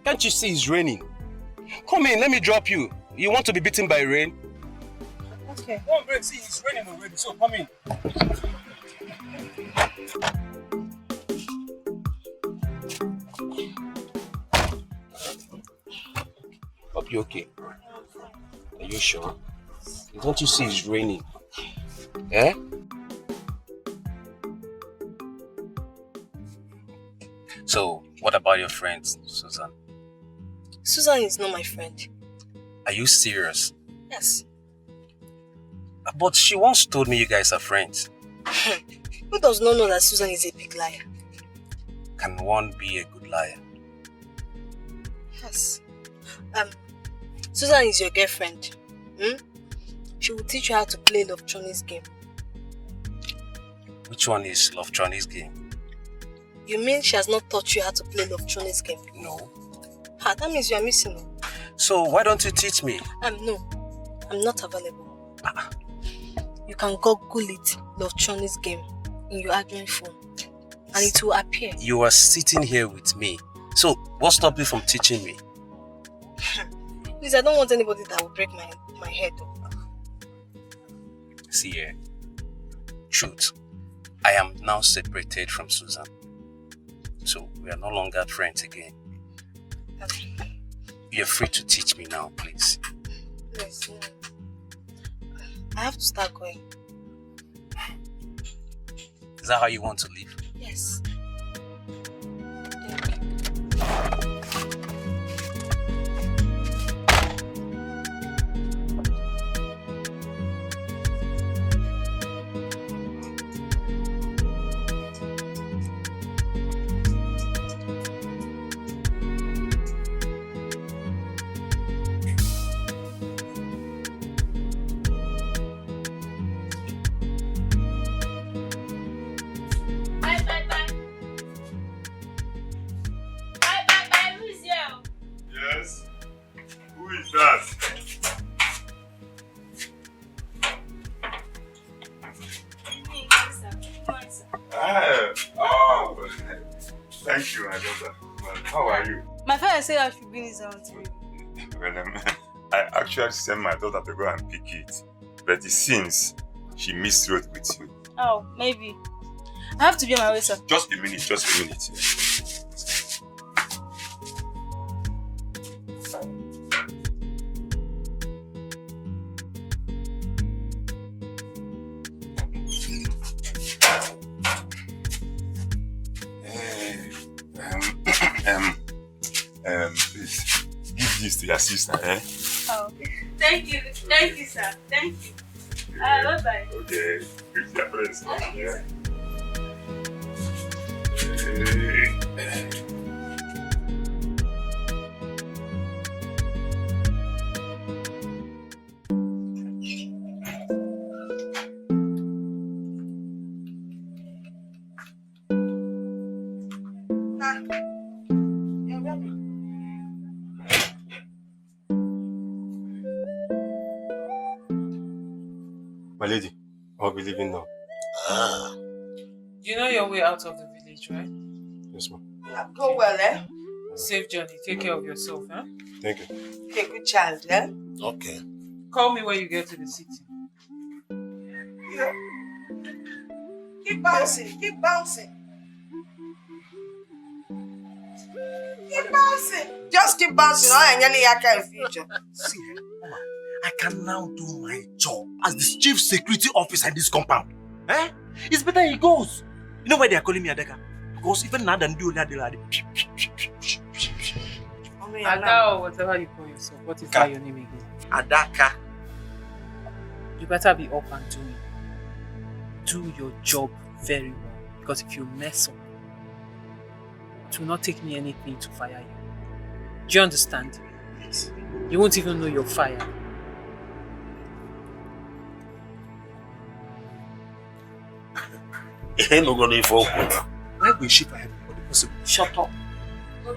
Can't you see it's raining? Come in, let me drop you. You want to be beaten by rain? Okay. Come on, see, it's raining already, so come in. Hope you're okay. Are you sure? Don't you see it's raining? Eh? So, what about your friend, Susan? Susan is not my friend. Are you serious? Yes. But she once told me you guys are friends. Who does not know that Susan is a big liar? Can one be a good liar? Yes. Susan is your girlfriend. She will teach you how to play Love Chinese game. Which one is Love Chinese game? You mean she has not taught you how to play Love Chinese game? No. Ah, that means you are missing. So why don't you teach me? No, I'm not available. You can Google it, Love Chinese game, in your Android phone, and it will appear. You are sitting here with me. So what stopped you from teaching me? Please, I don't want anybody that will break my head. See here, truth. I am now separated from Susan. So we are no longer friends again. You're free to teach me now, please. Yes, I have to start going. Is that how you want to live? Yes. Thank you, my daughter. Well, how are you? My father said I should bring this down to you. Well, I actually sent my daughter to go and pick it, but it seems she miswrote with you. Oh, maybe. I have to be on my way, sir. Just a minute, just a minute. Please, give this to your sister, eh? Oh, thank you, sir. Thank you. Bye-bye. Okay, give your friends. Yeah. My lady, I'll be leaving now. You know your way out of the village, right? Yes, ma'am. Go well, eh? Safe journey. Take care of yourself, huh? Thank you. Okay, good child, eh? Okay. Call me when you get to the city. Yeah. Keep bouncing, keep bouncing. Keep bouncing. Just keep bouncing. I nearly in future. See, Mama, I can now do my job as the chief security officer in this compound. Eh? It's better he goes. You know why they are calling me Adeka? Because even now than do that, Ada or whatever you call yourself. What is that your name again? Adaka. You better be up and doing. Do your job very well. Because if you mess up, it will not take me anything to fire you. Do you understand? Yes. You won't even know you're fired. Why will she fire everybody possible? Shut up. Go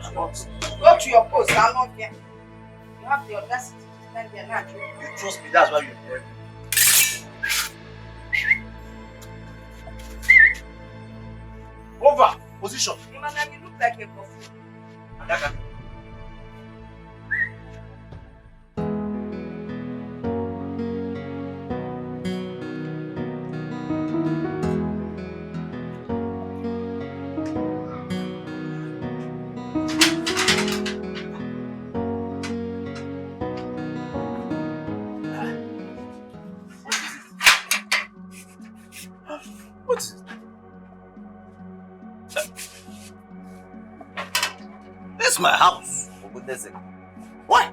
to your post. I'm not here. You have the audacity to stand there now. You trust me, that's why you're there. Over. Position. You look like a buffoon. Adaka. What is it? This is my house, for goodness sake. Why?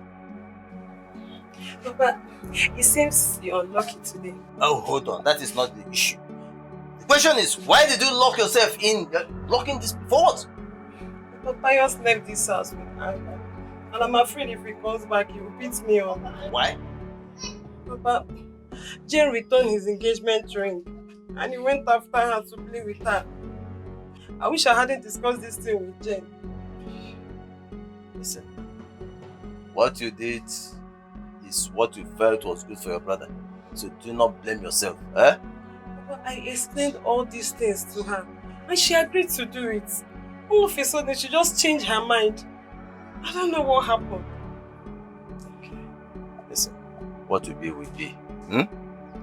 Papa, it seems you're unlucky today. Oh, hold on. That is not the issue. The question is, why did you lock yourself in? Locking this for what? Papa just left this house with anger. And I'm afraid if he comes back, he will beat me up. Why? Papa, Jane returned his engagement ring and he went after her to play with her. I wish I hadn't discussed this thing with Jane. Listen, what you did is what you felt was good for your brother. So do not blame yourself, eh? But I explained all these things to her and she agreed to do it. All of a sudden, she just changed her mind. I don't know what happened. Listen, what will be will be.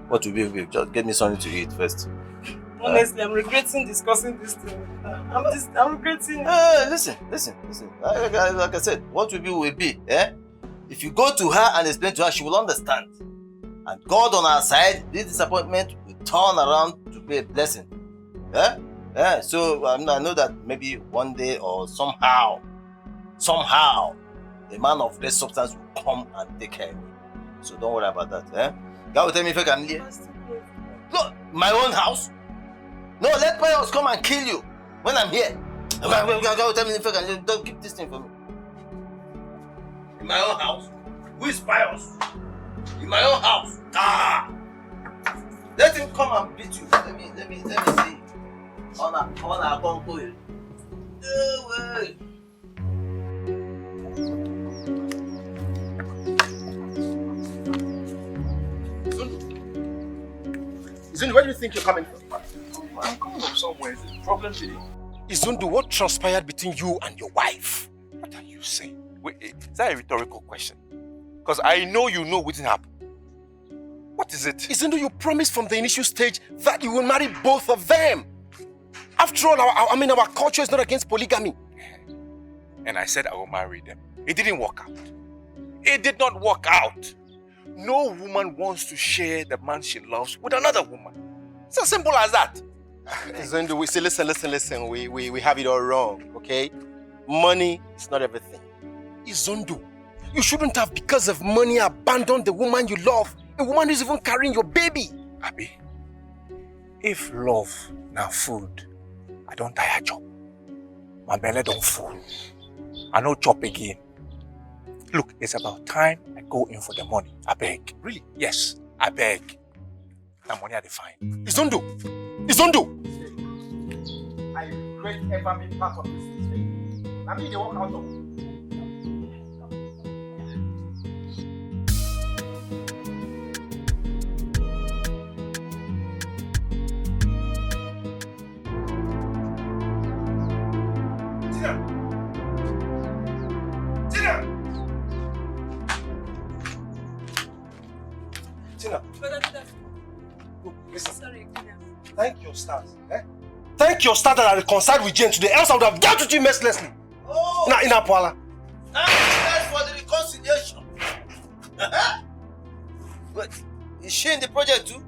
What will be will be. Just get me something to eat first. Honestly, I'm regretting discussing this thing with her. I'm regretting. Listen. Like I said, what will be, eh? If you go to her and explain to her, she will understand. And God on our side, this disappointment will turn around to be a blessing. Yeah, so I know that maybe one day or somehow, a man of this substance will come and take care of me. So don't worry about that. God will tell me if I can leave. Look, my own house? No, let Pius come and kill you when I'm here. God will tell me if I can leave. Don't keep this thing for me. In my own house? Who is Pius? In my own house? Let him come and beat you. Let me see. On a congo. Izundu, where do you think you're coming from? I'm coming from somewhere. Is it a problem today? Izundu, what transpired between you and your wife? What are you saying? Wait, is that a rhetorical question? Because I know you know what happened. What is it? Izundu, you promised from the initial stage that you will marry both of them. After all, our culture is not against polygamy. And I said I will marry them. It didn't work out. It did not work out. No woman wants to share the man she loves with another woman. It's as simple as that. Izundu, we say, listen. We have it all wrong, okay? Money is not everything. Izundu, you shouldn't have, because of money, abandoned the woman you love. A woman who's even carrying your baby. Abi, if love now food, I don't die a job. My belly don't full. I no chop again. Look, it's about time I go in for the money. I beg. Really? Yes, I beg. That money I define. Izundu! I regret ever being part of this thing. I mean, they walk out of. Tina. Listen. Sorry, Thank your stars. Thank your stars that I reconciled with Jane today, else I would have dealt with you mercilessly. Oh! Now, in Apwala. Thanks for the reconciliation. But is she in the project too?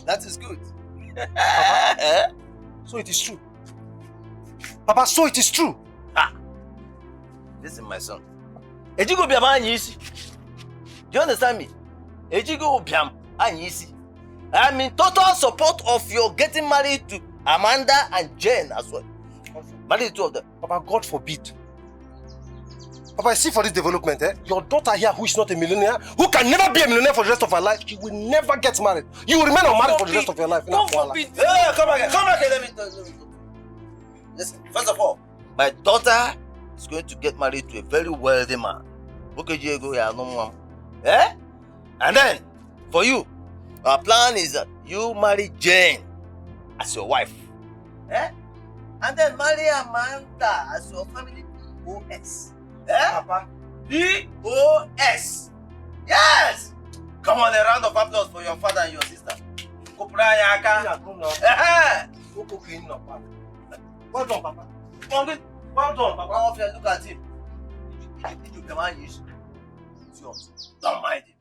That is good. Papa, so it is true. Papa, so it is true. Listen, my son. Ejigo biam anyisi. Do you understand me? Ejigo biam anyisi. I'm in total support of your getting married to Amanda and Jane as well. Marry the two of them. Papa, God forbid. Papa, I see for this development, your daughter here, who is not a millionaire, who can never be a millionaire for the rest of her life, she will never get married. You will remain unmarried for the rest of your life. God forbid. Hey, come back here, let me tell you. Listen, first of all, my daughter is going to get married to a very wealthy man. And then, for you, our plan is that you marry Jane as your wife. And then marry Amanda as your family POS. Papa? POS. Yes! Come on, a round of applause for your father and your sister. Well done, Papa. Well done, Papa. Look at him. You come on, it's yours. Don't mind him.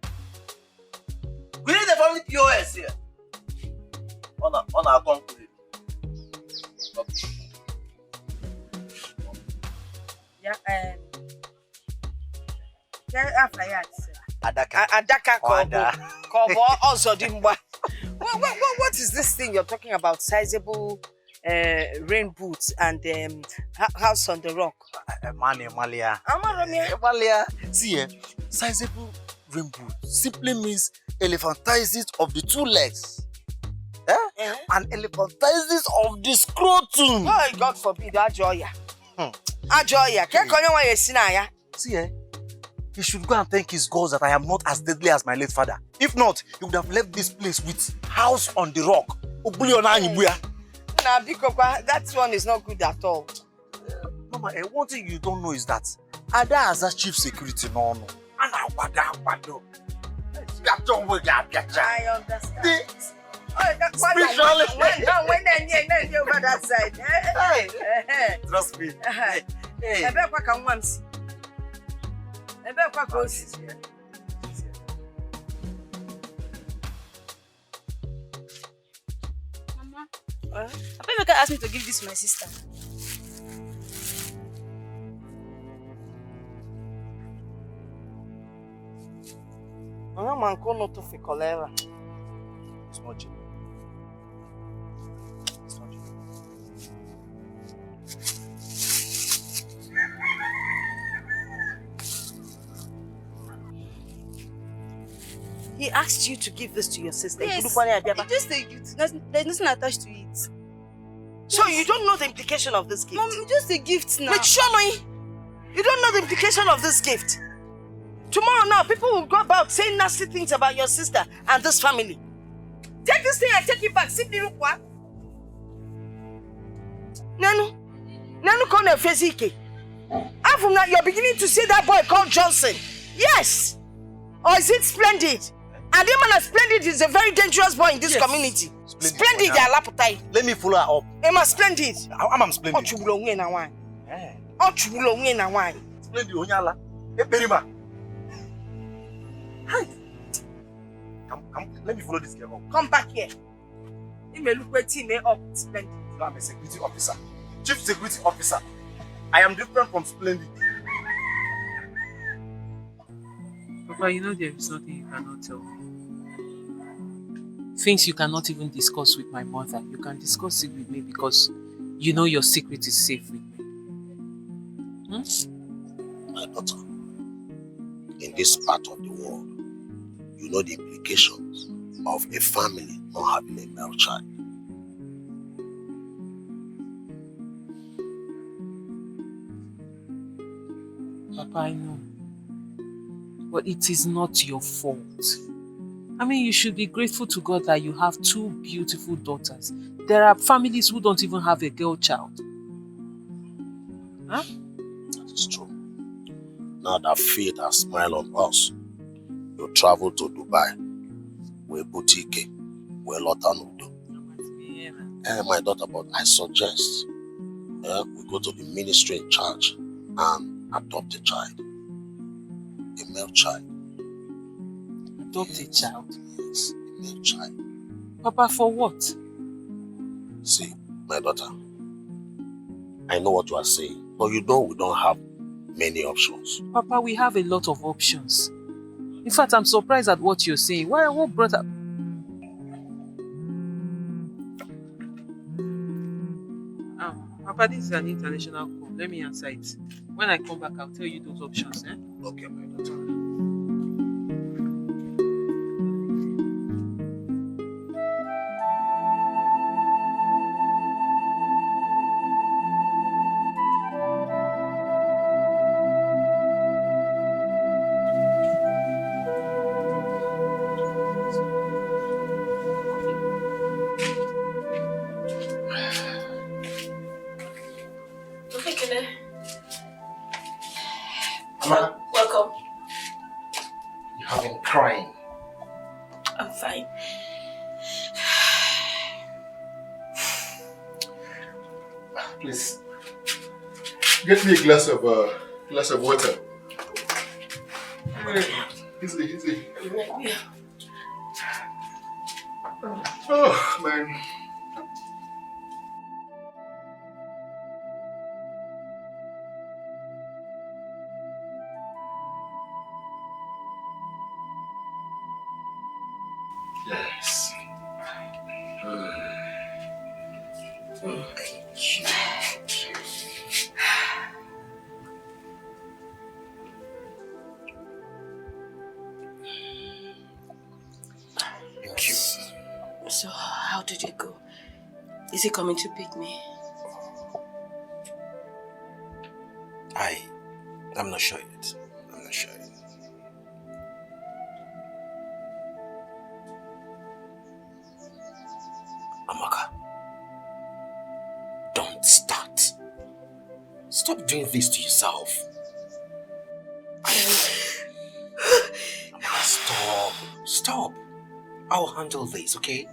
We need the family POS here. On our account. Okay. Adaka Kobo also dimba. What is this thing you're talking about? Sizable rain boots and house on the rock. Malia. Amalia. See, sizable rainbow simply means elephantiasis of the two legs. And elephantiasis of the scrotum. Oh, God forbid, Ajoya. Ajoya, See, he should go and thank his gods that I am not as deadly as my late father. If not, he would have left this place with house on the rock. Nah, because that one is not good at all. Mama, one thing you don't know is that Ada has a chief security no. I understand. That's why when they over that side. Trust me. Mama, Papa asked me to give this to my sister. It's not genuine. He asked you to give this to your sister. Yes, just a gift. There's nothing attached to it. So you don't know the implication of this gift? Mom, just a gift now. Wait, Shonoi, you don't know the implication of this gift? Tomorrow now, people will go about saying nasty things about your sister and this family. Take this thing and take it back. Sit there, what? Nanu called a Fezike. And from now, you're beginning to see that boy called Johnson. Yes. Or is it Splendid? And the man Splendid is a very dangerous boy in this community. Splendid, let me follow her up. Emma Splendid. I'm Splendid. Splendid Onyala. Perima. Hi. Come, let me follow this girl up. Come back here. You may look at me up, Splendid. No, I'm a security officer. Chief security officer. I am different from Splendid. Papa, you know there is nothing you cannot tell me. Things you cannot even discuss with my mother, you can discuss it with me because you know your secret is safe with me. My daughter, in this part of the world, you know the implications of a family not having a male child. Papa, I know. But it is not your fault. I mean, you should be grateful to God that you have two beautiful daughters. There are families who don't even have a girl child. Huh? That is true. Now that fate has smiled on us, you travel to Dubai, where Dikeh, where Lotanudo. My daughter, but I suggest we go to the ministry in charge and adopt a child. A male child. Adopt a child? Yes, a male child. Papa, for what? See, my daughter, I know what you are saying, but you know we don't have many options. Papa, we have a lot of options. In fact, I'm surprised at what you're saying. What brought up? Papa, this is an international call. Let me answer it. When I come back, I'll tell you those options. Okay, my daughter. Mama, welcome. You have been crying. I'm fine. Please, get me a glass of water. Easy. Oh man. Yes. So, how did it go? Is he coming to pick me? I'm not sure yet. I'm not sure yet. Amaka, don't start. Stop doing this to yourself. Amaka, stop. I'll handle this, okay?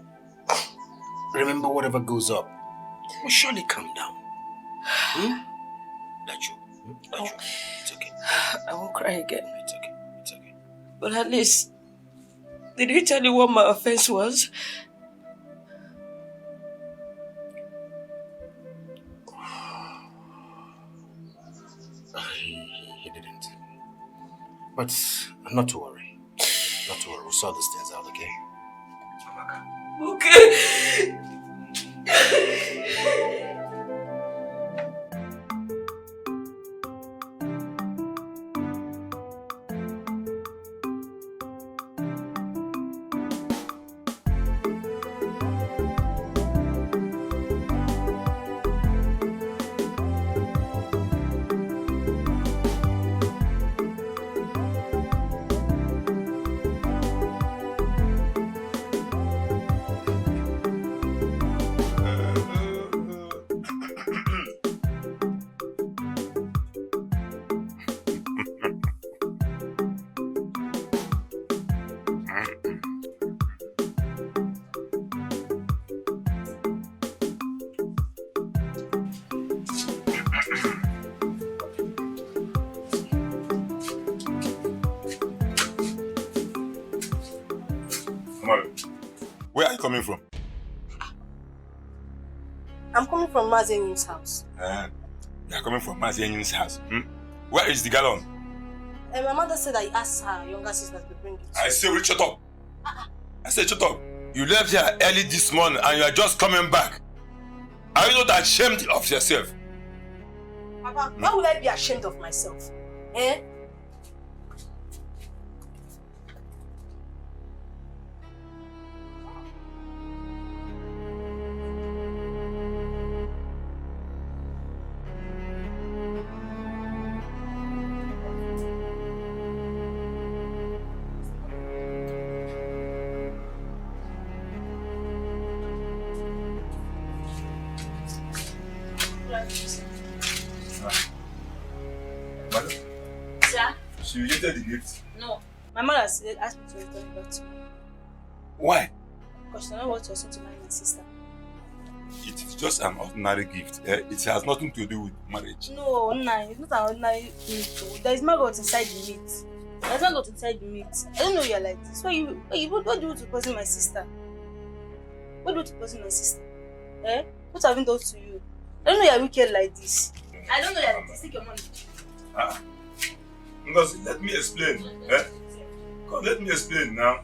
Remember, whatever goes up will surely come down. Let you. It's okay. I won't cry again. It's okay. It's okay. But at least, did he tell you what my offense was? He didn't. But not to worry. Not to worry. We'll sort these things out, okay? Okay. Where are you coming from? I'm coming from Mazen's house. You are coming from Mazen's house. Where is the gallon? My mother said I asked her younger sister to bring it. I say, will you shut up? I said, shut up. You left here early this morning and you are just coming back. Are you not ashamed of yourself? Papa, why would I be ashamed of myself? Eh? Madam, Sir? she rejected the gift. No. My mother asked me to return it back to her. Why? Because she don't want to also to marry my sister. It is just an ordinary gift. It has nothing to do with marriage. No, it's not an ordinary meat. There is maggot inside the meat. There's maggot inside the meat. I don't know you're like this. What do you want to poison my sister? What do you want to poison my sister? Eh? What have I done to you? I don't know you're wicked like this. I don't know you're like this. Take your money. Ngozi, let me explain. Come, let me explain now.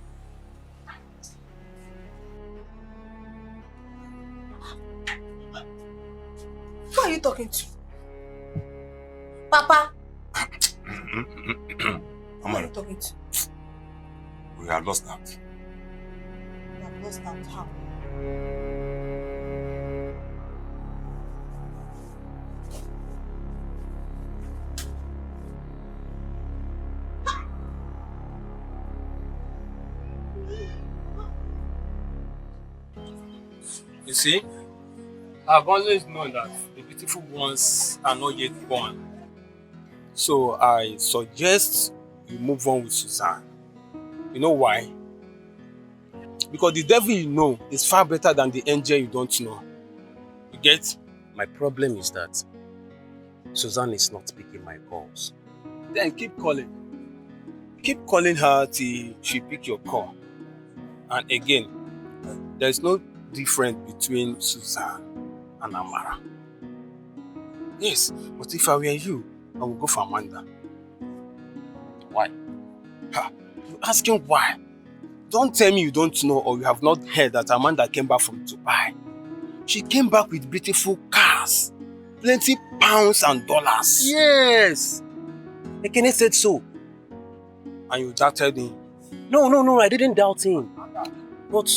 Who are you talking to? Papa? Who are you talking to? We have lost out. You have lost out. How? You see, I've always known that the beautiful ones are not yet born. So I suggest you move on with Suzanne. You know why? Because the devil you know is far better than the angel you don't know. You get? My problem is that Suzanne is not picking my calls. Then keep calling. Keep calling her till she pick your call. And again, there is no difference between Suzanne and Amara. Yes, but if I were you, I would go for Amanda. Why? You're asking why? Don't tell me you don't know or you have not heard that Amanda came back from Dubai. She came back with beautiful cars, plenty pounds and dollars. Yes! Ekene said so. And you doubted him. No, I didn't doubt him. But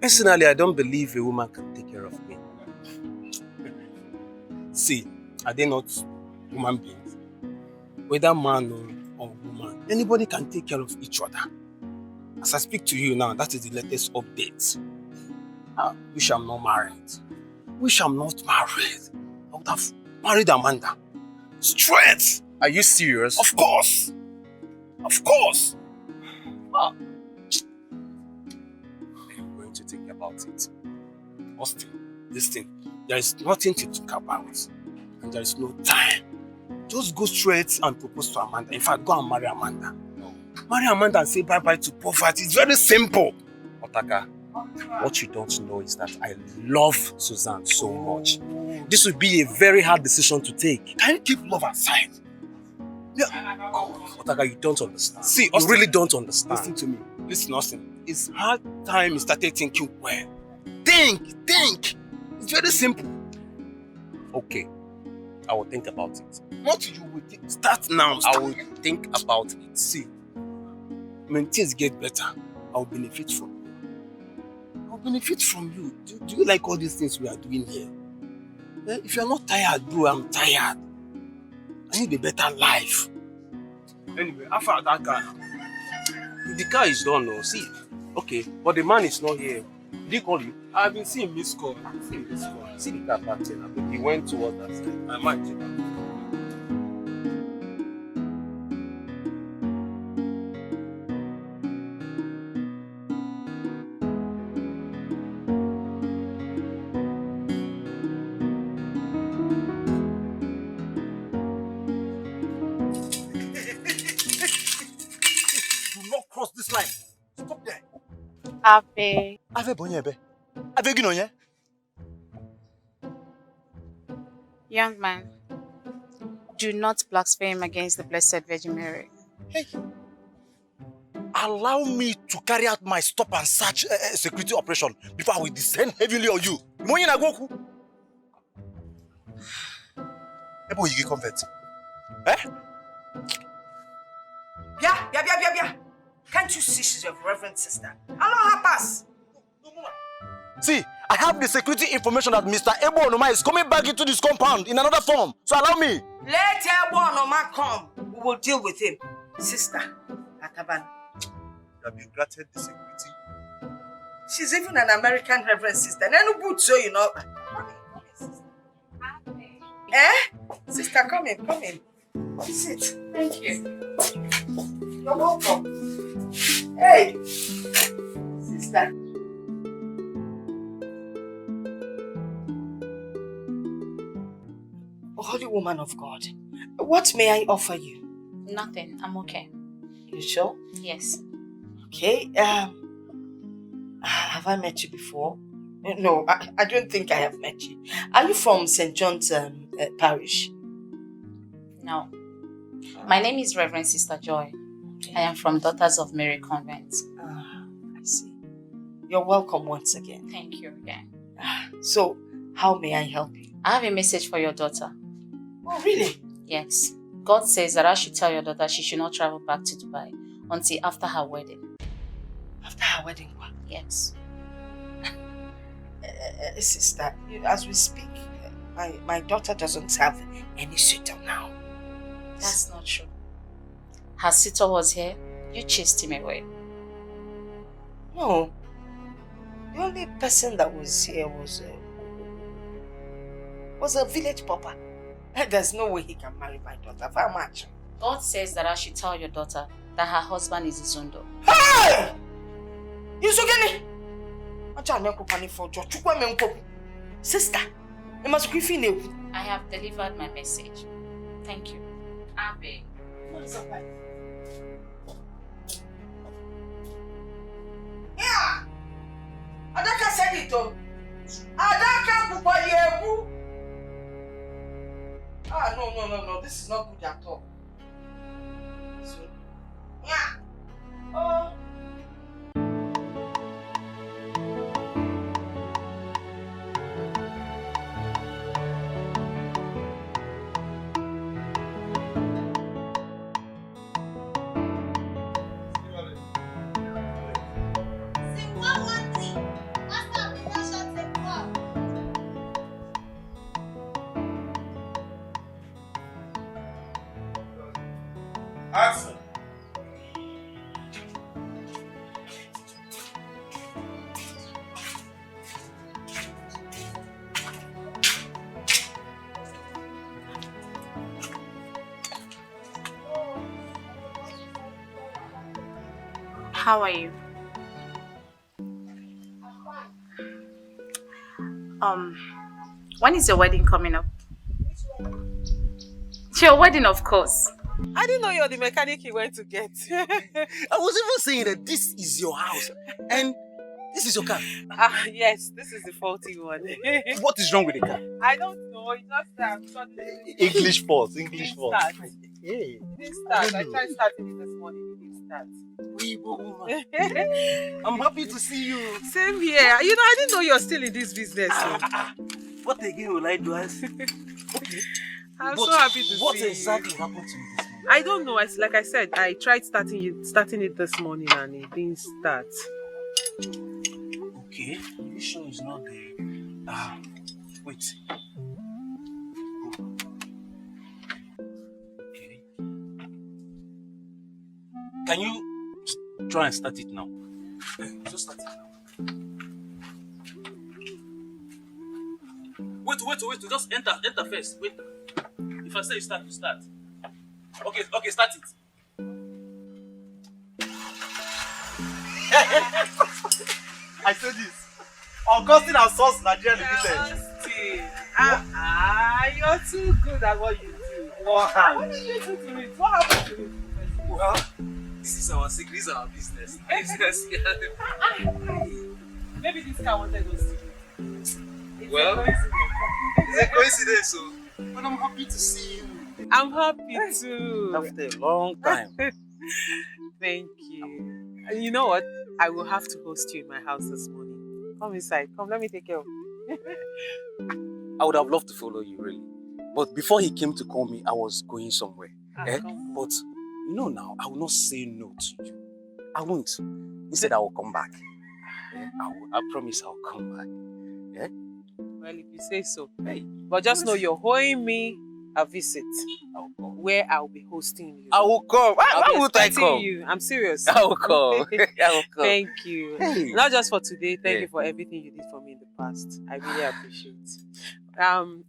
Personally, I don't believe a woman can take care of me. See, are they not human beings? Whether man or woman, anybody can take care of each other. As I speak to you now, that is the latest update. Wish I'm not married. Wish I'm not married. I would have married Amanda. Straight! Are you serious? Of course! Of course! I'm going to think about it. Austin, listen, there is nothing to talk about. And there is no time. Just go straight and propose to Amanda. In fact, go and marry Amanda. No. Marry Amanda and say bye-bye to poverty. It's very simple. Otaka, what you don't know is that I love Suzanne so much. This would be a very hard decision to take. Can you keep love aside? Yeah. Otaka, you don't understand. See, Austin, you really don't understand. Listen to me. Listen, Austin. It's hard time you started thinking well. Think! It's very simple. Okay. I will think about it. What you will think? Start now. I will think about it. See, when things get better, I will benefit from you. I will benefit from you. Do you like all these things we are doing here? If you are not tired, bro, I'm tired. I need a better life. Anyway, after that guy, the car is done now. See, okay, but the man is not here. Did he call you? I've been seeing missed call. See the car back there. He went towards that side. I might take that. Do not cross this line. Stop there. Ave. Ave Bonyebe. Ave Ginoye. Young man, do not blaspheme against the Blessed Virgin Mary. Hey. Allow me to carry out my stop and search security operation before I will descend heavily on you. Money na goku. Ebo you get convert. Eh? Yeah. Can't you see she's your reverend sister? Allow her pass. See, I have the security information that Mr. Ebo Onoma is coming back into this compound in another form. So allow me. Let Ebo Onoma come. We will deal with him. Sister, Ataban. You have been granted the security. She's even an American reverend sister. Nenu boot so you know. Come in, sister. Sister, come in. Sit. Thank you. You're welcome. Hey, sister. Holy woman of God, what may I offer you? Nothing. I'm okay. You sure? Yes. Okay. Have I met you before? No, I don't think I have met you. Are you from St. John's Parish? No. My name is Reverend Sister Joy. Okay. I am from Daughters of Mary Convent. I see. You're welcome once again. Thank you again. So, how may I help you? I have a message for your daughter. Oh, really? Yes. God says that I should tell your daughter she should not travel back to Dubai until after her wedding. After her wedding? Yes. Sister, as we speak, my daughter doesn't have any suitor now. That's not true. Her suitor was here. You chased him away. No. The only person that was here was a village pauper. There's no way he can marry my daughter. How much? God says that I should tell your daughter that her husband is Izundo. Hey! Yusugeni! Sister, I have delivered my message. Thank you. Abe. Yeah! Adaka said it though. Adaka Bubayebu. No. This is not good at all. So, yeah. Oh. Action. How are you? When is your wedding coming up? It's your wedding, of course. I didn't know you're the mechanic he went to get. I was even saying that this is your house and this is your car. Yes, this is the faulty one. What is wrong with the car? I don't know. It's just that English fault. English fault. It didn't start. I tried starting it this morning. It didn't start. I'm happy to see you. Same here. You know, I didn't know you're still in this business. What again will I do? I'm so happy to see you. What exactly happened to you this morning? I don't know. Like I said, I tried starting it this morning and it didn't start. Okay. You sure it's not the... wait. Okay. Can you try and start it now? Just start it now. Wait. Just enter first. Wait. If I say start, you start. Okay, start it. I said this. Augustine and Sons Nigerian Limited. You're too good at what you do. Why? What did you do to it? What happened to it? Well, this is our secret, this is our business. Maybe this guy wanted us to. Well, it's a coincidence, so. But I'm happy to see you. I'm happy too. After a long time. Thank you. And you know what? I will have to host you in my house this morning. Come inside. Come, let me take care of you. I would have loved to follow you, really. But before he came to call me, I was going somewhere. But you know now, I will not say no to you. I won't. Instead, I will come back. I promise I'll come back. Yeah? Well, if you say so. Hey. But just know you're owing me a visit where I'll be hosting you. I will come. I'll be would I expecting come? you. I'm serious. I will come. I will come. Thank you. Hey. Not just for today. Thank you for everything you did for me in the past. I really appreciate.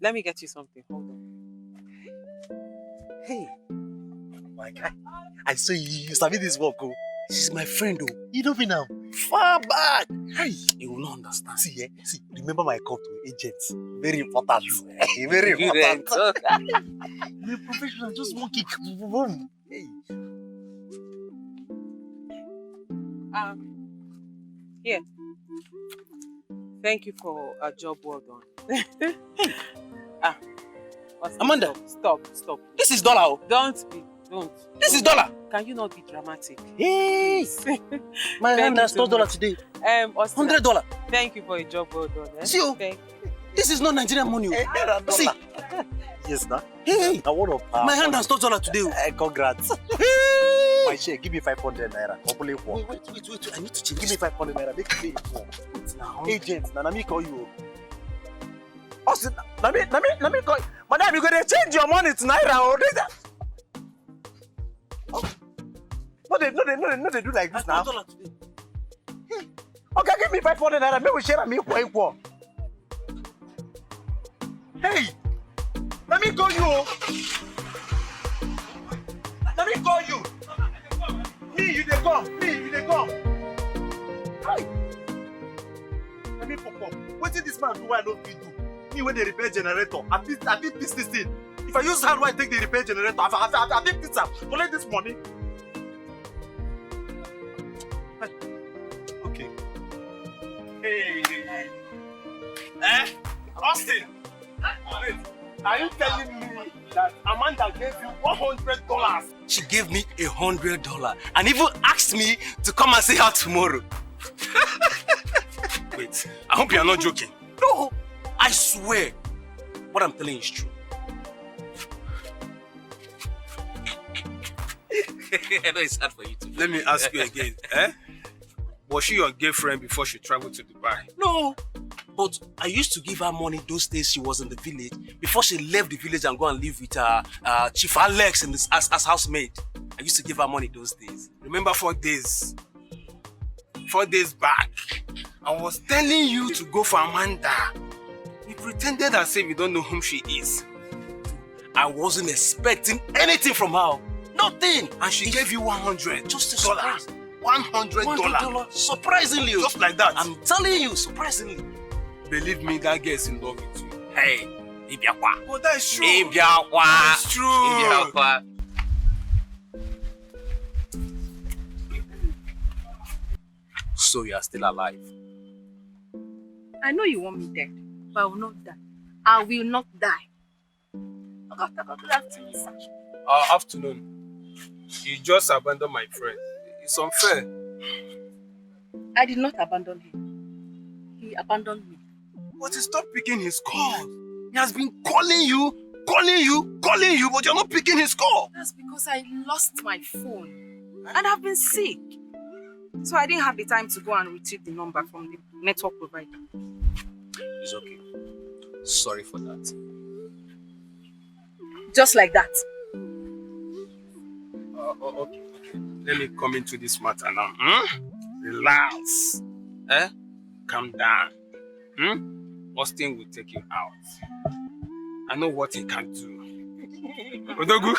Let me get you something. Hold on. Hey, my guy. I saw you submit this work. She's my friend, though. You know me now. Far back. Hey, you will not understand. See, remember my call to agents. Very important. Very important. You're a professional. Just one kick. Boom. Hey. Here. Thank you for a job well done. Amanda. Stop. This is dollar. Don't. This is dollar. Can you not be dramatic? Hey. My hand has $12 today. $100. Thank you for a job well done. See you. This is not Nigerian money. See. Yes, sir. Hey. My hand has $12 today. Congrats. Hey. My share, give me 500 naira. Wait. I need to change. Give me 500 naira. Make me pay more. Agent, let me call you. Also, let me call you. Madam, you're going to change your money to naira or No, they do like this now. Okay, give me 500 naira. Maybe we share me equal. Hey, let me call you. Me, you dey come. Hi. Let me pop up. What did this man do? I don't do. Me when they repair generator, I did this thing. If I use hand, why take the repair generator? I did this up. Collect this money. Okay. Hey. Austin. Wait. Are you telling me that Amanda gave you $100? She gave me $100 and even asked me to come and see her tomorrow. Wait, I hope you are not joking. No, I swear, what I'm telling you is true. I know it's hard for you to. Let me ask you again. Was she your girlfriend before she traveled to Dubai? No, but I used to give her money those days she was in the village before she left the village and go and live with Chief Alex as housemaid. I used to give her money those days. Remember 4 days? 4 days back, I was telling you to go for Amanda. You pretended as if you don't know whom she is. I wasn't expecting anything from her. Nothing. And she gave you 100. Just a surprise. $100. Surprisingly. Just like that. I'm telling you, surprisingly. Believe me, that girl is in love with you. Hey, Ibiakwa. Oh, that is true. Ibiakwa. That's true. Ibiakwa. So you are still alive. I know you want me dead, but I will not die. I will not die. Good afternoon, sir. Afternoon. You just abandoned my friend. It's unfair. I did not abandon him. He abandoned me. But he stopped picking his calls. He has been calling you, but you're not picking his call. That's because I lost my phone. And I've been sick. So I didn't have the time to go and retrieve the number from the network provider. It's okay. Sorry for that. Just like that. Okay. Let me come into this matter now. Relax. Calm down. Austin will take you out. I know what he can do. Odogu?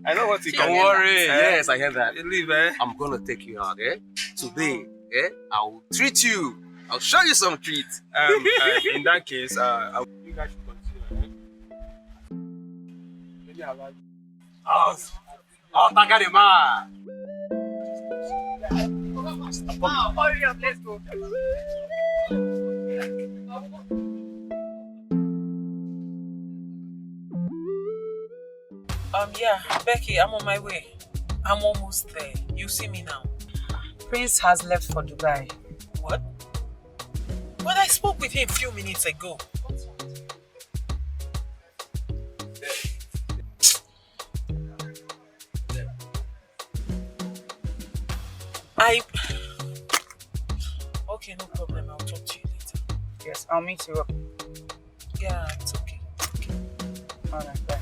I know what he can do. Don't worry. Yes, I heard that. Believe, I'm gonna take you out, Today, I will treat you. I'll show you some treats. In that case, you guys should continue. Maybe I'll like. Takarima. Hurry up, let's go. Yeah, Becky, I'm on my way. I'm almost there. You see me now. Prince has left for Dubai. What? But I spoke with him a few minutes ago. Okay, no problem. I'll talk to you later. Yes, I'll meet you up. Yeah, it's okay. Alright, bye.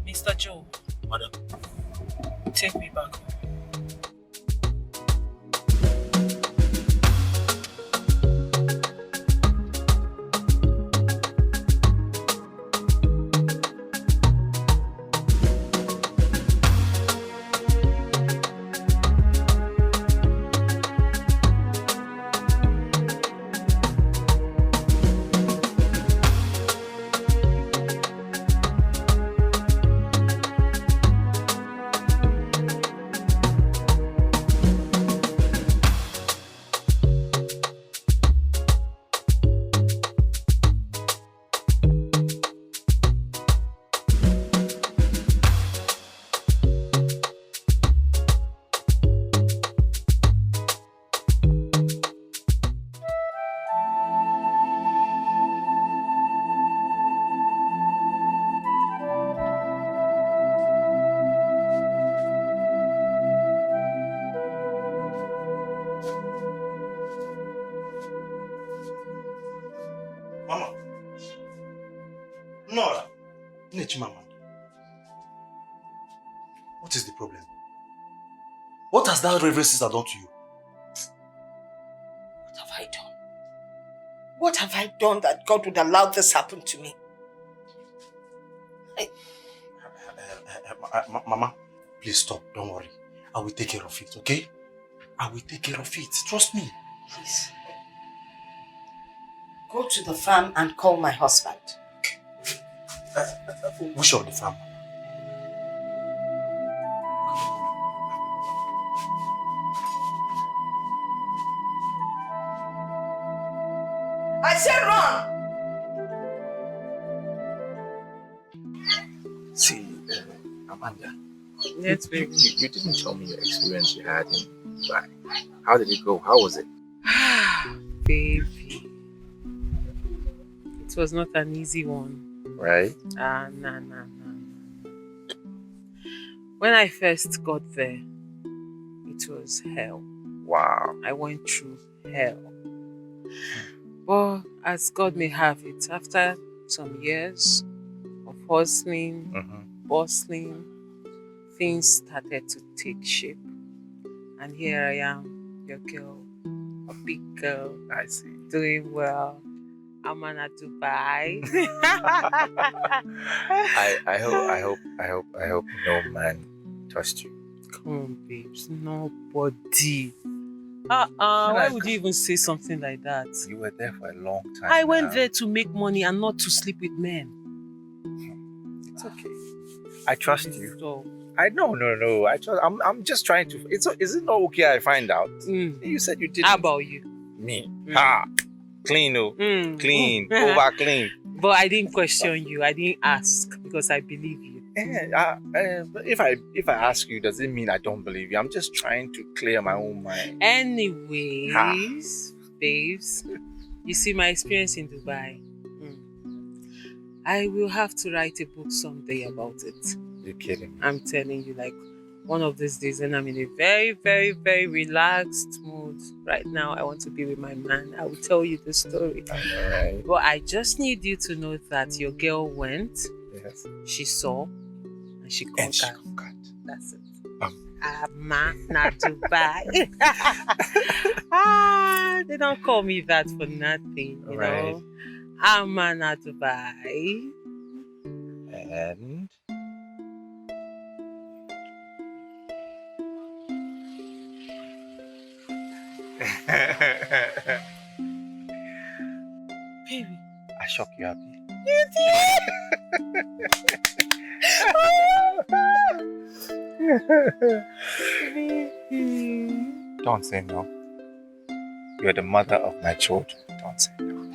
Mr. Joe. Madam. Take me back home. What is the problem? What has that reverend sister done to you? What have I done? What have I done that God would allow this happen to me? Mama, please stop. Don't worry. I will take care of it, okay? I will take care of it. Trust me. Please. Go to the farm and call my husband. Which of the farm? I said run! See, Amanda. Yes, baby. You didn't tell me your experience you had in Dubai. How did it go? How was it? Baby. It was not an easy one. Right? Nah. When I first got there, it was hell. Wow. I went through hell. But as God may have it, after some years of hustling, bustling, things started to take shape. And here I am, your girl, a big girl. I see. Doing well. I'm in Dubai. I hope no man touched you. Come on, babes. Nobody. Why would you even say something like that? You were there for a long time. I went there to make money and not to sleep with men. It's okay. I trust you. So, No. I'm just trying to. Is it not okay? I find out. You said you did. How about you? Me. Clean, clean, over clean. But I didn't question you. I didn't ask because I believe you. If I ask you, does it mean I don't believe you? I'm just trying to clear my own mind. Anyways, babes, you see my experience in Dubai. I will have to write a book someday about it. You're kidding me. I'm telling you, like one of these days, and I'm in a very, very, very relaxed mood. Right now, I want to be with my man. I will tell you the story. Alright. But I just need you to know that your girl went. Yes. She saw and she conquered. That's it. Ama na Dubai. They don't call me that for nothing, you know. Ama na Dubai. And baby, I shock you happy. You did. Don't say no. You're the mother of my children. Don't say no.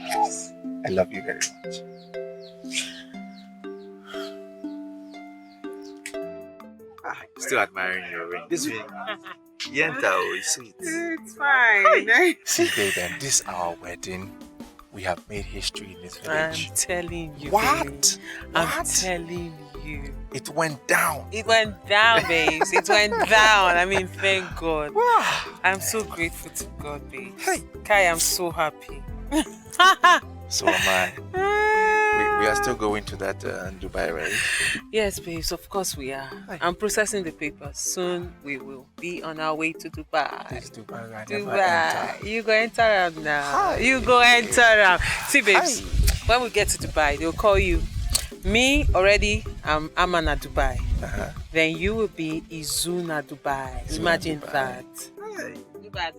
I love you very much. Still admiring your ring. This ring, Yenta, is sweet. It's fine. See, baby, this our wedding. We have made history in this village. I'm telling you. What? Babe. I'm telling you. It went down. It went down, babes. It went down. I mean, thank God. I'm so grateful to God, babes. Hey. Kai, I'm so happy. So am I. We are still going to that Dubai, right? Yes, babes, of course we are. I'm processing the papers. Soon we will be on our way to Dubai. This Dubai, I Dubai. never enter. You go enter them now. You go enter them. See, babes, when we get to Dubai, they'll call you. Me already, I'm Amana Dubai. Then you will be Izuna Dubai. Imagine that. Dubai.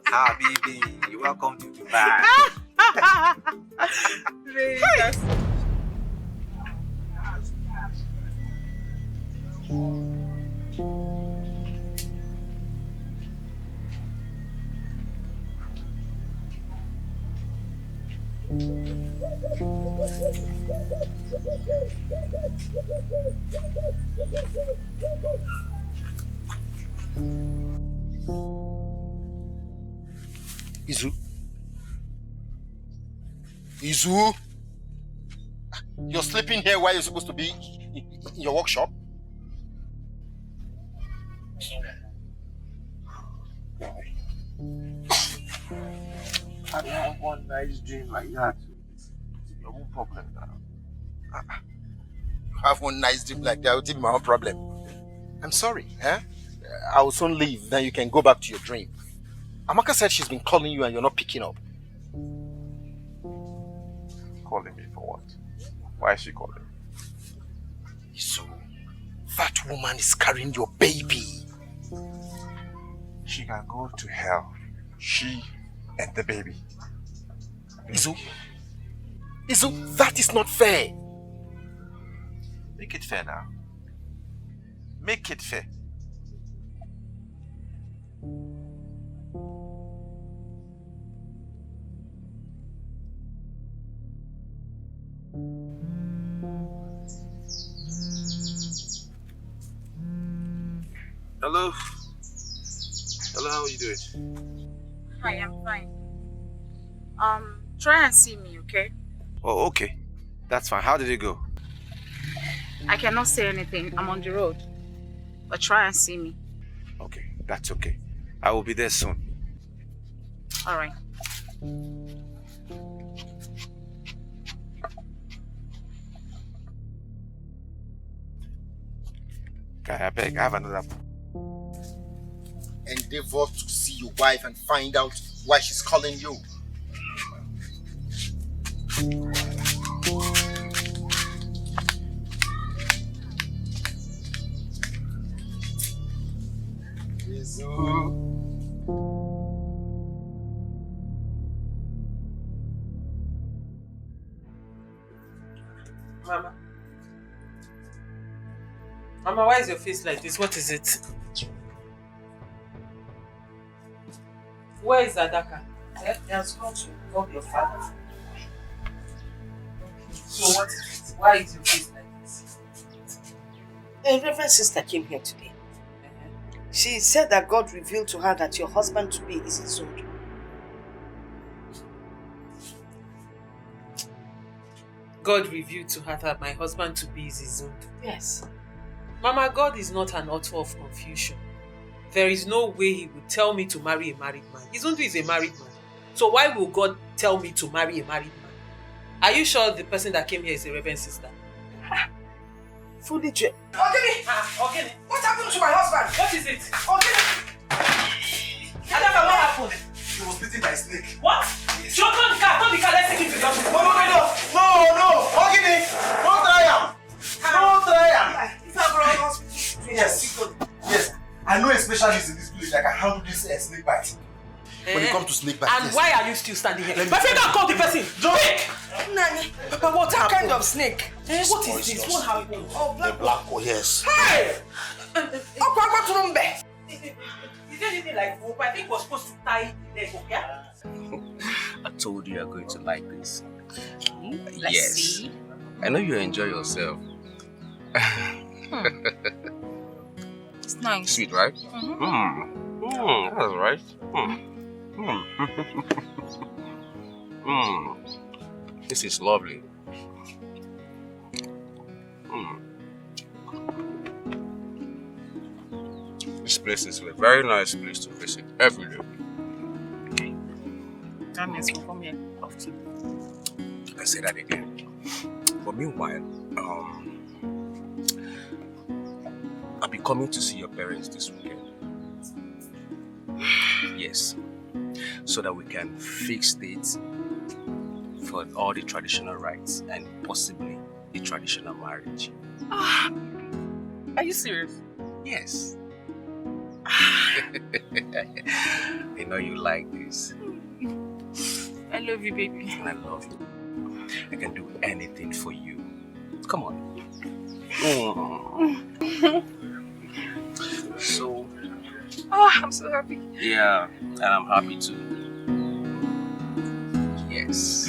Habibi, welcome to Dubai. Izu? You're sleeping here while you're supposed to be in your workshop? I have one nice dream like that. It's your own problem now. You have one nice dream like that, it will be my own problem. I'm sorry, I will soon leave, then you can go back to your dream. Amaka said she's been calling you and you're not picking up. Calling me for what? Why is she calling? So, that woman is carrying your baby. She can go to hell. She and the baby. Izu, that is not fair. Make it fair now. Make it fair. Hello. Hello, how are you doing? Hi, I'm fine. Try and see me, okay? Oh, okay. That's fine. How did it go? I cannot say anything. I'm on the road. But try and see me. Okay, that's okay. I will be there soon. All right. Okay, I beg, I have another. Endeavor to see your wife and find out why she's calling you. Mama. Mama, why is your face like this? What is it? Where is Adaka? He has gone to love your father. So what is it? Why is your face like this? A reverend sister came here today. She said that God revealed to her that your husband-to-be is his own. God revealed to her that my husband-to-be is his own. Yes. Mama, God is not an author of confusion. There is no way he would tell me to marry a married man. His own is a married man. So why will God tell me to marry a married man? Are you sure the person that came here is a reverend sister? Fully true. Ogini! What happened to my husband? What is it? Ogini! Adaka, what happened? He was bitten by a snake. What? Yes. Don't the car, let's take him to the hospital. No! Ogini! Don't try him! Don't try him! Yes. I know a specialist in this village that can handle this snake bite. When it comes to snake bite, and yes. why are you still standing here? My friend can't call the person. Quick! Nani, Papa, what happened? Kind of snake? What is this? What happened? Oh, The black hole, yes. Hey! Is there anything like rope? I think we're supposed to tie the leg up, yeah? I told you you're going to like this. Let's Yes. see. I know you enjoy yourself. It's nice. Sweet, right? That's right. This is lovely. This place is a very nice place to visit every day. That means we'll come here often. I say that again. But meanwhile, I'll be coming to see your parents this weekend. Yes. So that we can fix dates for all the traditional rites and possibly the traditional marriage. Are you serious? Yes. I know you like this. I love you, baby. I love you. I can do anything for you. Come on. So, I'm so happy. yeah, and I'm happy too. Yes.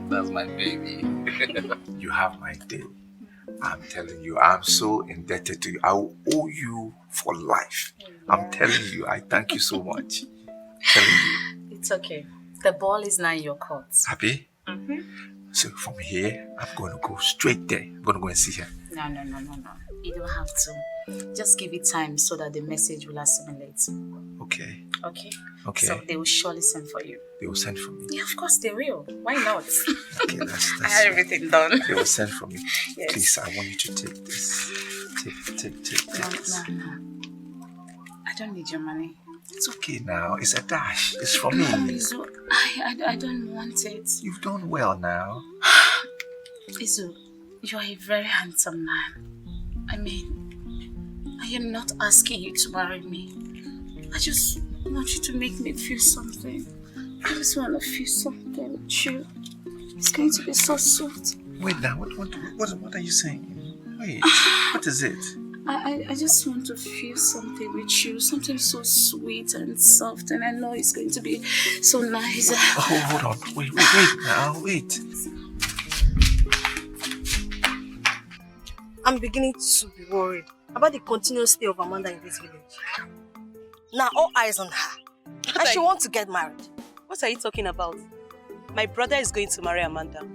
That's my baby. You have my day. I'm telling you, I'm so indebted to you. I will owe you for life. I'm telling you, I thank you so much. Telling you. It's okay. The ball is now in your court. Happy? So from here, I'm going to go straight there. I'm going to go and see her. No. You don't have to. Just give it time so that the message will assimilate. Okay. Okay? Okay. So they will surely send for you. They will send for me. Yeah, of course they will. Why not? Okay, that's I had everything done. They will send for me. Yes. Please, I want you to take this. Take this. No. I don't need your money. It's okay now. It's a dash. It's from me. Izu, I don't want it. You've done well now. Izu, you are a very handsome man. I mean, I am not asking you to marry me. I just want you to make me feel something. I just want to feel something with you. It's going to be so sweet. Wait now. What are you saying? Wait. What is it? I just want to feel something with you, something so sweet and soft, and I know it's going to be so nice. Oh, hold on. Wait now. Wait. I'm beginning to be worried about the continuous stay of Amanda in this village. Now all eyes on her. And she wants to get married. What are you talking about? My brother is going to marry Amanda.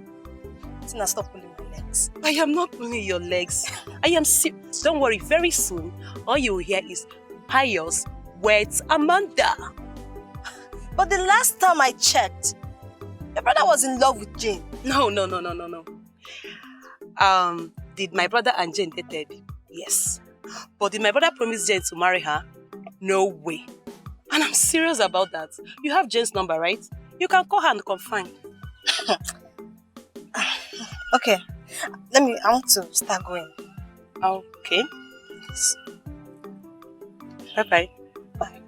Tina, stop pulling my legs. I am not pulling your legs. I am serious. Don't worry, very soon, all you will hear is pious weds Amanda. But the last time I checked, your brother was in love with Jane. No. Did my brother and Jane dated? Yes. But did my brother promise Jane to marry her? No way. And I'm serious about that. You have Jane's number, right? You can call her and confine. Okay. I want to start going. Okay. Yes. Bye-bye. Bye.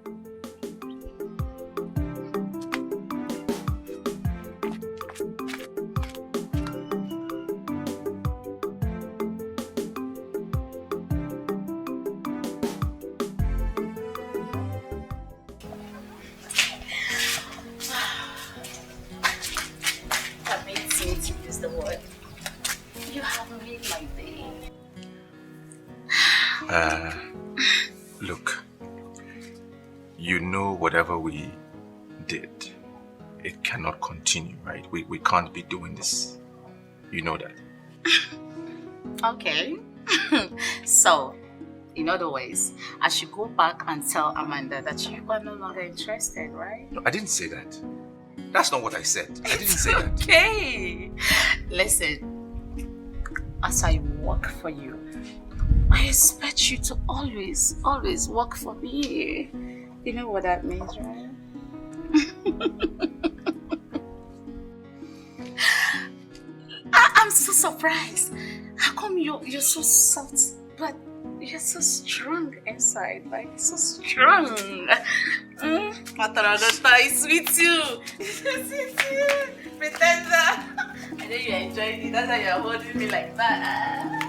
You have made my day. Look, you know whatever we did, it cannot continue, right? We can't be doing this. You know that. Okay. So, in other ways, I should go back and tell Amanda that you are no longer interested, right? No, I didn't say that. That's not what I said. I didn't say that. Okay. Listen, as I work for you, I expect you to always work for me. You know what that means, right? I'm so surprised. How come you're so soft, but you're so strong inside? Like, so strong. Matarada is sweet you. Sweet you. Pretender. I know you're enjoying it. That's why you're holding me like that.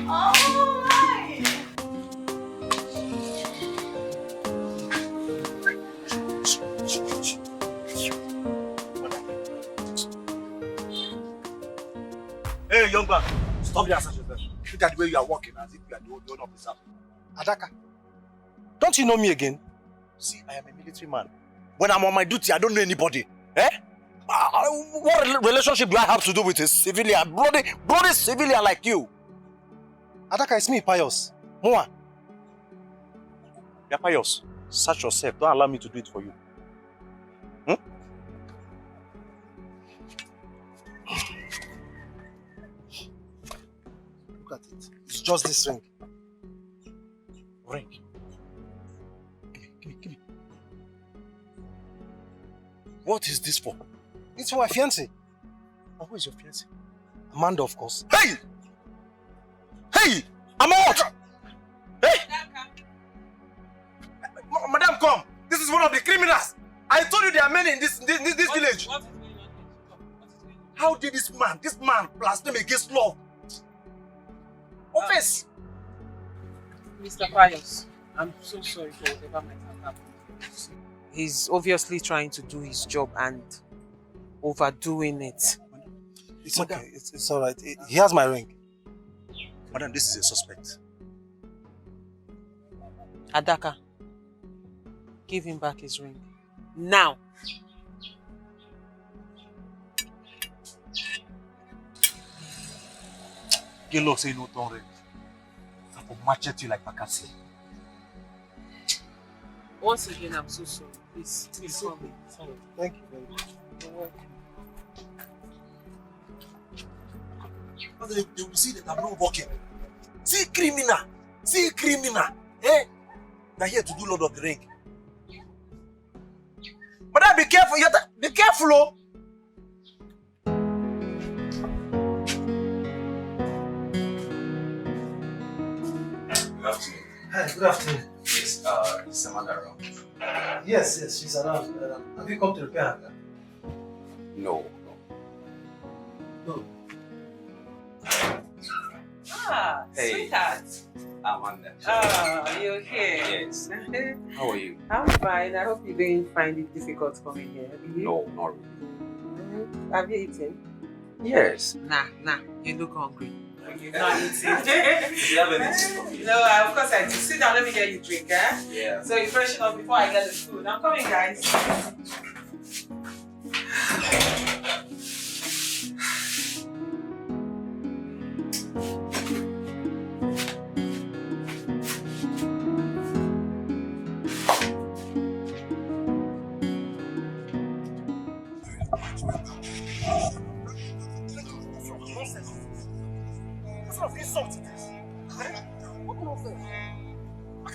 Oh my. Hey, young man, stop there, yourself. Look at the way you are walking as if you are the owner of this house. Adaka, don't you know me again? See, I am a military man. When I'm on my duty, I don't know anybody. Eh? What relationship do I have to do with a civilian? Bloody civilian like you. Adaka, it's me, Pius. Moa. Yeah, Pius. Search yourself. Don't allow me to do it for you. Look at it. It's just this ring. Ring. Give me. What is this for? It's for my fiancé. And who is your fiancé? Amanda, of course. Hey! Hey! I'm out! Hey! Madam, come! This is one of the criminals! I told you there are many in this village! How did this man blaspheme against law? Office! Mr. Pius, I'm so sorry for whatever might have happened. He's obviously trying to do his job and overdoing it. It's okay. It's all right. He has my ring. Madam, this is a suspect. Adaka, give him back his ring. Now. Kilo say no ton ring. I will machete you like Makasi. Once again, I'm so sorry. Please call me. Thank you very much. You're welcome. They will see that I'm not working. See criminal. Eh? They're here to do Lord of the Ring. Madam, be careful. Be careful, oh. Good afternoon. Hi, good afternoon. Yes, is Amanda around? Yes, she's around. Have you come to repair her? No. Ah, Hey. sweetheart. Amanda. Ah, you're here. Yes. How are you? I'm fine. I hope you didn't find it difficult coming here. Did you? No, not really. Have you eaten? Yes. Nah. You look hungry. You've not eaten. Do you have anything for me? No, of course I do. Sit down. Let me get you a drink, eh? Yeah. So you freshen up before I get the food. I'm coming, guys.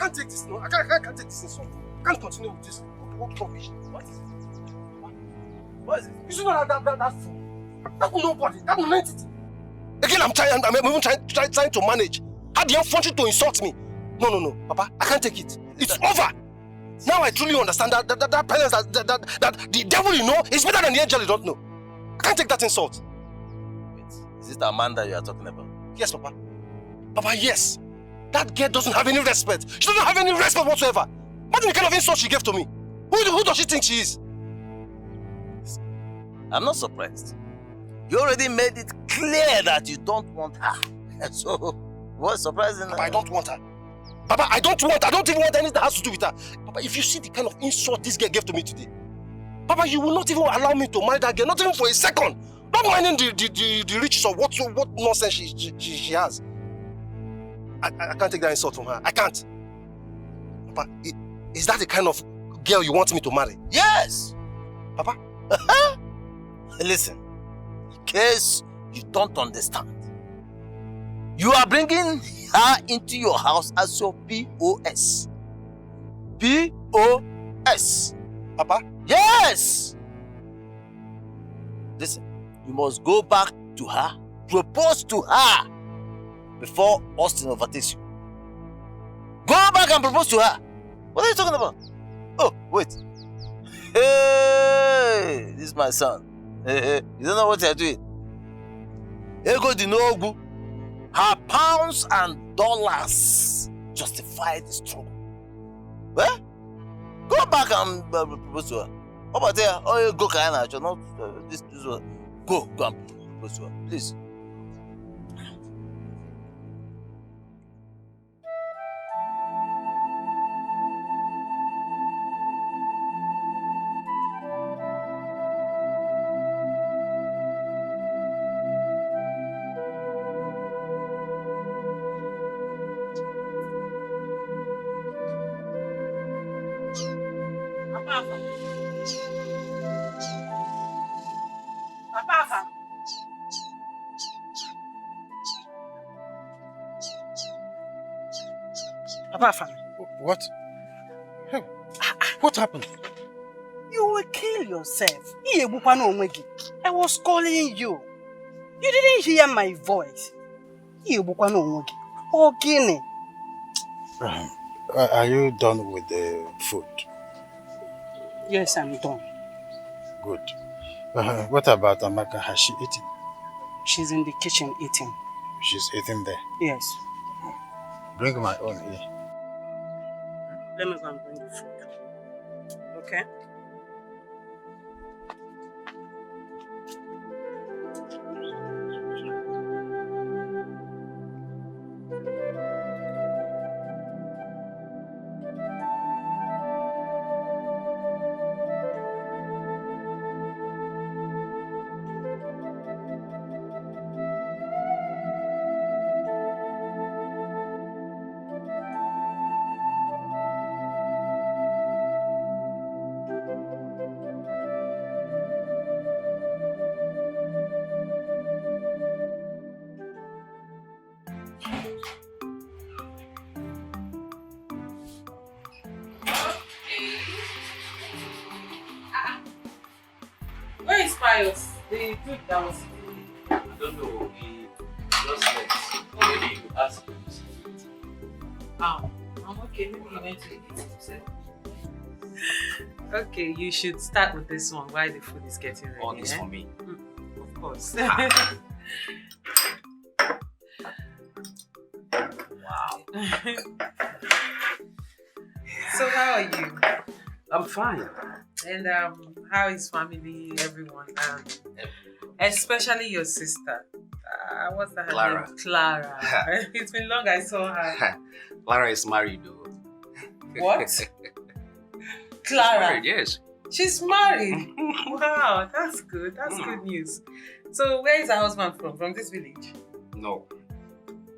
can't take this. No, I can't take this insult. I can't continue with this. What rubbish? What is it? What is it? You should know that fool. That will nobody. That will entity. Again, I'm even trying to manage. Had the effrontery to insult me. No, Papa, I can't take it. It's over. Now I truly understand that penance that the devil you know is better than the angel you don't know. I can't take that insult. Wait, is it Amanda you are talking about? Yes, Papa. Papa, yes. That girl doesn't have any respect. She doesn't have any respect whatsoever. What the kind of insult she gave to me? Who does she think she is? I'm not surprised. You already made it clear that you don't want her. So, what's surprising? Papa, I don't want her. Papa, I don't even want anything that has to do with her. Papa, if you see the kind of insult this girl gave to me today, Papa, you will not even allow me to marry that girl, not even for a second. Not minding the riches of what nonsense she has. I can't take that insult from her. I can't. Papa, is that the kind of girl you want me to marry? Yes! Papa? Listen, in case you don't understand, you are bringing her into your house as your POS. POS. Papa? Yes! Listen, you must go back to her, propose to her before Austin overtakes you. Go back and propose to her. What are you talking about? Oh, wait. Hey, this is my son. Hey, you don't know what you're doing. Ego Dinogu. Her pounds and dollars justify the struggle. Well, go back and propose to her. How about there? Oh, you go, Kayana. Not this one. Go and propose to her, please. Papa, what? Hey, what happened? You will kill yourself. I was calling you. You didn't hear my voice. Okay. Are you done with the food? Yes, I'm done. Good. What about Amaka? Has she eaten? She's in the kitchen eating. She's eating there? Yes. Bring my own here. Let me go and bring the food. Okay? Where is Pius? The dude that was I don't know. He just left. Maybe you ask him. I'm okay. Maybe he went to eat himself. Okay, you should start with this one while the food is getting ready. All this for me. Of course. Wow. So how are you? I'm fine. And how is family, everyone? Especially your sister. What's that Clara. name? Clara. It's been long I saw her. Clara is married though. What? She's Clara? married, yes. She's married? Wow, that's good. That's good news. So where is her husband from? From this village? No.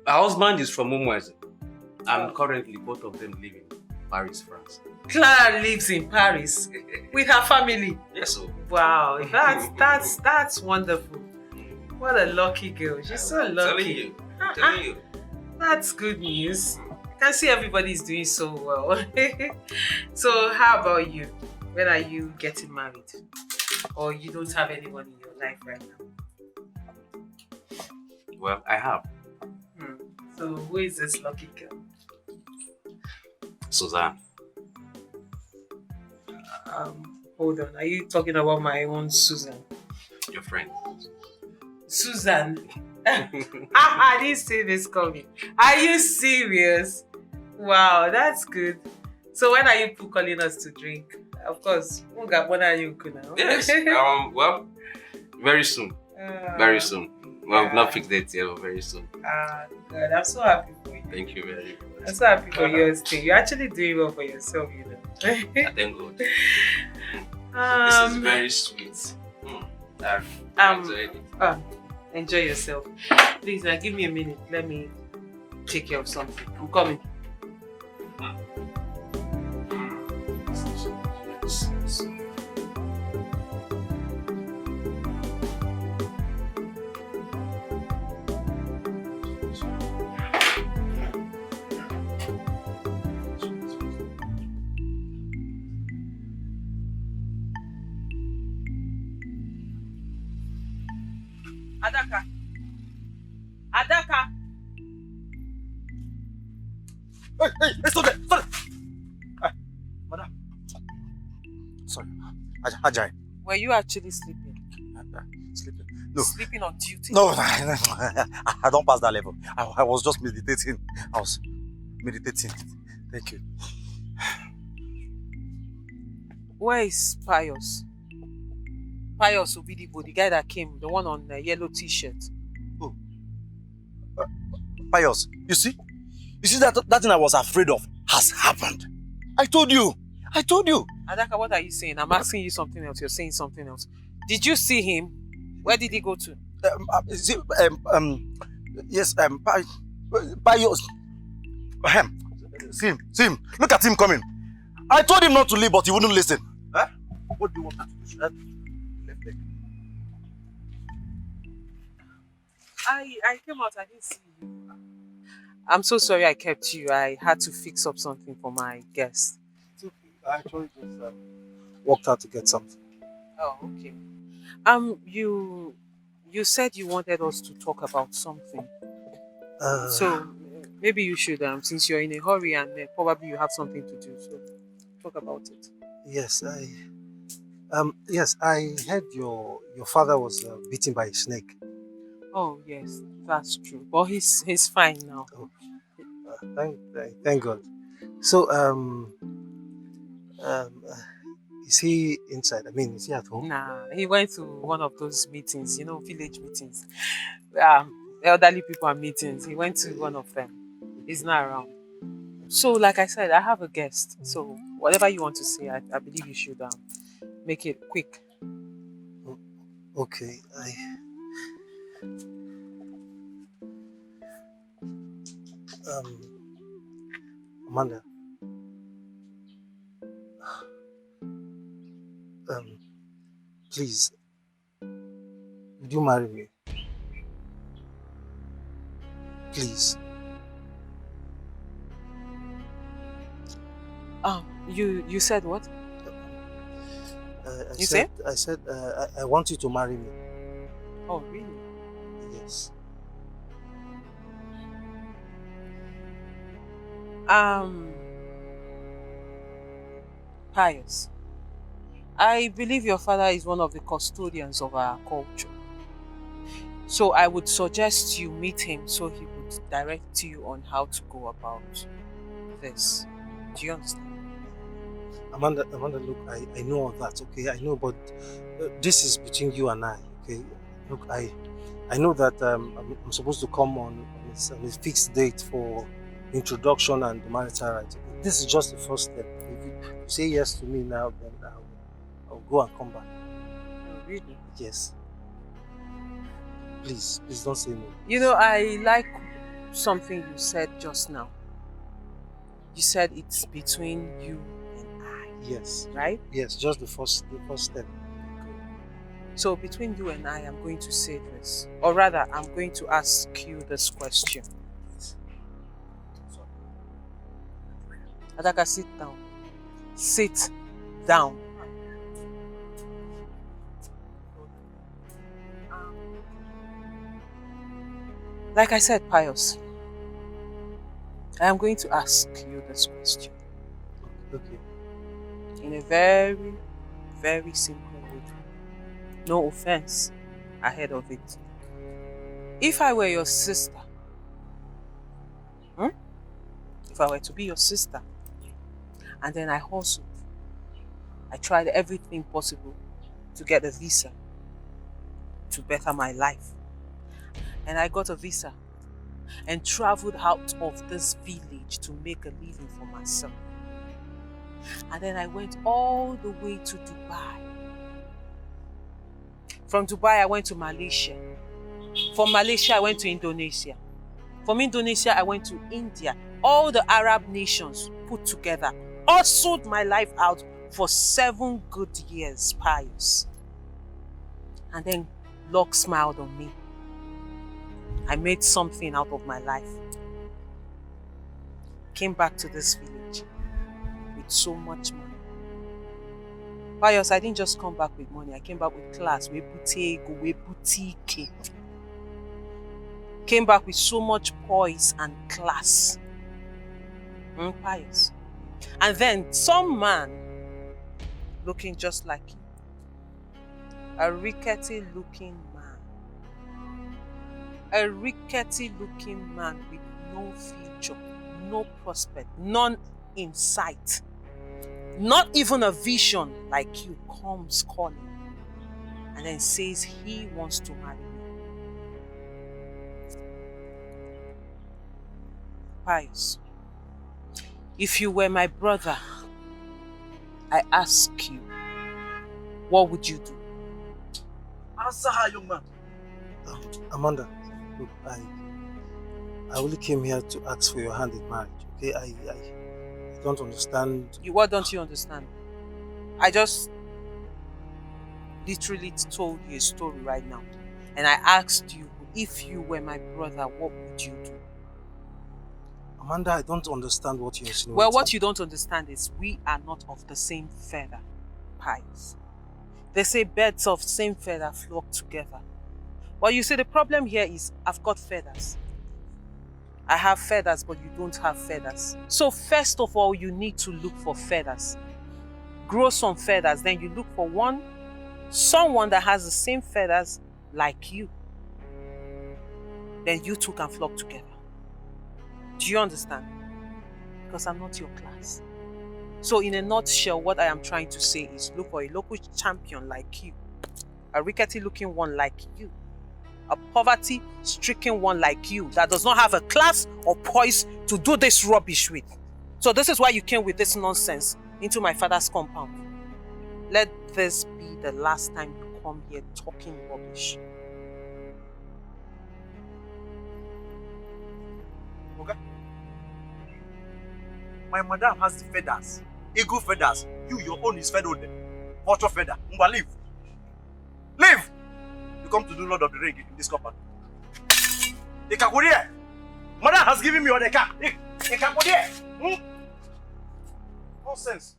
Her husband is from Mumweze. And currently both of them live in Paris, France. Clara lives in Paris with her family. Yes, sir. Wow, that's wonderful. What a lucky girl. She's so lucky. I'm telling you. That's good news. can see everybody is doing so well. So how about you? When are you getting married? Or you don't have anyone in your life right now? Well, I have. So who is this lucky girl? Suzanne. Hold on. Are you talking about my own Susan? Your friend. Susan. I didn't see this coming. Are you serious? Wow, that's good. So when are you calling us to drink? Of course. When are you going now? Yes. Well, very soon. Very soon. Well, not fixed date yet, but very soon. God, I'm so happy for you. Thank you very much. I'm so happy for yours too. You're actually doing well for yourself, you know. Thank God. This is very sweet. I've enjoyed it. Enjoy yourself. Please, now give me a minute. Let me take care of something. I'm coming. Adaka. Adaka. Hey, stop there! Stop there! Madam. Sorry. Ajay. Were you actually sleeping? Sleeping? No. Sleeping on duty? No, I don't pass that level. I was just meditating. I was meditating. Thank you. Where is Pius? Pius Obidibo, the guy that came, the one on the yellow t-shirt. Oh. Pius, you see that thing I was afraid of has happened. I told you. Adaka, what are you saying? I'm asking you something else. You're saying something else. Did you see him? Where did he go to? Yes, Pius. See him. Look at him coming. I told him not to leave, but he wouldn't listen. Huh? What do you want me to do? Left leg. I came out, I didn't see you. I'm so sorry I kept you. I had to fix up something for my guest. It's okay. I actually just walked out to get something. Oh, okay. You said you wanted us to talk about something. So maybe you should, since you're in a hurry and probably you have something to do, so talk about it. Yes, I heard your father was beaten by a snake. Oh yes, that's true. But he's fine now. Oh, thank God. So is he inside? I mean, is he at home? Nah, he went to one of those meetings, village meetings. Elderly people are meetings. He went to one of them. He's not around. So, like I said, I have a guest. So, whatever you want to say, I believe you should make it quick. Okay, Amanda. Please, would you marry me? Please. You said what? I said I want you to marry me. Oh, really? Yes. Pius, I believe your father is one of the custodians of our culture. So I would suggest you meet him so he would direct you on how to go about this. Do you understand? Amanda, look, I know all that, okay? I know, but this is between you and I, okay? Look, I know that I'm supposed to come on a fixed date for introduction and the marital rights. This is just the first step. If you say yes to me now, then I'll go and come back. Oh, really? Yes. Please don't say no. I like something you said just now. You said it's between you and I. Yes. Right? Yes, just the first step. So between you and I, I'm going to say this. Or rather, I'm going to ask you this question. Adaka, sit down. Sit down. Like I said, Pius, I am going to ask you this question. Okay. In a very, very simple way. No offense ahead of it. If I were your sister, if I were to be your sister, and then I hustled, I tried everything possible to get a visa to better my life. And I got a visa and traveled out of this village to make a living for myself. And then I went all the way to Dubai. From Dubai, I went to Malaysia. From Malaysia, I went to Indonesia. From Indonesia, I went to India. All the Arab nations put together. Hustled my life out for 7 good years, Pius. And then luck smiled on me. I made something out of my life. Came back to this village with so much money. Pius, I didn't just come back with money. I came back with class. We boutique. Came back with so much poise and class. Pius. And then some man looking just like you. A rickety looking man. A rickety looking man with no future, no prospect, none in sight. Not even a vision like you comes calling and then says he wants to marry me. Pius, if you were my brother, I ask you, what would you do? Answer her, young man. Amanda, look, I only came here to ask for your hand in marriage, okay? I don't understand. What don't you understand? I just literally told you a story right now. And I asked you, if you were my brother, what would you do? Amanda, I don't understand what you're insinuating. Well, what you don't understand is we are not of the same feather, Pius. They say birds of same feather flock together. Well, you see, the problem here is I've got feathers. I have feathers, but you don't have feathers. So first of all, you need to look for feathers. Grow some feathers, then you look for someone that has the same feathers like you. Then you two can flock together. Do you understand? Because I'm not your class. So in a nutshell, what I am trying to say is look for a local champion like you. A rickety looking one like you. A poverty-stricken one like you that does not have a class or poise to do this rubbish with. So this is why you came with this nonsense into my father's compound. Let this be the last time you come here talking rubbish. Okay. My madam has the feathers. Eagle feathers. Your own is feathered. Vulture feather. Leave. Leave! You come to do Lord of the Ring in this compound. Ikakurie! Mother has given me on the car. Ikakurie! Nonsense.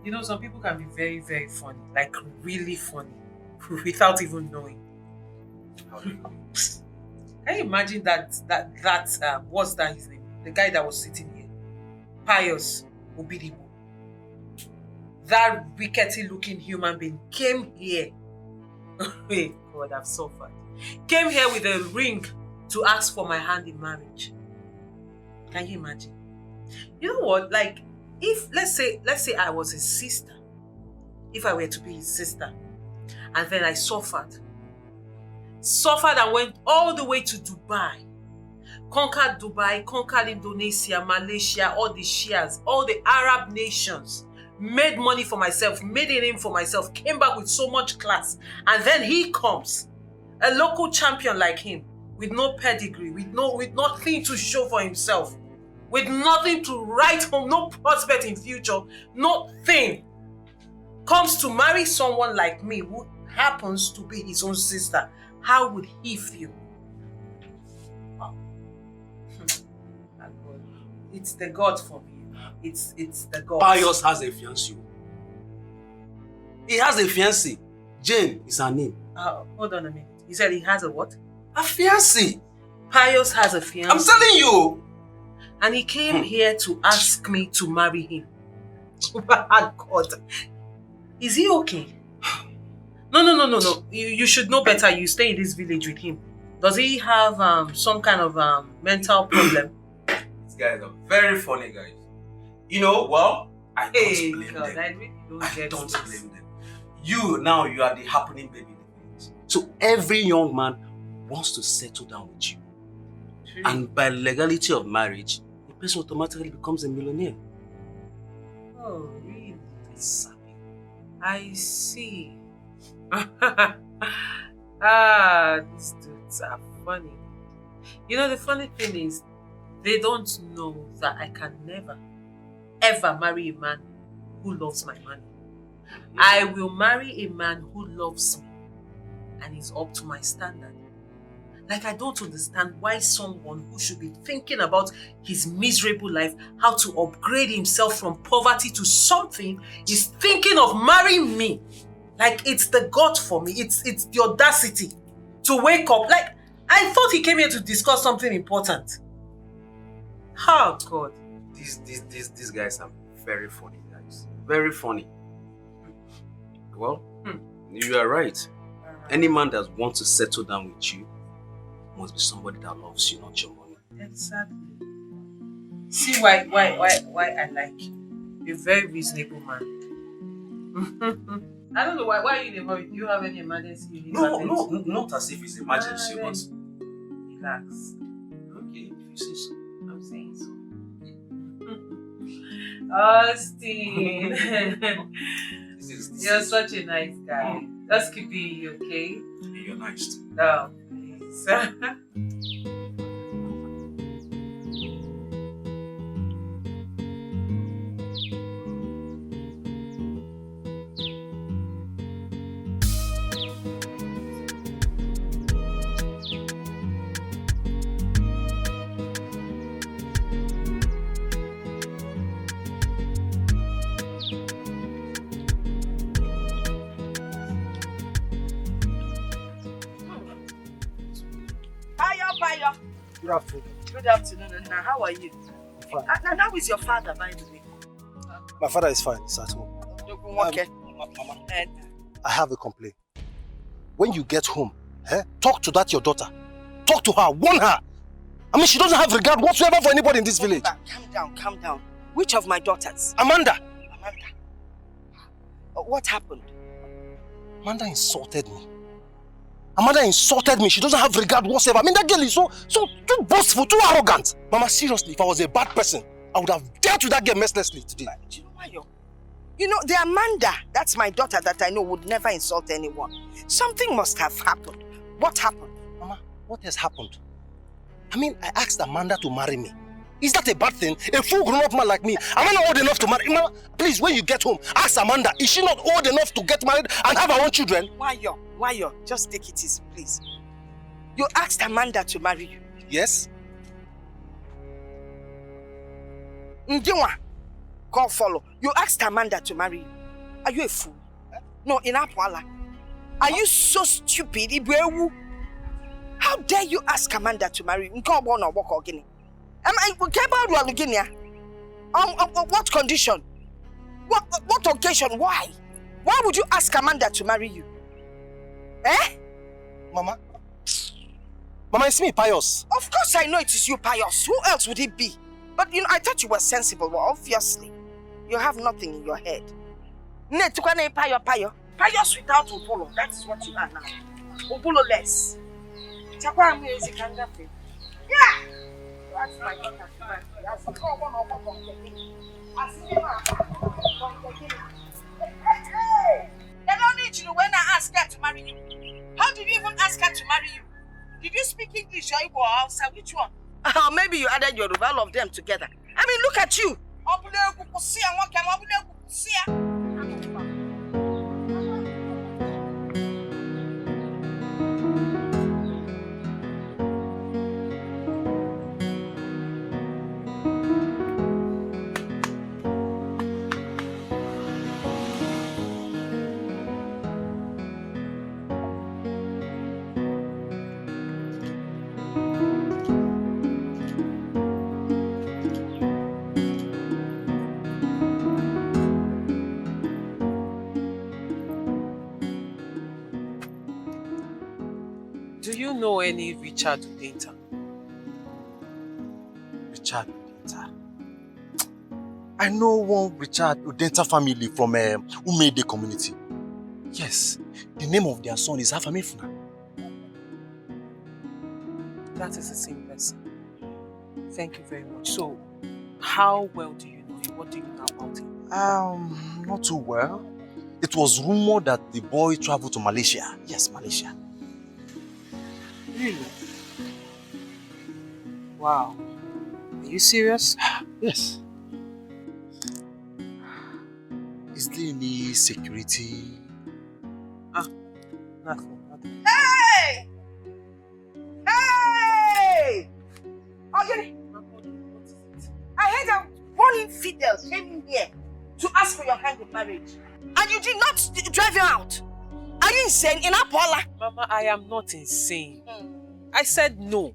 You know, some people can be very, very funny. Like, really funny. Without even knowing. Can you imagine what's that his name? The guy that was sitting here. Pius Obidibo. That rickety looking human being came here. Hey, God, I've suffered. Came here with a ring to ask for my hand in marriage. Can you imagine? You know what? Like, if let's say I was his sister, if I were to be his sister, and then I suffered and went all the way to Dubai, conquered Indonesia, Malaysia, all the Shias, all the Arab nations, made money for myself, made a name for myself, came back with so much class, and then he comes, a local champion like him, with no pedigree, with nothing to show for himself, with nothing to write home, no prospect in future, nothing, comes to marry someone like me who happens to be his own sister, how would he feel? Oh. It's the God for me. It's the God. Pius has a fiancée. He has a fiancée. Jane is her name. Hold on a minute. You said he has a what? A fiancée. Pius has a fiancée. I'm telling you. And he came here to ask me to marry him. God. Is he okay? No. You should know better. You stay in this village with him. Does he have some kind of mental problem? These guys are very funny guys. You know, well, I don't blame them. I really don't blame them. You are the happening baby. So every young man wants to settle down with you. True. And by legality of marriage, the person automatically becomes a millionaire. Oh, really? Exactly. I see. These dudes are funny. You know, the funny thing is, they don't know that I can never, ever marry a man who loves my money. I will marry a man who loves me and is up to my standard. Like, I don't understand why someone who should be thinking about his miserable life, how to upgrade himself from poverty to something, is thinking of marrying me. Like, it's the God for me. It's the audacity to wake up. Like, I thought he came here to discuss something important. Oh, God. These guys are very funny guys. Very funny. Well, you are right. Any man that wants to settle down with you must be somebody that loves you, not your money. Exactly. See why I like you. You're a very reasonable man. I don't know why you never. Do you have any emergency? No, not as if it's emergency, but relax. Okay, if you say so. I'm saying so. Austin. You're such a nice guy. Just keep being you, okay? You're nice too. Oh, please. Good afternoon. Good afternoon, and how are you? Fine. And how is your father, by the way? My father is fine. He's at home. Okay. Mama, I have a complaint. When you get home, talk to that your daughter. Talk to her. Warn her. I mean, she doesn't have regard whatsoever for anybody in this village. Calm down. Which of my daughters? Amanda. What happened? Amanda insulted me. Amanda insulted me. She doesn't have regard whatsoever. I mean, that girl is so too boastful, too arrogant. Mama, seriously, if I was a bad person, I would have dealt with that girl mercilessly today. Do you know why you know, the Amanda, that's my daughter that I know would never insult anyone. Something must have happened. What happened? Mama, what has happened? I mean, I asked Amanda to marry me. Is that a bad thing? A full grown-up man like me, am I not old enough to marry? Mama, please, when you get home, ask Amanda, is she not old enough to get married and have her own children? Why you? Just take it easy, please. You asked Amanda to marry you? Yes. Ndiwa, call follow. You asked Amanda to marry you. Are you a fool? No, in Apwala. Are you so stupid? How dare you ask Amanda to marry you? What condition? What occasion? Why? Why would you ask Amanda to marry you? Mama, it's me, Pius. Of course I know it is you, Pius. Who else would it be? But you know, I thought you were sensible. Well, obviously, you have nothing in your head. Pius without Obolo. That is what you are now. Obolo less. Yeah! That's my daughter. They don't need you when I ask her to marry you. How did you even ask her to marry you? Did you speak English or Igbo or Hausa? Which one? Maybe you added Yoruba, all of them together. I mean, look at you. you know any Richard Udenta? Richard Udenta. I know one Richard Udenta family from Umede community. Yes, the name of their son is Afamifuna. That is the same person. Thank you very much. So, how well do you know him? What do you know about him? Not too well. It was rumored that the boy traveled to Malaysia. Yes, Malaysia. Really? Wow. Are you serious? Yes. Is there any security? Nothing. Hey! Hey! Okay. I heard that one infidel came in here to ask for your hand in marriage. And you did not drive him out. Are you insane? In Apola? Mama, I am not insane. I said no.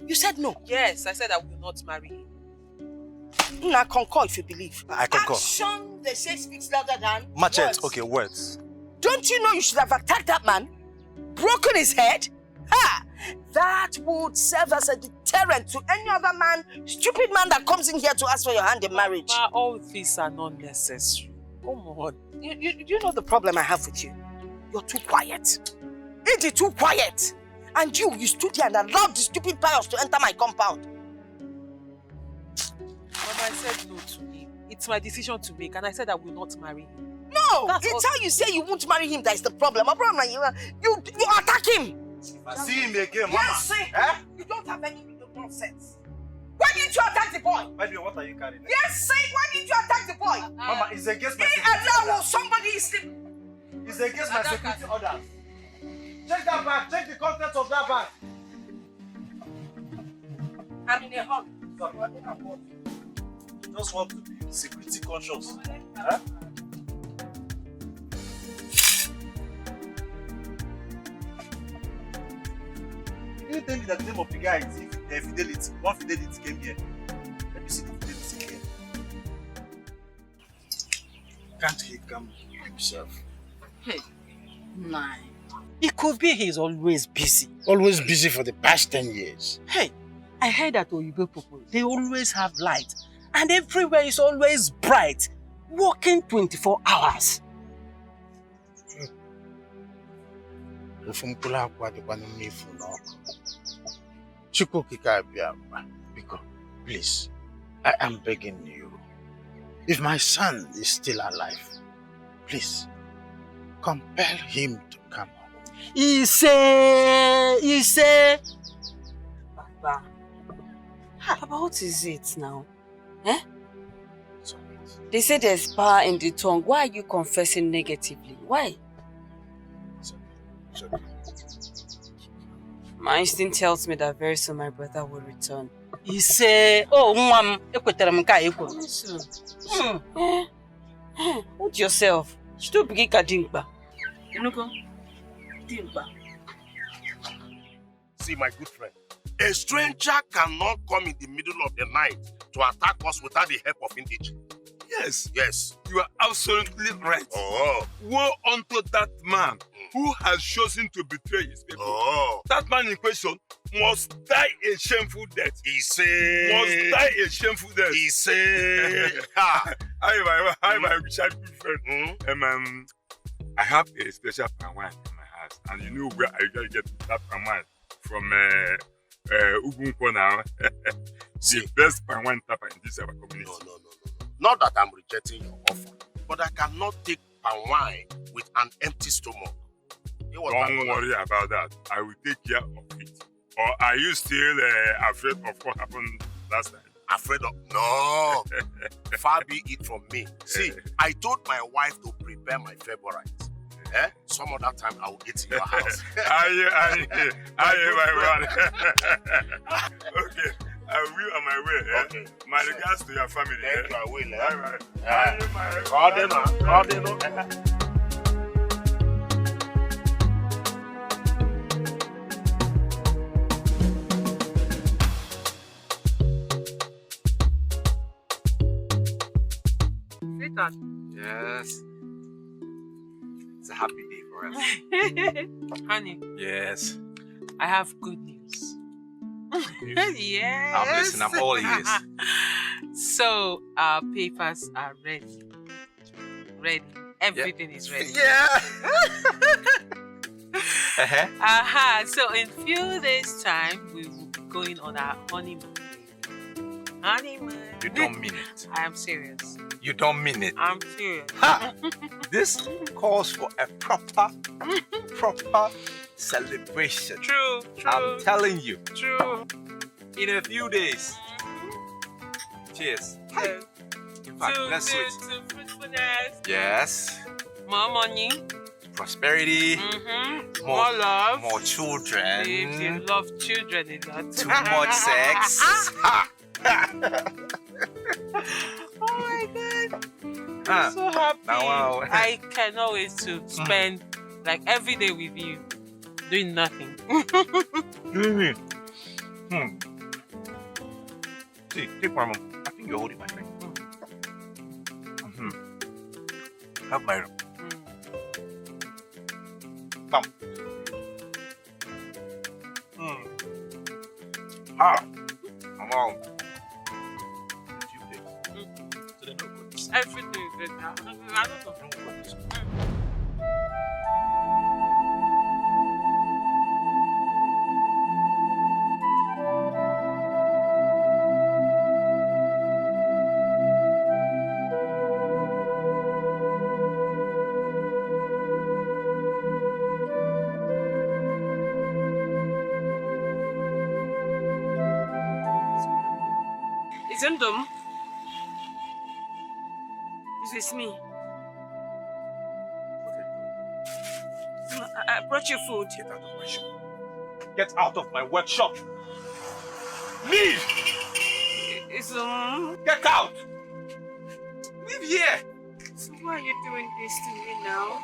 You said no? Yes, I said I will not marry him. I concur if you believe. I concur. Action, they say, speaks louder than Machete, words. okay, words. Don't you know you should have attacked that man? Broken his head? Ha! That would serve as a deterrent to any other man, stupid man that comes in here to ask for your hand in marriage. Mama, all these are not necessary. Come on. You know the problem I have with you? You're too quiet. Ain't it too quiet? And you stood here and allowed the stupid pious to enter my compound. Mama, I said no to him. It's my decision to make, and I said I will not marry him. No! It's how you say you won't marry him that is the problem. My problem is you attack him. If I see him again, Mama. Yes, see? You don't have any nonsense. Why didn't you attack the boy? Baby, what are you carrying? Yes, see? Why didn't you attack the boy? Mama, it's against my Allow somebody is sleeping. It's against my security orders. Check that bag. Check the contents of that bag. I'm in a hurry. Just want to be security conscious. Huh? You didn't tell me that the name of the guy is Fidelity. One Fidelity came here. Let me see the Fidelity here. Can't he come himself? Hey, nine. It could be he's always busy. Always busy for the past 10 years. Hey, I heard that Oyibo people, they always have light. And everywhere is always bright. Working 24 hours. Please, I am begging you. If my son is still alive, please, compel him to come home. He say. Baba, what is it now? Eh? They say there's power in the tongue. Why are you confessing negatively? Why? My instinct tells me that very soon my brother will return. He say, oh, mom, hold yourself. Still big dinkba. See, my good friend, a stranger cannot come in the middle of the night to attack us without the help of indigenous. Yes. Yes. You are absolutely right. Oh. Woe unto that man who has chosen to betray his people. Oh. That man in question must die a shameful death. He say. Must die a shameful death. He say. Hi, my Richard good friend. I have a special palm wine in my house, and you know where I usually get that palm wine from Ugunko now. The best palm wine tapper in this our community. No. Not that I'm rejecting your offer, but I cannot take palm wine with an empty stomach. Don't worry about that. I will take care of it. Or are you still afraid of what happened last time? Afraid of? No. Far be it from me. See, I told my wife to prepare my favorite. Some other time I will eat in your house. Aye, my man. Okay. I will on my way. Okay. My regards to your family. Thank you, I will. Sweetheart. Yes. It's a happy day for us. Honey. Yes. I have good news. Yes. I'm listening. I'm all ears. So our papers are ready. Ready. Everything is ready. Yeah. So in few days' time, we will be going on our honeymoon. Honeymoon. You don't mean it. I am serious. You don't mean it. I'm serious. Ha! This calls for a proper celebration. True. I'm telling you. True. In a few days. Cheers. Cheers. In fact, let's switch. To fruitfulness. Yes. More money. Prosperity. More love. More children. If you love children a lot. Too much sex. Ha! Oh my God. I'm so happy. Wow. I cannot wait to spend like every day with you doing nothing. Really? See, take one more. I think you're holding my drink. Have my room. Come. I'm out. Everything is good now. I don't know. Zendom, this is me. I brought you food. Get out of my shop. Get out of my workshop. Leave! Get out! Leave here! So why are you doing this to me now?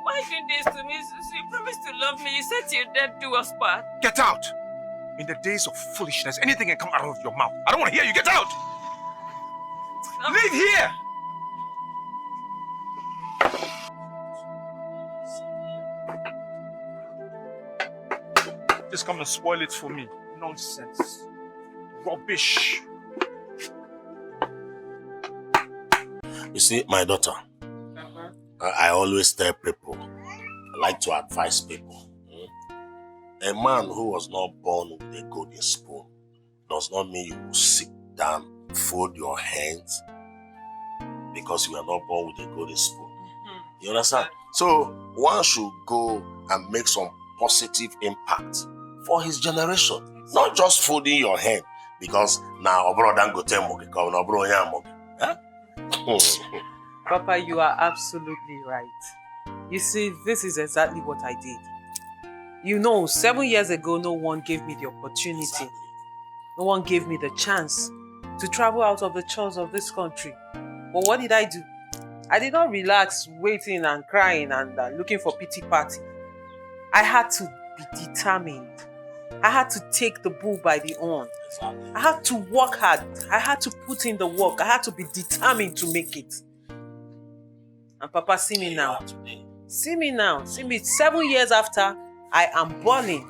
Why are you doing this to me? So you promised to love me. You said till death do us part. Get out! In the days of foolishness, anything can come out of your mouth. I don't want to hear you. Get out! Leave here! Just come and spoil it for me. Nonsense. Rubbish. You see, my daughter, I always tell people, I like to advise people. A man who was not born with a golden spoon does not mean you will sit down, fold your hands because you are not born with a golden spoon. You understand? So one should go and make some positive impact for his generation, not just folding your hand because now Papa, you are absolutely right. You see, this is exactly what I did. You know, 7 years ago, no one gave me the opportunity. No one gave me the chance to travel out of the chores of this country. But what did I do? I did not relax, waiting and crying and looking for pity party. I had to be determined. I had to take the bull by the horn. I had to work hard. I had to put in the work. I had to be determined to make it. And Papa, see me now. See me now. See me 7 years after, I am burning.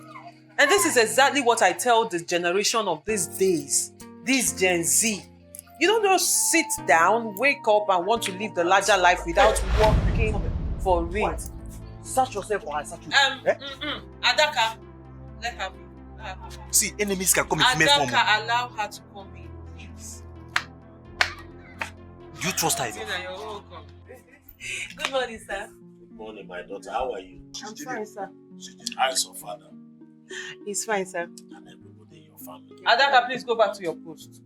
And this is exactly what I tell the generation of these days, this Gen Z. You don't just sit down, wake up and want to live the larger life without working for it. Search yourself or I search you. Adaka, let her be. See, enemies can come in female form. Adaka, allow her to come in, please. Do you trust her? You're welcome. Good morning, sir. Good morning, my daughter. How are you? I'm fine, sir. How is your father? He's fine, sir. And everybody in your family? Adaka, please go back to your post.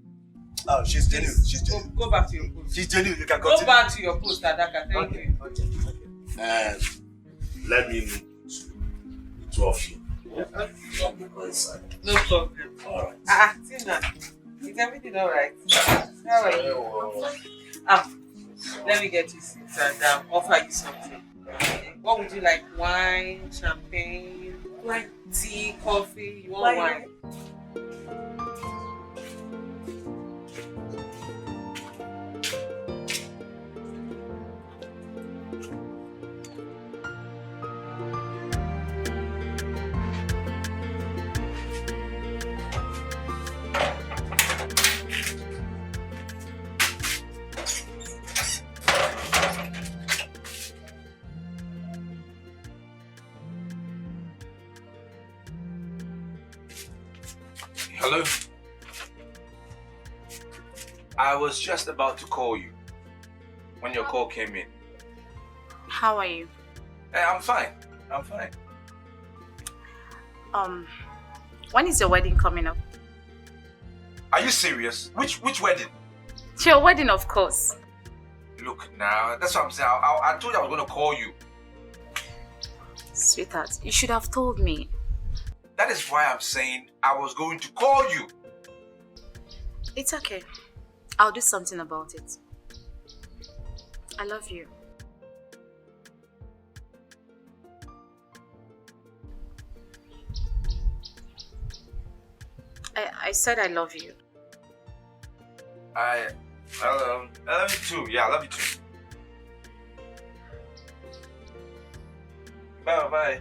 Oh, she's genuine. She's genuine. Go back to your post. She's genuine. You can go continue. Go back to your post, Adaka. Thank you. And let me meet the two of you. Let me go inside. No problem. Alright. Tina, is everything alright? How are you? Let me get you seats and offer you something. What would you like? Wine, champagne, tea, coffee? You want wine? Hello? I was just about to call you when your call came in. How are you? Hey, I'm fine. I'm fine. When is your wedding coming up? Are you serious? Which wedding? Your wedding, of course. Look now, that's what I'm saying. I told you I was going to call you. Sweetheart, you should have told me. That is why I'm saying I was going to call you. It's okay. I'll do something about it. I love you. I said I love you. I love you too. Yeah, I love you too. Bye.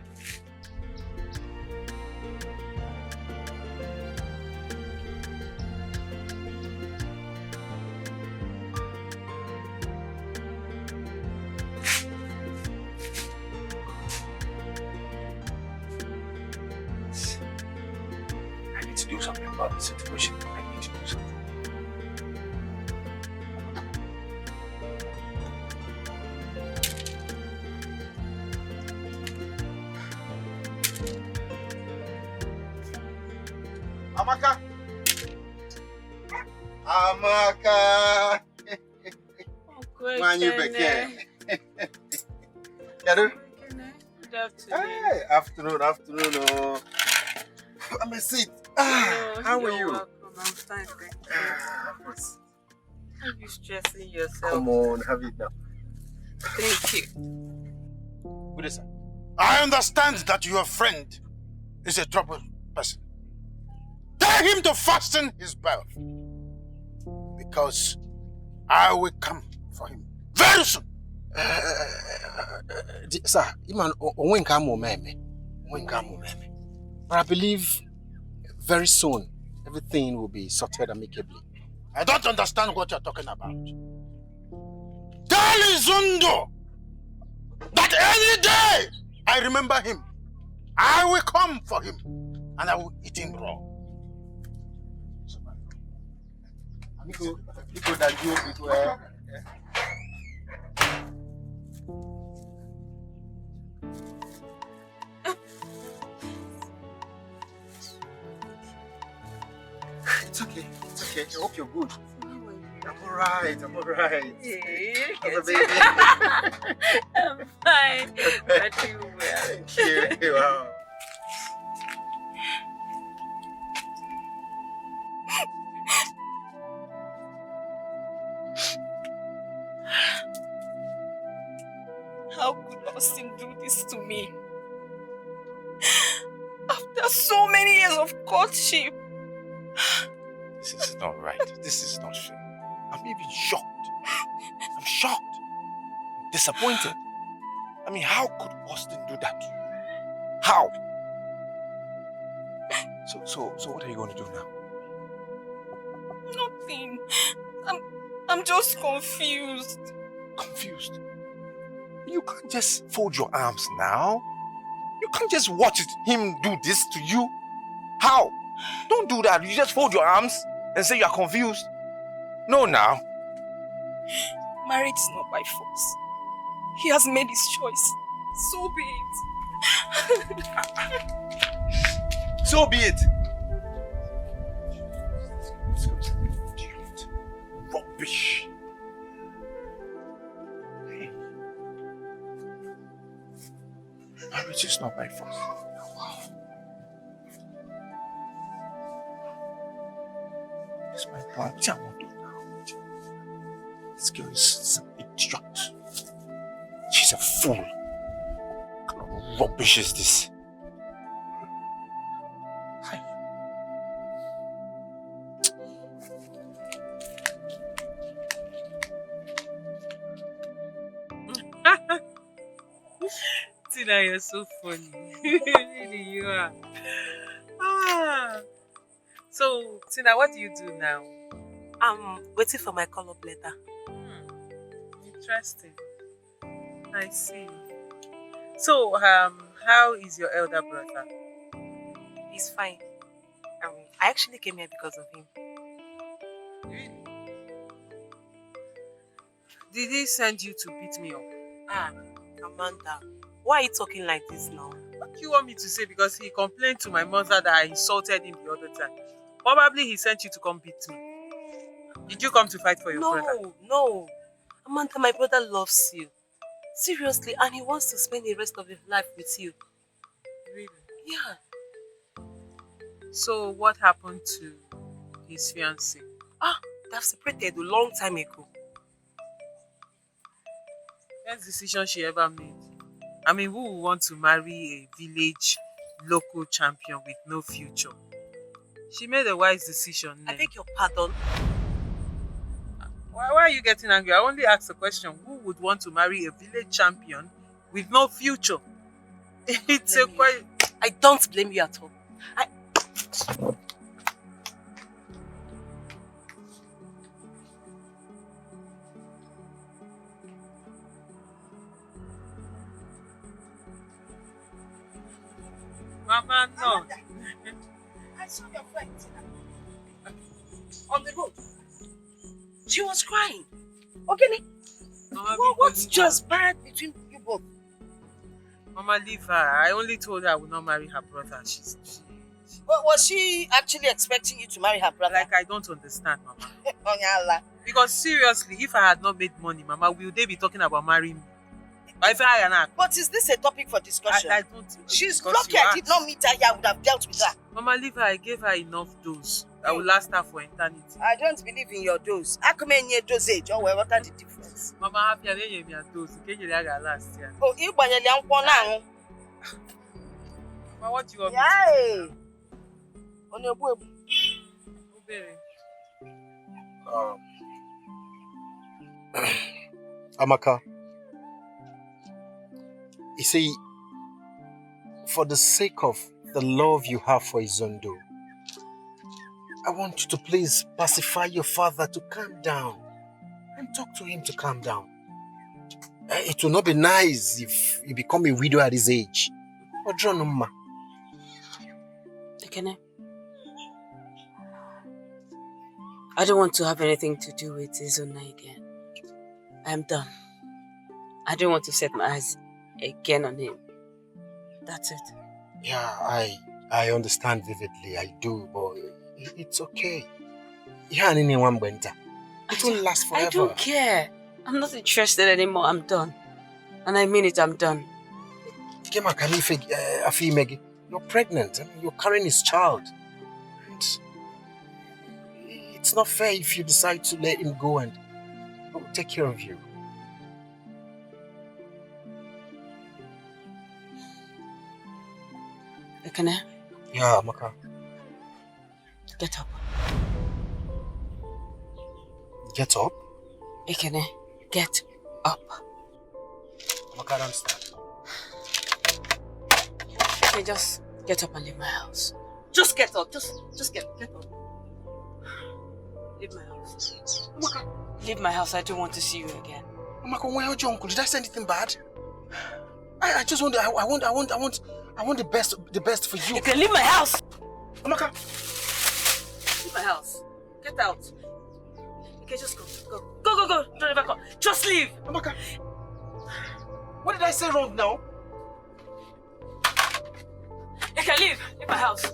I need to do something about the situation. I need to do something. Amaka. Manyu Beke. Yadu? Good afternoon. Hey, afternoon. Oh. Have a seat. How are you? Welcome. I'm fine, thank you. Why are you stressing yourself? Come on, have it now. Thank you. Good sir. I understand that your friend is a troubled person. Tell him to fasten his belt. Because I will come for him very soon. Sir, but I believe very soon everything will be sorted amicably. I don't understand what you're talking about. Tell Izundo that any day I remember him, I will come for him and I will eat him raw. It's okay. I hope you're good. I'm alright. Yeah, How's the baby? I'm fine. I do well. Thank you. Wow. How could Austin do this to me? After so many years of courtship. This is not right. This is not fair. I'm even shocked. I'm shocked. I'm disappointed. I mean, how could Austin do that to you? How? So what are you going to do now? Nothing. I'm just confused. Confused? You can't just fold your arms now. You can't just watch him do this to you. How? Don't do that. You just fold your arms and say you are confused. No, now. Marriage is not by force. He has made his choice. So be it. So be it. Rubbish. Marriage is not by force. It's my plan. What I want to do now? This girl is an idiot. She's a fool. What kind of rubbish is this? Tina, you're so funny. Really, you are. So, Tina, what do you do now? I'm waiting for my call-up letter. Interesting. I see. So, how is your elder brother? He's fine. I actually came here because of him. Did he send you to beat me up? Amanda, why are you talking like this now? What do you want me to say? Because he complained to my mother that I insulted him the other time. Probably he sent you to come beat me. Did you come to fight for your brother? No. Amanda, my brother loves you. Seriously, and he wants to spend the rest of his life with you. Really? Yeah. So what happened to his fiancée? They've separated a long time ago. Best decision she ever made. I mean, who would want to marry a village local champion with no future? She made a wise decision. I beg your pardon. Why are you getting angry? I only asked a question. Who would want to marry a village champion with no future? It's a quite... I don't blame you at all. Mama, no. I saw your friend on the road. She was crying. Okay, what's transpired between you both? Mama, leave her. I only told her I would not marry her brother. Well, was she actually expecting you to marry her brother? Like, I don't understand, Mama. Because seriously, if I had not made money, Mama, will they be talking about marrying me? But is this a topic for discussion? I don't. She's lucky I did not meet her here. I would have dealt with her. Mama, leave her. I gave her enough dose that will last her for eternity. I don't believe in your dose. How come in your dosage? Oh, well, what are the difference? Mama, happy I didn't give me a dose. Can't you last year? Oh, you want to learn one now? Mama, what do you want me to do? On your web. Amaka, you see, for the sake of the love you have for Izondo, I want you to please pacify your father to calm down and talk to him to calm down. It will not be nice if you become a widow at his age. Dikeh, I don't want to have anything to do with Izona again. I am done. I don't want to set my eyes again on him. That's it. Yeah, I understand vividly. I do, but it's okay. It won't last forever. I don't care. I'm not interested anymore. I'm done. And I mean it, I'm done. You're pregnant. I mean, you're carrying his child. And it's not fair if you decide to let him go and take care of you. Dikeh? Yeah, Amaka. Get up. Get up? Dikeh, get up. Amaka, I don't understand. Okay, just get up and leave my house. Just get up. Just get up. Leave my house. Amaka. Leave my house. I don't want to see you again. Amaka, where are your uncle? Did I say anything bad? I just want the best for you. You can leave my house. Amaka. Leave my house. Get out. Okay, just go. Go. Don't ever come. Just leave. Amaka. What did I say wrong now? You can leave. Leave my house.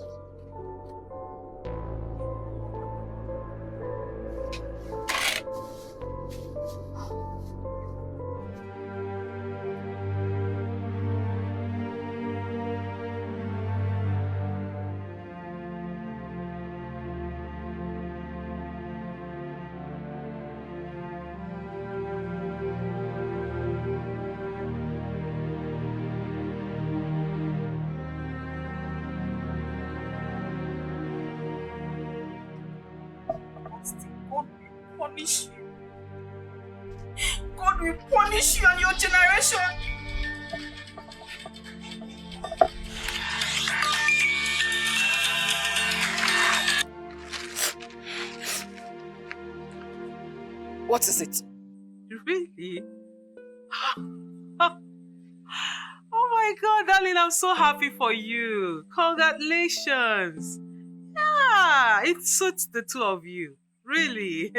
God will punish you and your generation. What is it? Really? Oh my God, darling, I'm so happy for you. Congratulations. Yeah, Yeah, it suits the two of you. Really.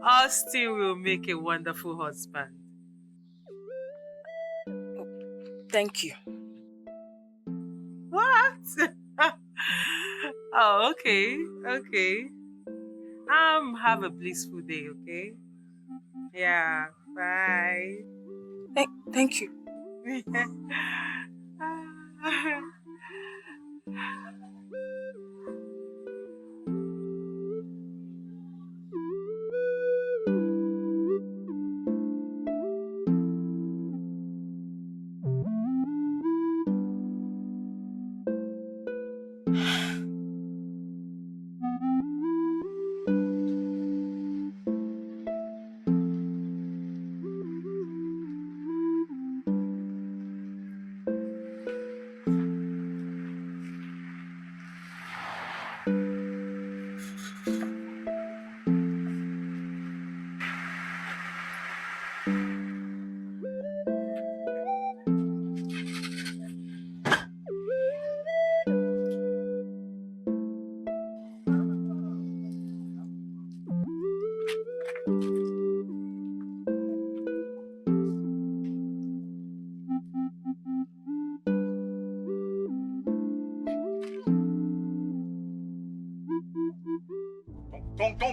Austin will make a wonderful husband. Thank you. What? Oh, okay. Okay. Have a blissful day, okay? Yeah. Bye. Thank you.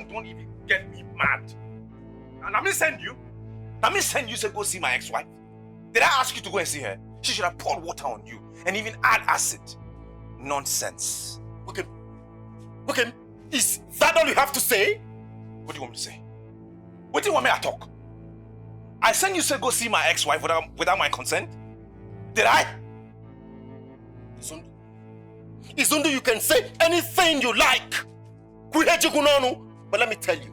Don't even get me mad. And let me send you. Let me send you to go see my ex-wife. Did I ask you to go and see her? She should have poured water on you and even add acid. Nonsense. Okay, is that all you have to say? What do you want me to say? What do you want me to talk? I sent you to go see my ex-wife without my consent? Did I? Izundu, you can say anything you like. But let me tell you,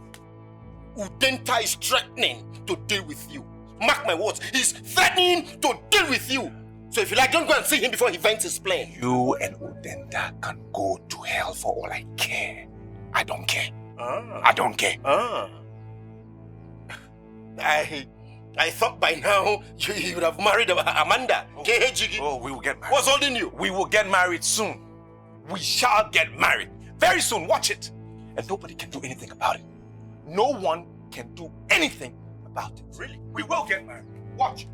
Udenta is threatening to deal with you. Mark my words, he's threatening to deal with you. So if you like, don't go and see him before he vents his plane. You and Udenta can go to hell for all I care. I don't care. I don't care. I thought by now you would have married Amanda. Oh, we will get married. What's holding you? We will get married soon. We shall get married. Very soon, watch it. And nobody can do anything about it. No one can do anything about it. Really? We will get married. Watch.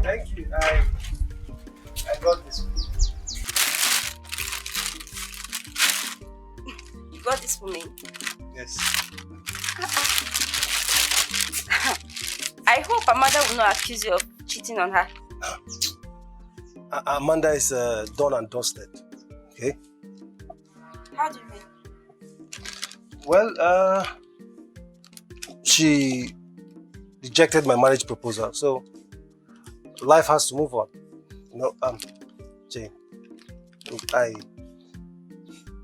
Thank you. I got this. You got this for me? Yes. I hope Amanda will not accuse you of cheating on her. Amanda is done and dusted. Okay? How do you mean? Well, she rejected my marriage proposal, so life has to move on. You know, Jane,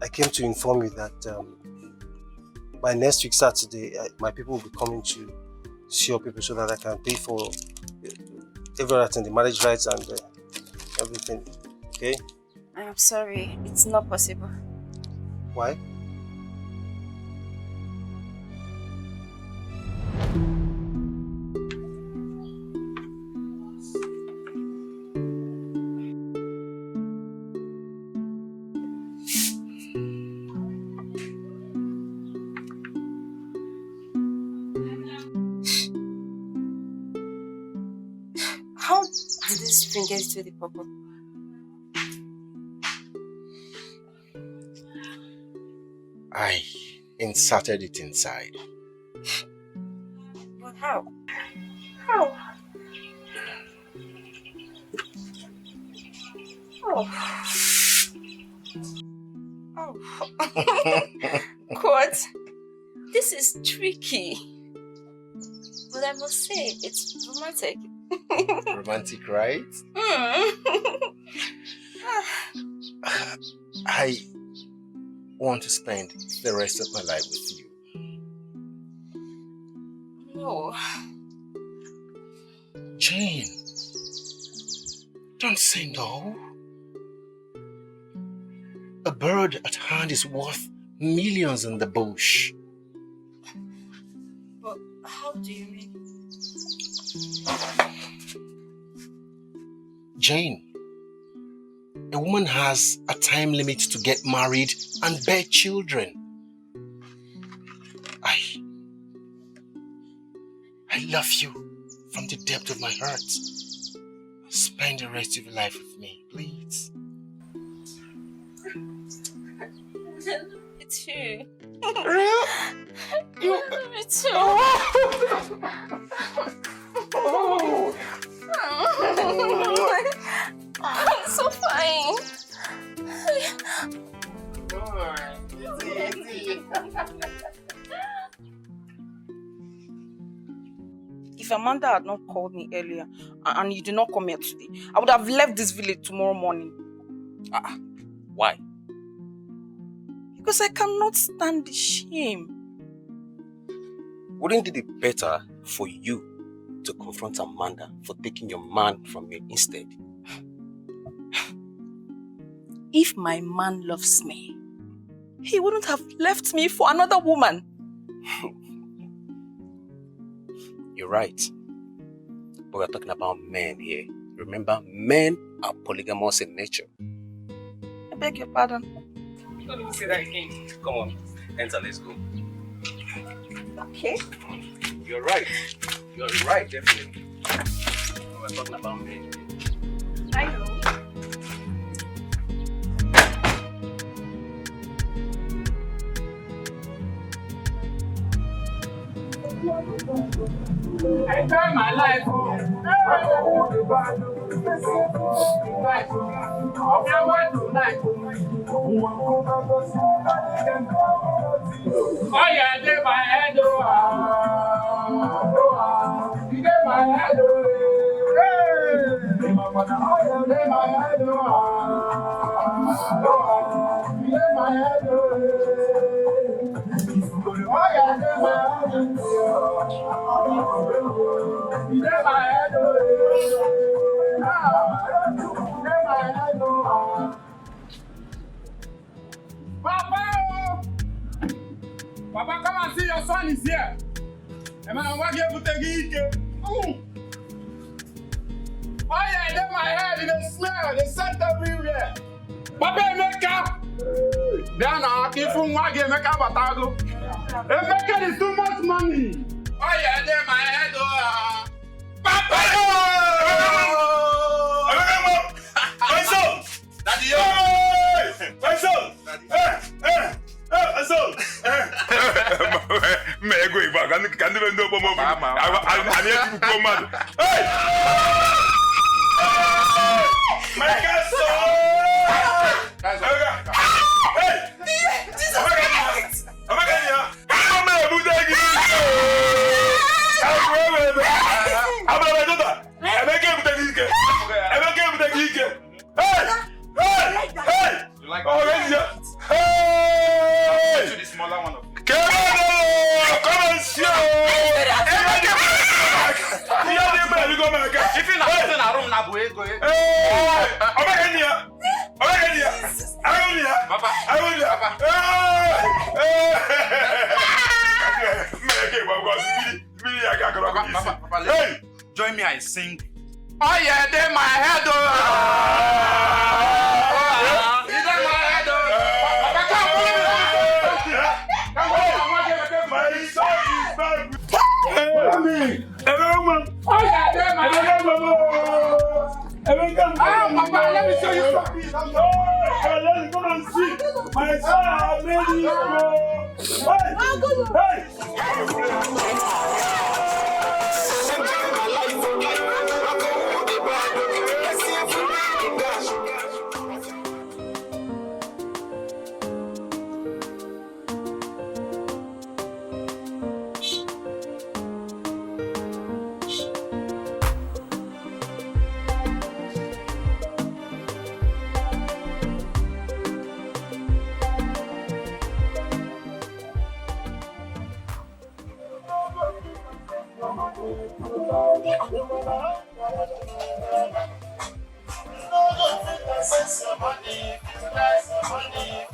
I came to inform you that by next week Saturday, my people will be coming to see your people so that I can pay for everything, the marriage rights and everything. Okay? I am sorry, it's not possible. Why? How did this thing get to the purple? I inserted it inside. But how? How? Oh. Oh. Quote, this is tricky. But I must say, it's romantic. Romantic, right? I want to spend the rest of my life with you. No. Jane, don't say no. bird at hand is worth millions in the bush. But how do you mean? Jane, a woman has a time limit to get married and bear children. I love you from the depth of my heart. Spend the rest of your life with me, please. Me too. Real? You? Me too. Oh. I'm so fine. If Amanda had not called me earlier and you did not come here today, I would have left this village tomorrow morning. Why? Because I cannot stand the shame. Wouldn't it be better for you to confront Amanda for taking your man from you instead? If my man loves me, he wouldn't have left me for another woman. You're right. But we're talking about men here. Remember, men are polygamous in nature. I beg your pardon. Don't even say that again. Come on, enter, let's go. Okay. You're right. You're right, definitely. We're talking about men. I know. I try my life. Oh yeah, they my head, you get my head, hey, my mother, oh yeah, they my head, you get my head, oh yeah, they my head, you get my head, Papa! Papa, come and see your son is here. I'm going to get Dikeh. Oh yeah, in my head, they smell, they scent everywhere. Papa, Emeka! Then I give him one game, Emeka Batago. Emeka is too much money. Oh yeah, in my head, Papa! My son! Daddy, my son! My son! May I go back? Can you do more? I need to go mad. Hey! My son! Hey! Hey, join me, I sing. Oh yeah, they my head. Papa, let me show you something. Let's go and see. My son, Money,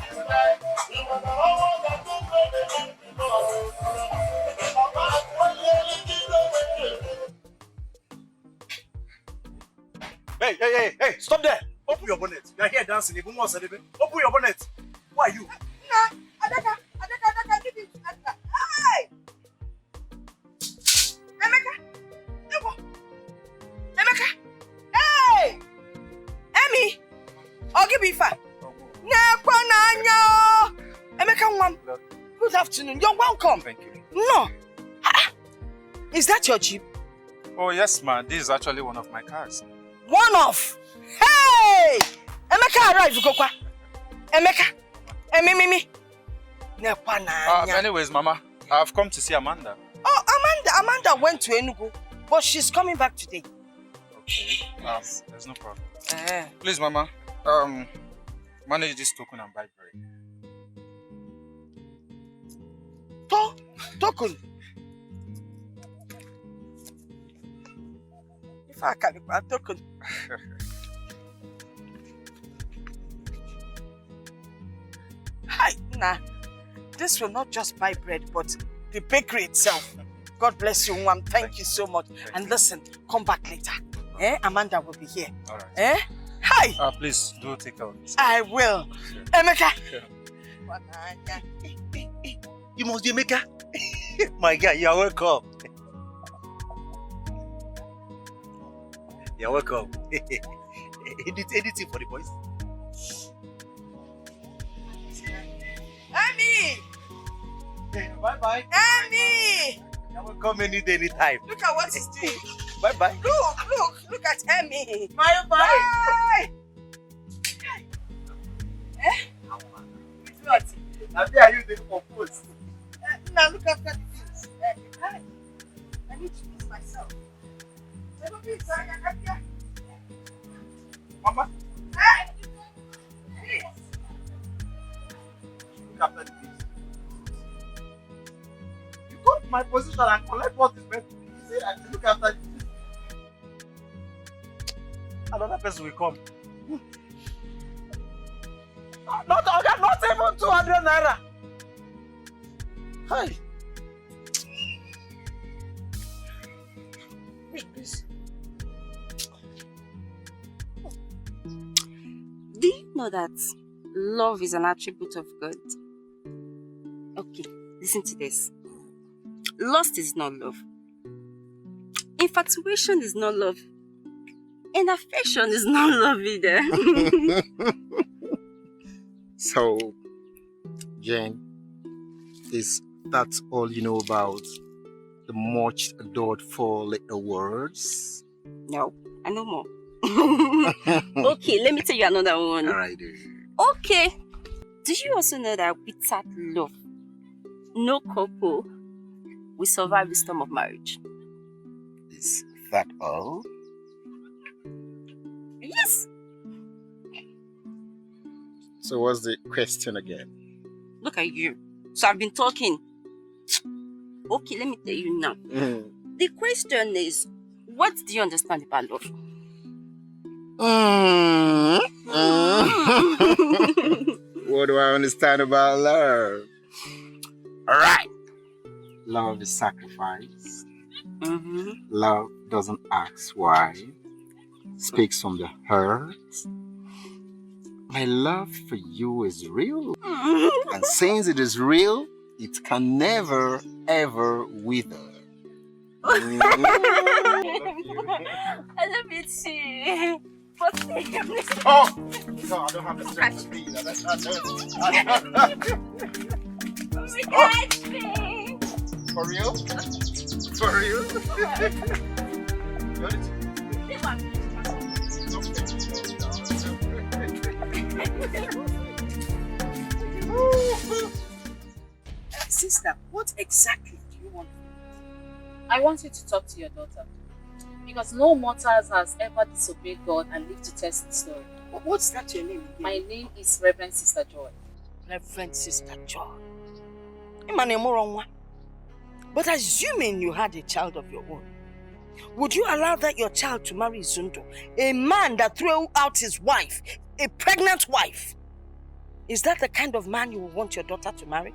Hey, stop there. Open your bonnet. You're here dancing. Even more, Open your bonnet. Who are you? Adaka, give it to Adaka. Hey! Emeka! Hey! Emi! Ogibifa! Emeka, good afternoon. You're welcome. Thank you. No. Is that your Jeep? Oh, yes, ma'am. This is actually one of my cars. One of? Hey! Emeka arrived, Kokwa. Emeka. Mimi. Anyways, Mama, I've come to see Amanda. Oh, Amanda went to Enugu, but she's coming back today. Okay. There's no problem. Please, Mama, manage this token and buy bread. Token? If I can buy token. Hi, nah. This will not just buy bread, but the bakery itself. God bless you, Mom. Thank you so much. And listen, come back later. Amanda will be here. All right. Hi. Please do take care of this. I will. Emeka. You must be Emeka. My guy, you are welcome. You're welcome. Anything for the boys? Amy! Bye-bye. Amy! You're welcome any day, anytime. Look at what he's doing. Bye-bye. Look at Amy. Bye. What? Now, there are you the purpose. Now look after the things. I need to fix myself. Mama. Please. Look after the things. You go to my position and collect what is meant to be. You say I should look after the things. Another person will come. Not even 200 naira. Hi. Please. Do you know that love is an attribute of God? Okay, listen to this. Lust is not love. Infatuation is not love. And affection is not love either. So, Jane, is that all you know about the much adored four little words? No, I know more. Okay, let me tell you another one. All right. Okay. Do you also know that without love, no couple will survive the storm of marriage? Is that all? Yes. So what's the question again? Look at you. So I've been talking. Okay, let me tell you now. The question is, what do you understand about love? What do I understand about love? All right. Love is sacrifice. Love doesn't ask why. Speaks from the heart. My love for you is real. And since it is real, it can never, ever wither. I love it too. But oh! No, I don't have the strength to be that. Catch me! For real? For real? Sister, what exactly do you want? I want you to talk to your daughter. Because no mortals has ever disobeyed God and lived to test the story. What's that your name again? My name is Reverend Sister Joy. Reverend Sister Joy. But assuming you had a child of your own, would you allow that your child to marry Zundo, a man that threw out his wife, a pregnant wife? Is that the kind of man you would want your daughter to marry?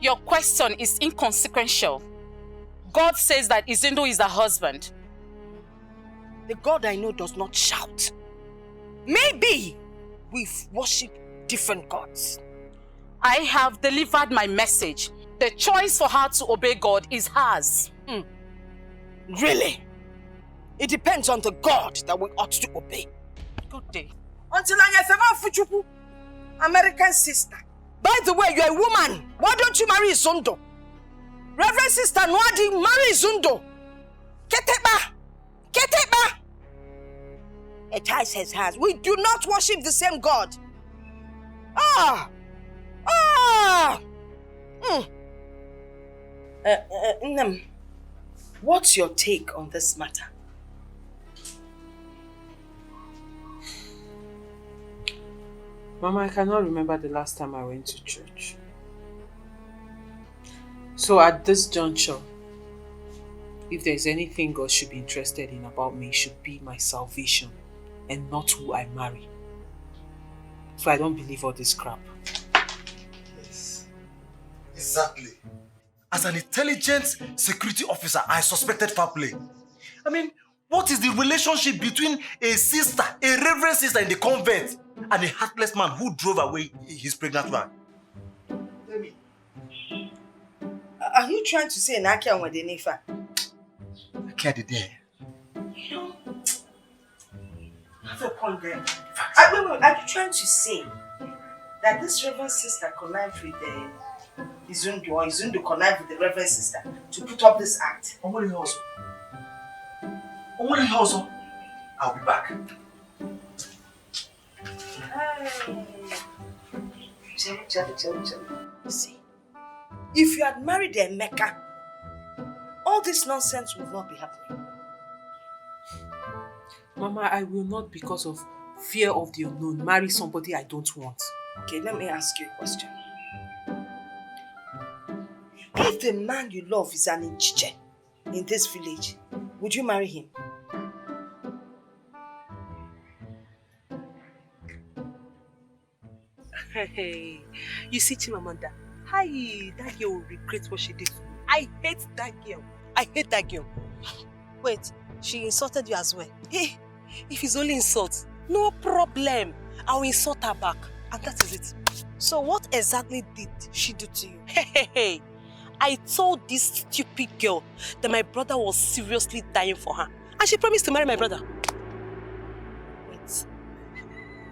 Your question is inconsequential. God says that Izindo is the husband. The God I know does not shout. Maybe we've worshipped different gods. I have delivered my message. The choice for her to obey God is hers. Really? It depends on the God that we ought to obey. Good day. Until I American sister. By the way, you're a woman. Why don't you marry Izundo? Reverend Sister Nwadi, marry Izundo. Keteba! Keteba! A child says hands. We do not worship the same God. What's your take on this matter? Mama, I cannot remember the last time I went to church. So at this juncture, if there's anything God should be interested in about me, it should be my salvation and not who I marry. So I don't believe all this crap. Yes. Exactly. As an intelligent security officer, I suspected foul play. I mean, what is the relationship between a sister, a reverend sister in the convent, and a heartless man who drove away his pregnant wife? Tell me. Are you trying to say Nakia and Wadenifa? Nakia did there. You know, have a point there. Are you trying to say that this reverend sister connived with Izundo, or Izundo connived with the reverend sister to put up this act? Only also. I'll be back. You see, if you had married a Mecca, all this nonsense would not be happening. Mama, I will not, because of fear of the unknown, marry somebody I don't want. Okay, let me ask you a question. If the man you love is an Ichije in this village, would you marry him? Hey, you see Chimamanda, that girl will regret what she did to me. I hate that girl. I hate that girl. Wait, she insulted you as well? Hey, if it's only insult, no problem. I will insult her back. And that is it. So what exactly did she do to you? Hey, I told this stupid girl that my brother was seriously dying for her. And she promised to marry my brother. Wait,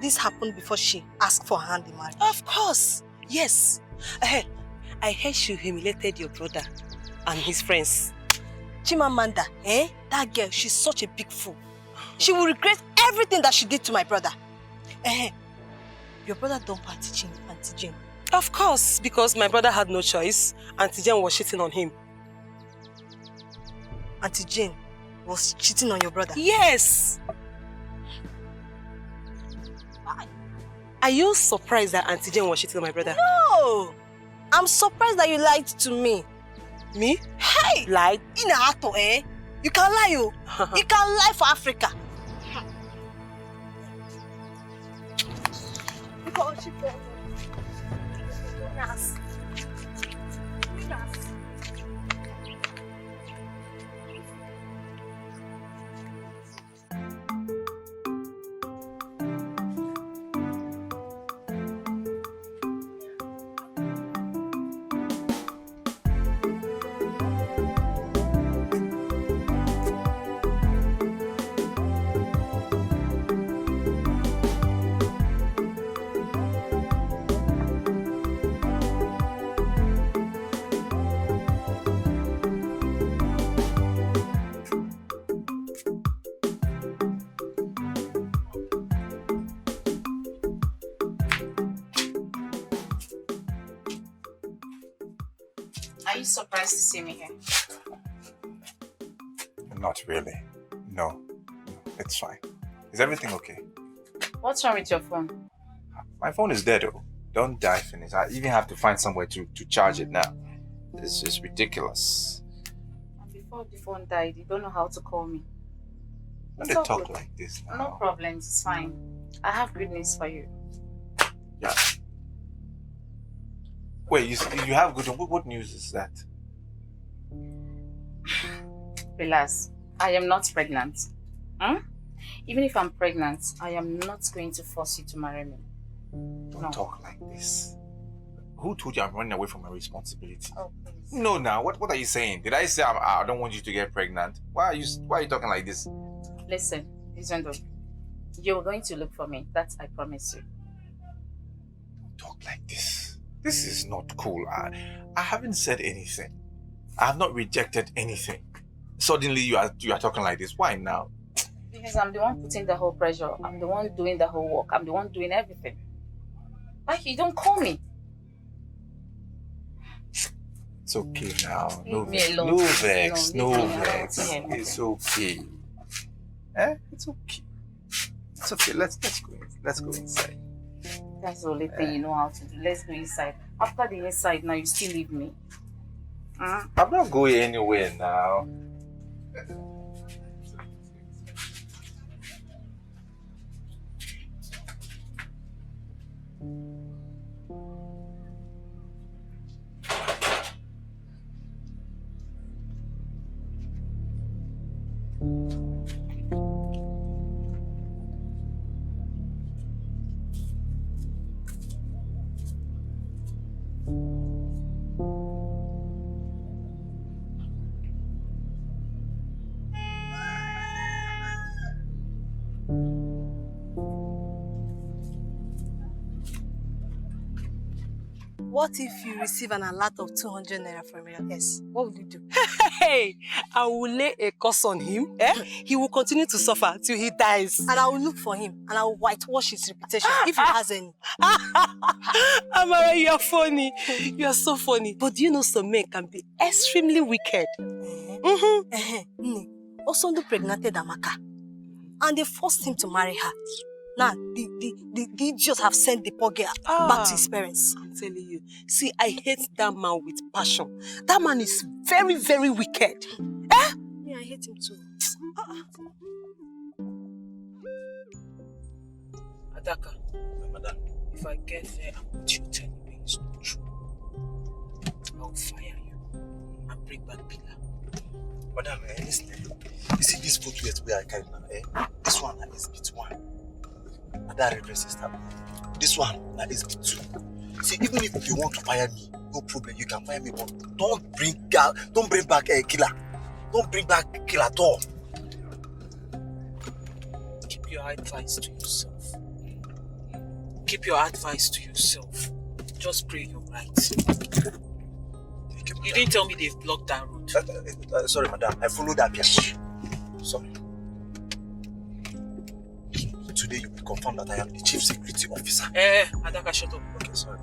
this happened before she asked for her hand in marriage? Of course, yes. I heard she humiliated your brother and his friends. Chimamanda, that girl, she's such a big fool. She will regret everything that she did to my brother. Your brother dumped Auntie Jane. Of course, because my brother had no choice. Auntie Jane was cheating on him. Auntie Jane was cheating on your brother? Yes! Are you surprised that Auntie Jane was cheating on my brother? No! I'm surprised that you lied to me. Me? Hey! Lied? In a ato, You can lie, you. You can lie for Africa. Yes. Are you surprised to see me here? Not really. No, it's fine. Is everything okay? What's wrong with your phone? My phone is dead, oh. Don't die, Phineas. I even have to find somewhere to charge it now. This is ridiculous. And before the phone died, you don't know how to call me. When they talk like this now. No problems, it's fine. I have good news for you. Yeah. Wait, you have good news? What news is that? Relax. I am not pregnant. Huh? Even if I'm pregnant, I am not going to force you to marry me. Don't talk like this. Who told you I'm running away from my responsibility? Oh, please. No, now what are you saying? Did I say I don't want you to get pregnant? Why are you talking like this? Listen, Izondo, you're going to look for me. That I promise you. Don't talk like this. This is not cool. I haven't said anything. I have not rejected anything. Suddenly you are talking like this. Why now? Because I'm the one putting the whole pressure. I'm the one doing the whole work. I'm the one doing everything. Why you don't call me? It's okay now. Leave me alone. No vex. No, No leave me alone. vex. Yeah. It's okay. It's okay. It's okay. Let's go inside. That's the only thing you know how to do. Let's go inside. After the inside, now you still leave me. I'm not going anywhere now. What if you receive an alert of 200 naira from your ex? What will you do? Hey, I will lay a curse on him. He will continue to suffer till he dies. And I will look for him and I will whitewash his reputation if he has any. Amara, you are funny. You are so funny. But do you know some men can be extremely wicked? Osondo pregnated Amaka and they forced him to marry her. Now, the idiots have sent the poor girl back to his parents. I'm telling you. See, I hate that man with passion. That man is very, very wicked. Yeah, I hate him too. Adaka, madam, if I get there and what you tell me is not true, I'll fire you and bring back Pillar. Madam, listen. You see this footwear where I carry now, this one is SB1. That redress is that. This one is SB2. See, even if you want to fire me, no problem, you can fire me, but don't bring back a killer. Don't bring back killer at all. Keep your advice to yourself. Keep your advice to yourself. Just pray you're right. You didn't tell me they've blocked that road. Sorry, madam. I followed that vehicle. Sorry. Today you will confirm that I am the chief security officer. Adaka, shut up. Okay, sorry.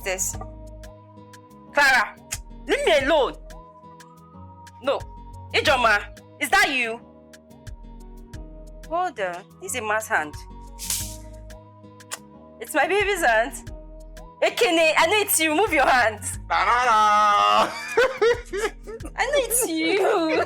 This? Clara, leave me alone. No. Ijoma, is that you? Hold on. This is a man's hand. It's my baby's hand. Ekene, I know it's you. Move your hands. I know it's you.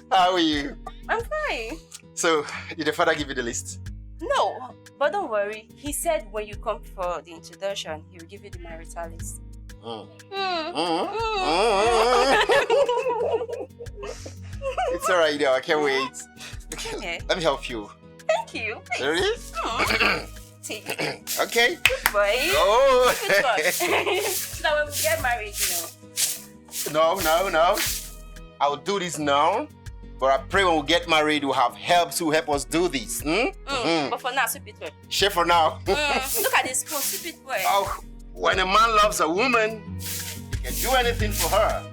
How are you? I'm fine. So, did the father give you the list? No, but don't worry. He said when you come for the introduction, he will give you the marital list. It's alright now, I can't wait. Okay. Let me help you. Thank you. Ready? Take. Okay. Good boy. Oh. Good boy. So when we get married, No. I'll do this now. But I pray when we get married, we'll have help to help us do this. But for now, sweep it well. Share for now. Look at this spoon, sweep it well. Oh, when a man loves a woman, he can do anything for her.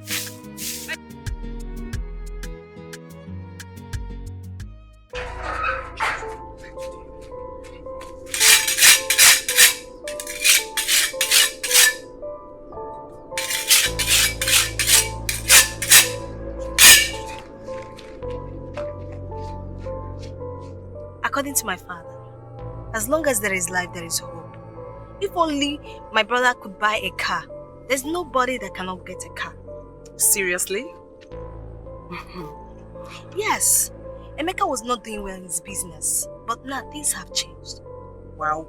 According to my father, as long as there is life, there is hope. If only my brother could buy a car, there's nobody that cannot get a car. Seriously? Yes. Emeka was not doing well in his business, but now things have changed. Wow.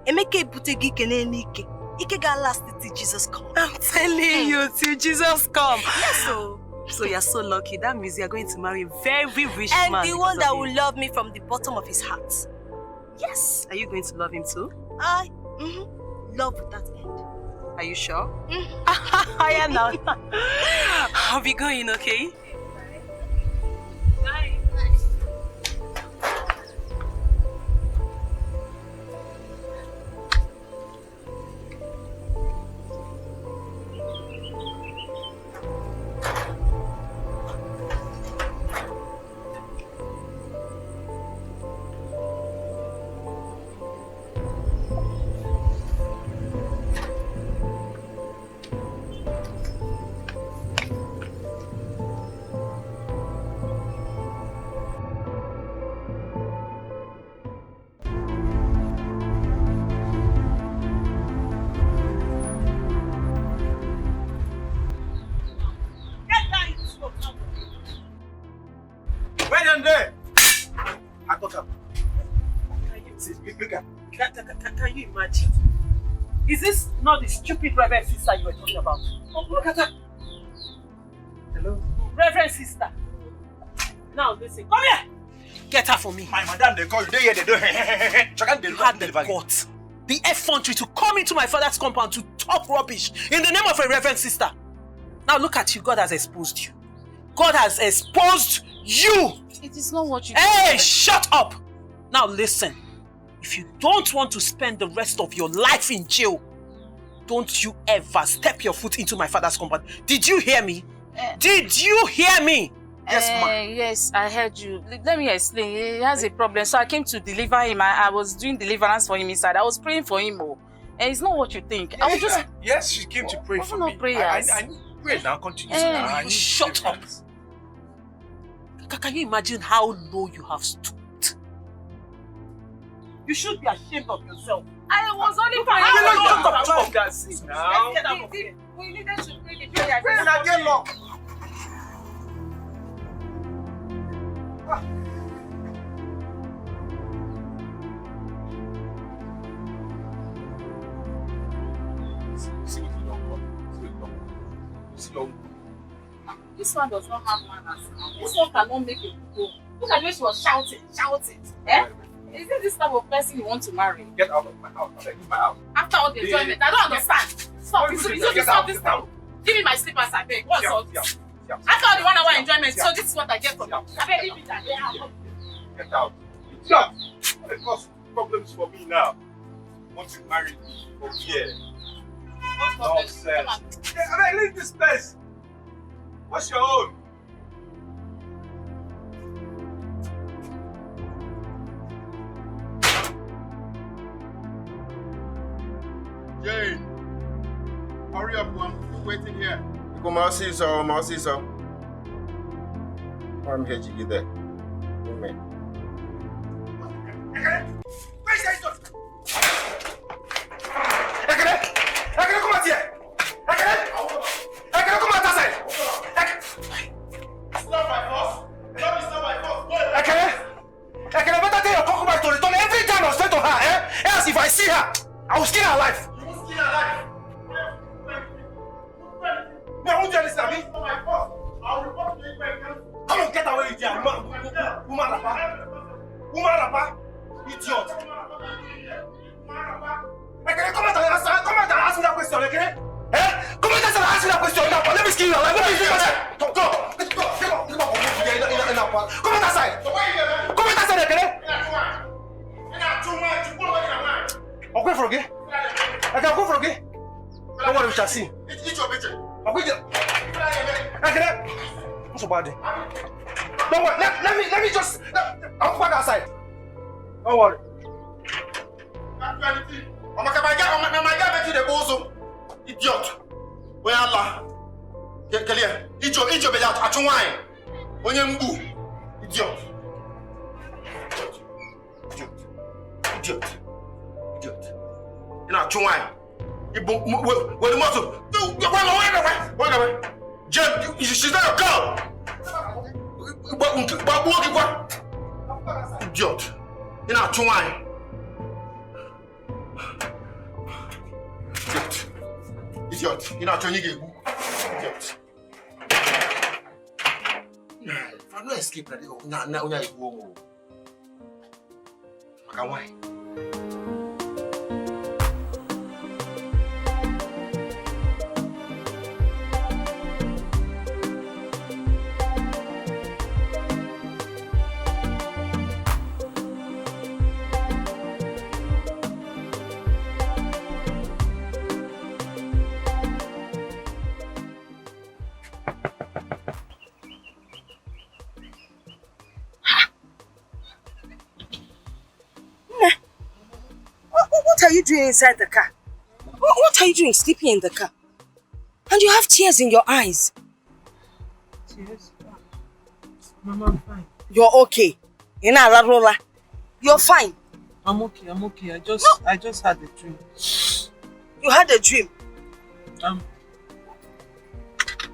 Emeka iputegi kene n'ike. Ike ga last till Jesus comes. I'm telling you, till Jesus comes. Yes, so you're so lucky. That means you're going to marry a very rich and man. And the one that will love me from the bottom of his heart. Yes. Are you going to love him too? Love with that end. Are you sure? I am now. I'll be going, okay? Bye. Can you imagine? Is this not the stupid Reverend sister you were talking about? Oh, look at her. Hello? Reverend sister. Now listen, come here. Get her for me. My madam, they call you. They do. You had the guts, the effrontery to come into my father's compound to talk rubbish in the name of a reverend sister. Now look at you. God has exposed you. God has exposed you. It is not what you Hey, shut up. Now listen. If you don't want to spend the rest of your life in jail, don't you ever step your foot into my father's compound. Did you hear me? Did you hear me? Yes, ma'am. Yes, I heard you. Let me explain. He has a problem, so I came to deliver him. I was doing deliverance for him inside. I was praying for him. And it's not what you think. I was just... Yes, she came to pray for me. Prayers. I pray now, continue. Shut up. Can you imagine how low you have stood? You should be ashamed of yourself. I was only praying. Let's get out of here. We needed to pray the prayer. Pray and get locked. This one does not have manners. This one cannot make a go. Look at the way she was shouting. Is it this type of person you want to marry? Get out of my house. I beg you, my house. After all the enjoyment, I don't understand. Stop. Stop this now. Give me my slippers, I beg. What's all this? After all the 1 hour enjoyment, so this is what I get from you. I beg, leave it there. Get out. Stop. It causes problems for me now. Once you marry me, over here. Nonsense. I beg, leave this place. What's your own? Jane, hurry up, I'm still waiting here. Come on, see so. I'm here to get there. Amen. Where's that door? Ekele, come out here. Ekele, come out outside. It's not my fault. No, it's not my fault. Ekele, better tell your concubine to return every time I straight to her, eh? Else if I see her, I will skin her alive. You will skin her alive. Me, I won't do anything, Abi. It's not my fault. I'll report to you. Come on, get away with you, woman rapper. Idiot. Ekele, come out and ask me that question, okay? Come out and ask me that question now. Let me skin you alive. Let me skin you alive. Go. Come out outside. Come out outside, Ekele. I'll go for okay? I'll go for okay? Don't worry, we shall see. It's your picture. I'll go there. What's so bad? Don't worry. Let me just. I'll go outside. Don't worry. Can't do anything. My guy make you the bozo. Idiot. Where Allah? Get clear. Ijo be out. Achun wine. Onye mbu. Idiot. Idiot. Idiot. You know, Chunwai. You where the muscle? Wait. Jen, she's not a girl. Idiot. You know, Chunwai. Idiot. You know, Chunwai. Idiot. If I don't escape that, now you go. Why? What are you doing inside the car? What are you doing sleeping in the car? And you have tears in your eyes. Tears? Mama, I'm fine. You're okay. You're fine. I'm okay. I just had a dream. You had a dream?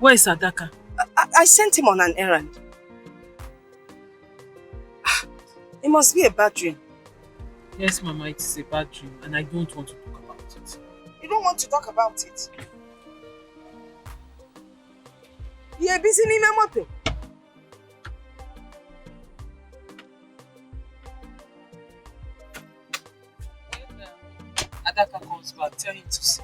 Where is Adaka? I sent him on an errand. It must be a bad dream. Yes, Mama, it is a bad dream and I don't want to talk about it. You don't want to talk about it? You're busy in my motor. When Adaka comes back, tell him to see.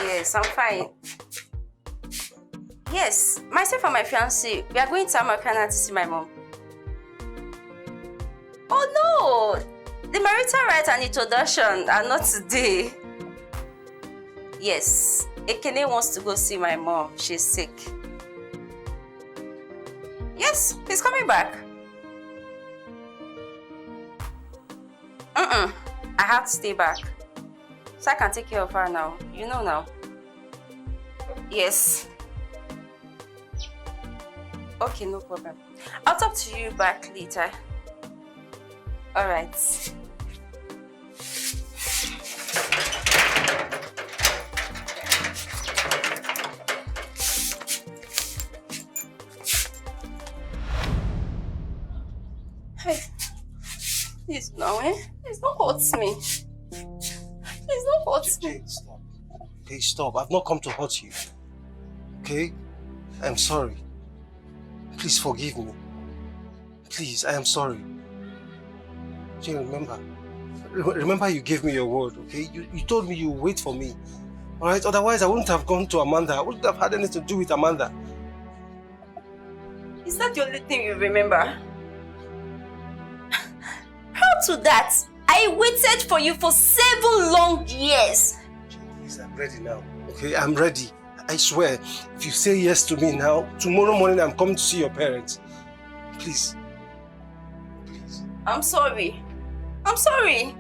Yes, I'm fine. Yes, myself and my fiancé, we are going to Americana to see my mom. Oh no! The marital rites and introduction are not today. Yes, Ekene wants to go see my mom. She's sick. Yes, he's coming back. I have to stay back. So I can take care of her now. You know now. Yes. Okay, no problem. I'll talk to you back later. Alright. Hey. Please, no, Please don't hurt me. Please don't hurt me. Stop. Okay, stop. I've not come to hurt you. Okay? I'm sorry. Please forgive me. Please, I am sorry. Jane, remember you gave me your word, okay? You told me you would wait for me. Alright? Otherwise, I wouldn't have gone to Amanda. I wouldn't have had anything to do with Amanda. Is that the only thing you remember? How to that? I waited for you for 7 long years. Please, I'm ready now. Okay, I'm ready. I swear, if you say yes to me now, tomorrow morning I'm coming to see your parents. Please. Please. I'm sorry. I'm sorry.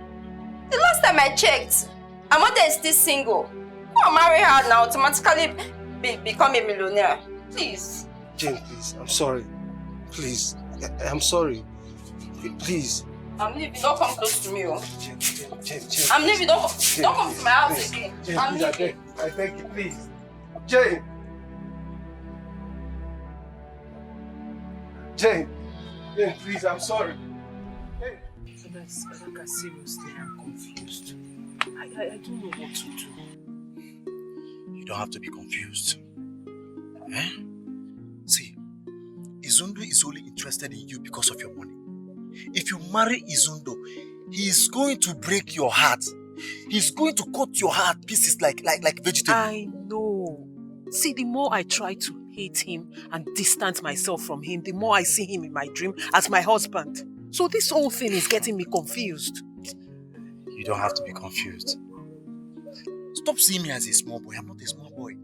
The last time I checked, Amanda is still single. I'll marry her now, automatically become a millionaire. Please. Jane, please. I'm sorry. Please. I'm sorry. Please. I'm leaving. Don't come close to me. Jane. I'm leaving. Don't come to my house again. Jane, I'm please, leaving. I beg you, please. Jane. Jane, please, I'm sorry. Adaka, seriously, I'm confused. I don't know what to do. You don't have to be confused. Eh? See, Izundo is only interested in you because of your money. If you marry Izundo, he is going to break your heart. He's going to cut your heart pieces like vegetable. I know. See, the more I try to hate him and distance myself from him, the more I see him in my dream as my husband. So this whole thing is getting me confused. You don't have to be confused. Stop seeing me as a small boy. I'm not a small boy.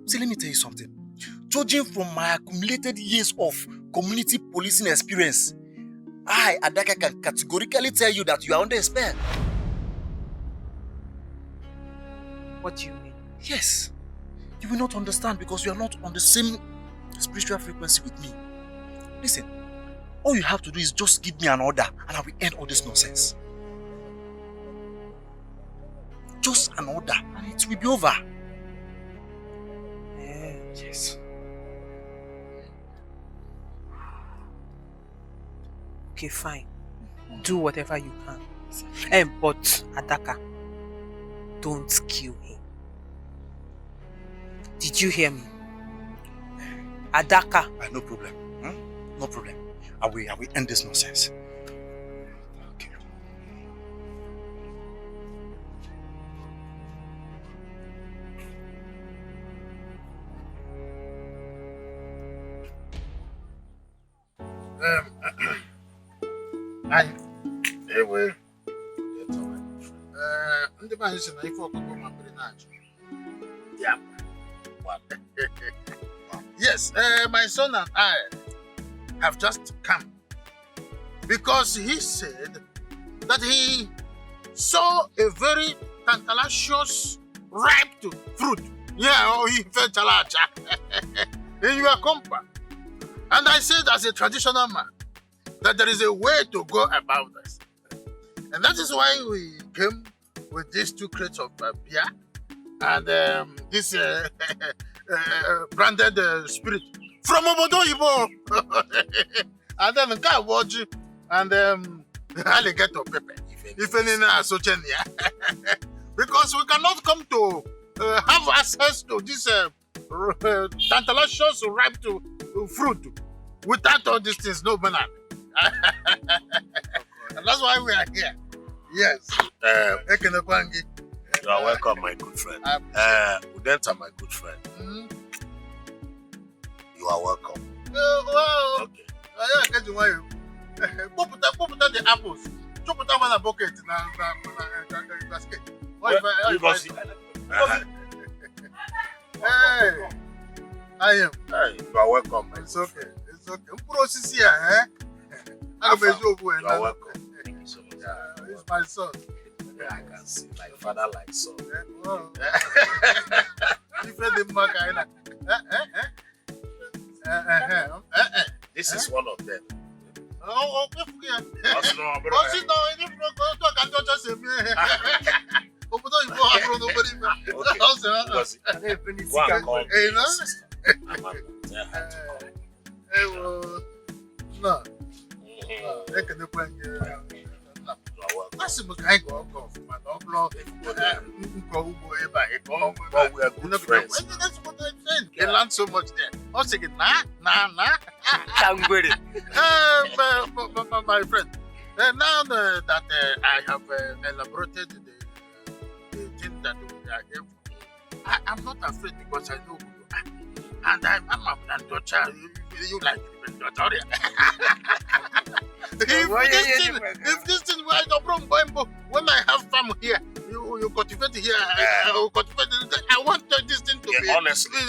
See, let me tell you something. Judging from my accumulated years of community policing experience, I, Dikeh, can categorically tell you that you are under a spell. What do you mean? Yes. You will not understand because you are not on the same spiritual frequency with me. Listen, all you have to do is just give me an order and I will end all this nonsense. Just an order and it will be over. Yes. Okay, fine. Do whatever you can. But Adaka, don't kill him. Did you hear me? Adaka. No problem. No problem. I will end this nonsense. Okay. Anyway, ndị be anyị si na ife ọkụkọ mapere na-achị. Yeah. Yes, my son and I have just come because he said that he saw a very tantalizous ripe fruit. Yeah, or he felt chalacha in your compound. And I said, as a traditional man, that there is a way to go about this. And that is why we came with these 2 crates of beer and this branded spirit from Obodo Ibo. And then Kawaji and alligator pepper. If any because we cannot come to have access to this tantalizous ripe fruit without all these things, no banana. And that's why we are here. Yes. You are welcome, my good friend. Udenta, my good friend. You are welcome. Okay. Put the apples. Put them in a bucket. Hey, I am. Hey, you are welcome. It's okay. It's okay. You are welcome. Thank you so much. It's my son. Yeah, I can see. Like father, like son. This is one of them. Oh, we are good friends. They learned so much there. I was thinking, nah. My friend, now that I have elaborated the thing that we are here for, I'm not afraid because I know who you are. And I'm a granddaughter. You like it, if this thing were the problem, when I have farm here, you cultivate here, I will cultivate it. I want this thing to be honestly,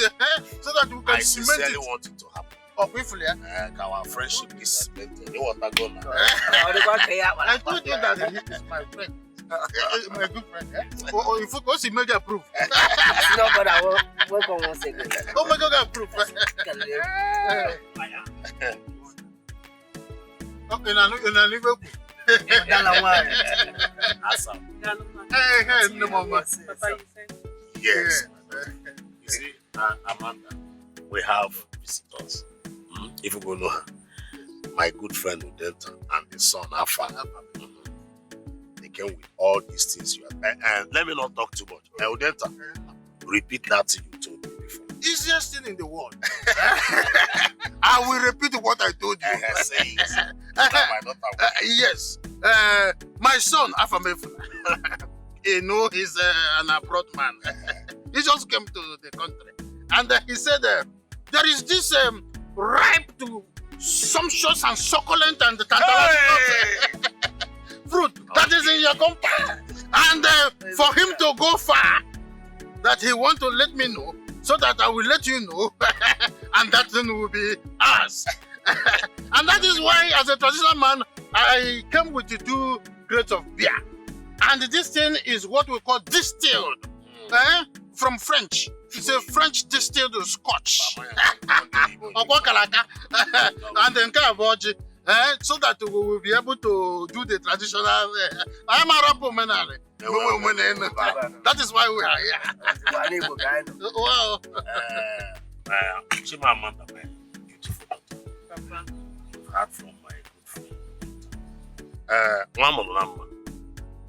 so that we can I sincerely want it to happen. Oh, briefly, our friendship is cemented. You want to go now? I told you that he is my friend. My good friend. Oh, if you go see Mega approve. No, but I will work on one second. Oh my God, approve. Okay, now leave it. Hey, no mama. Yes. You see, Amanda, we have visitors. If you go know her, my good friend Udenta and the son Afa. They came with all these things you are. And let me not talk too much. Udenta, repeat that thing you told me before. Easiest thing in the world. I will repeat what I told you. Say it. My daughter. Yes. My son Afa, you know, he's an abroad man. He just came to the country. And he said, there is this ripe to sumptuous and succulent and tantalizing fruit that is in your compound. And for him to go far, that he want to let me know, so that I will let you know, and that thing will be ours. And that is why, as a traditional man, I came with the 2 crates of beer. And this thing is what we call distilled, from French. It's a French distilled scotch. And then so that we will be able to do the traditional. I'm a rapper, man. That is why we are here. Wow. Chimamanda, beautiful. Papa. Apart from my good friend. Mama,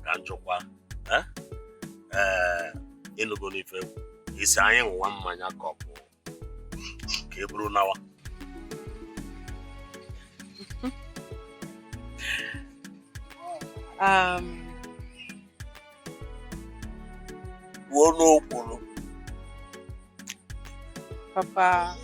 Kanjokwa. Inugonife. He's saying one mania couple. Kebru Nawa. Wono. Papa.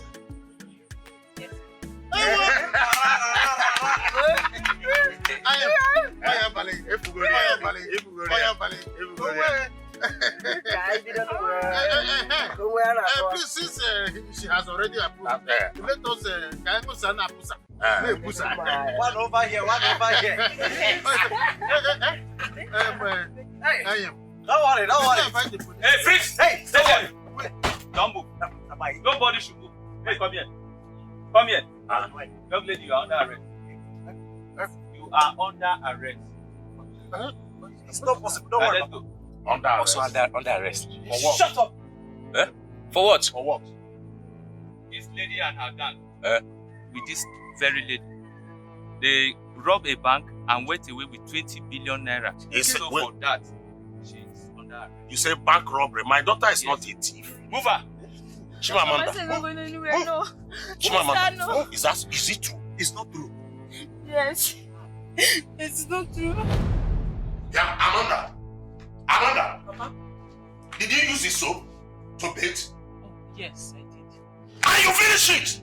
Please, since she has already approved, let us one over here. Don't worry. Hey, Fritz! Hey, stay there! Don't move. Nobody should move. Hey, come here. Young lady, you are under arrest. You are under arrest. It's not possible. Don't worry. Let's go. Under arrest. For what? Shut up. For what? For what? This lady and her gang, with this very lady, they robbed a bank and went away with 20 billion naira. So for that, she's under arrest. You say bank robbery. My daughter is not a thief. Move her. Chimamanda. Chimamanda. Is it true? It's not true. Yes. It's not true. Yeah, Amanda. Papa? Did you use this soap to bathe? Yes, I did. And you finish it?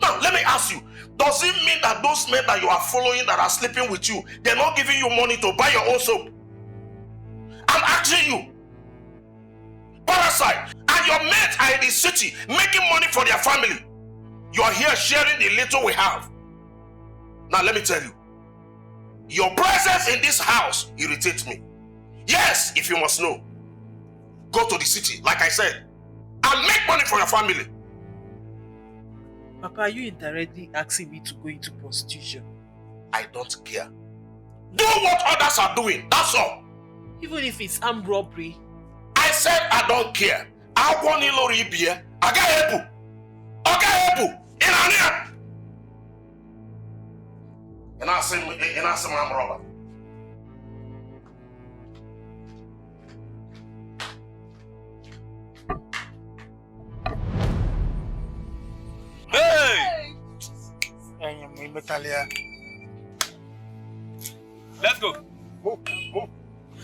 Now, let me ask you. Does it mean that those men that you are following that are sleeping with you, they're not giving you money to buy your own soap? I'm asking you. Parasite. And your mates are in the city making money for their family. You are here sharing the little we have. Now, let me tell you. Your presence in this house irritates me. Yes, if you must know. Go to the city, like I said, and make money for your family. Papa, are you indirectly asking me to go into prostitution? I don't care. Do what others are doing, that's all. Even if it's armed robbery? I said I don't care. I want you to be here. I got help. In Ania. And I say I'm robber. Hey! Let's go. Move.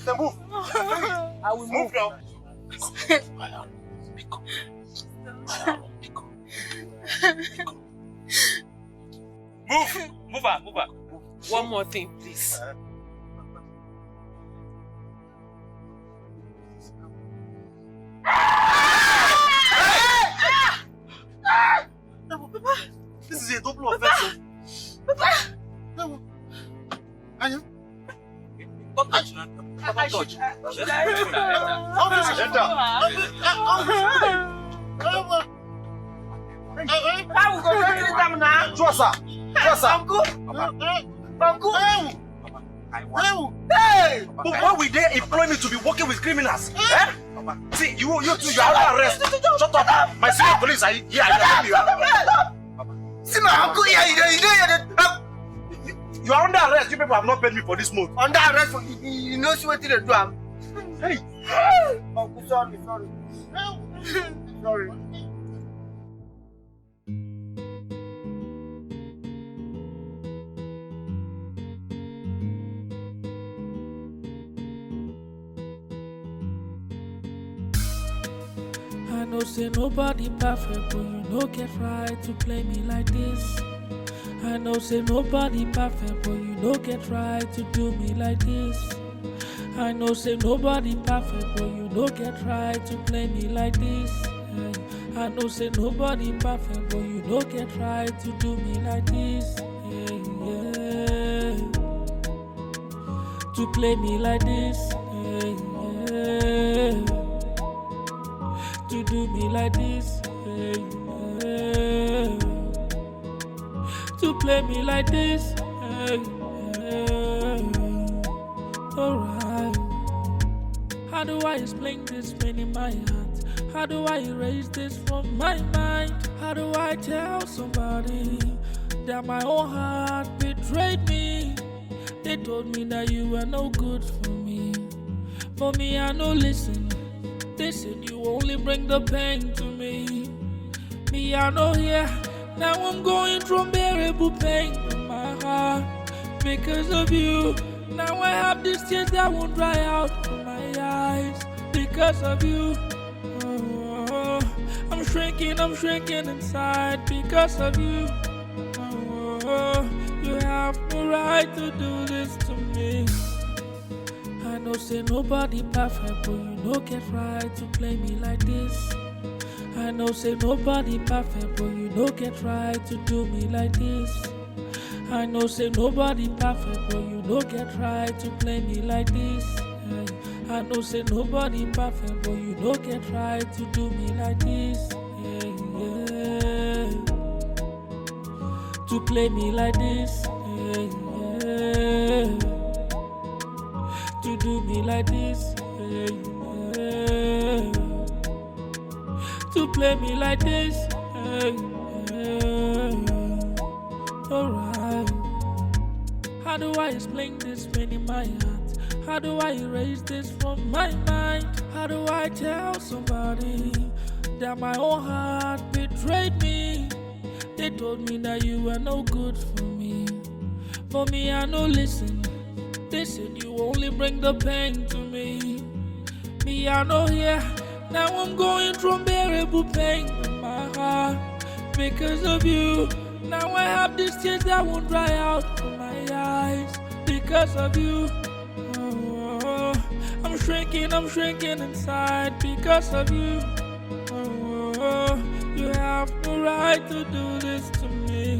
I will move now. Move her. One more thing, please. Papa, this is a double offense. Papa! Don't touch. Hey! But why would they employ me to be working with criminals? Eh? See, you two, you are under arrest. Shut up. My senior police are here. See my uncle here. You are under arrest. You people have not paid me for this month. Under arrest for you know what they do. Hey. Uncle, sorry. Sorry. I know say nobody perfect, but you no get right to play me like this. I know say nobody perfect, but you no get right to do me like this. I know say nobody perfect, but you don't get right to play me like this. I know say nobody perfect, but you don't get right to do me like this. To play me like this. To do me like this. To play me like this. Alright. How do I explain this pain in my heart? How do I erase this from my mind? How do I tell somebody that my own heart betrayed me? They told me that you were no good for me. For me, I no listen. They said you only bring the pain to me. Me, I know here. Now I'm going through unbearable pain in my heart because of you. Now I have these tears that won't dry out from my eyes because of you. Oh, I'm shrinking inside because of you. Oh, you have no right to do this to me. I know say nobody perfect, but you don't get right to play me like this. I know say nobody perfect, but you don't get right to do me like this. I know say nobody perfect, but you don't get right to play me like this. I know say nobody perfect, but you don't get right to do me like this. To play me like this. To do me like this. To play me like this. Alright. How do I explain this pain in my heart? How do I erase this from my mind? How do I tell somebody that my own heart betrayed me? They told me that you were no good for me. For me, I no listen. They said you only bring the pain to me. Me, I know here. Now I'm going through unbearable pain in my heart because of you. Now I have these tears that won't dry out from my eyes because of you. Oh, I'm shrinking inside because of you. Oh, you have no right to do this to me.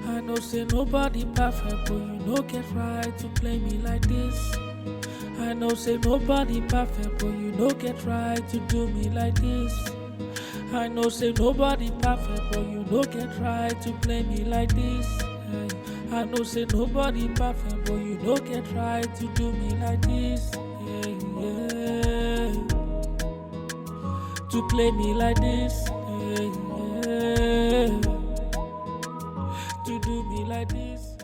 I know say nobody perfect, but you don't get right to play me like this. I know say nobody perfect, but you don't get right to do me like this. I know say nobody perfect, but you don't get right to play me like this. I know say nobody perfect, but you don't get right to do me like this. To play me like this. To do me like this.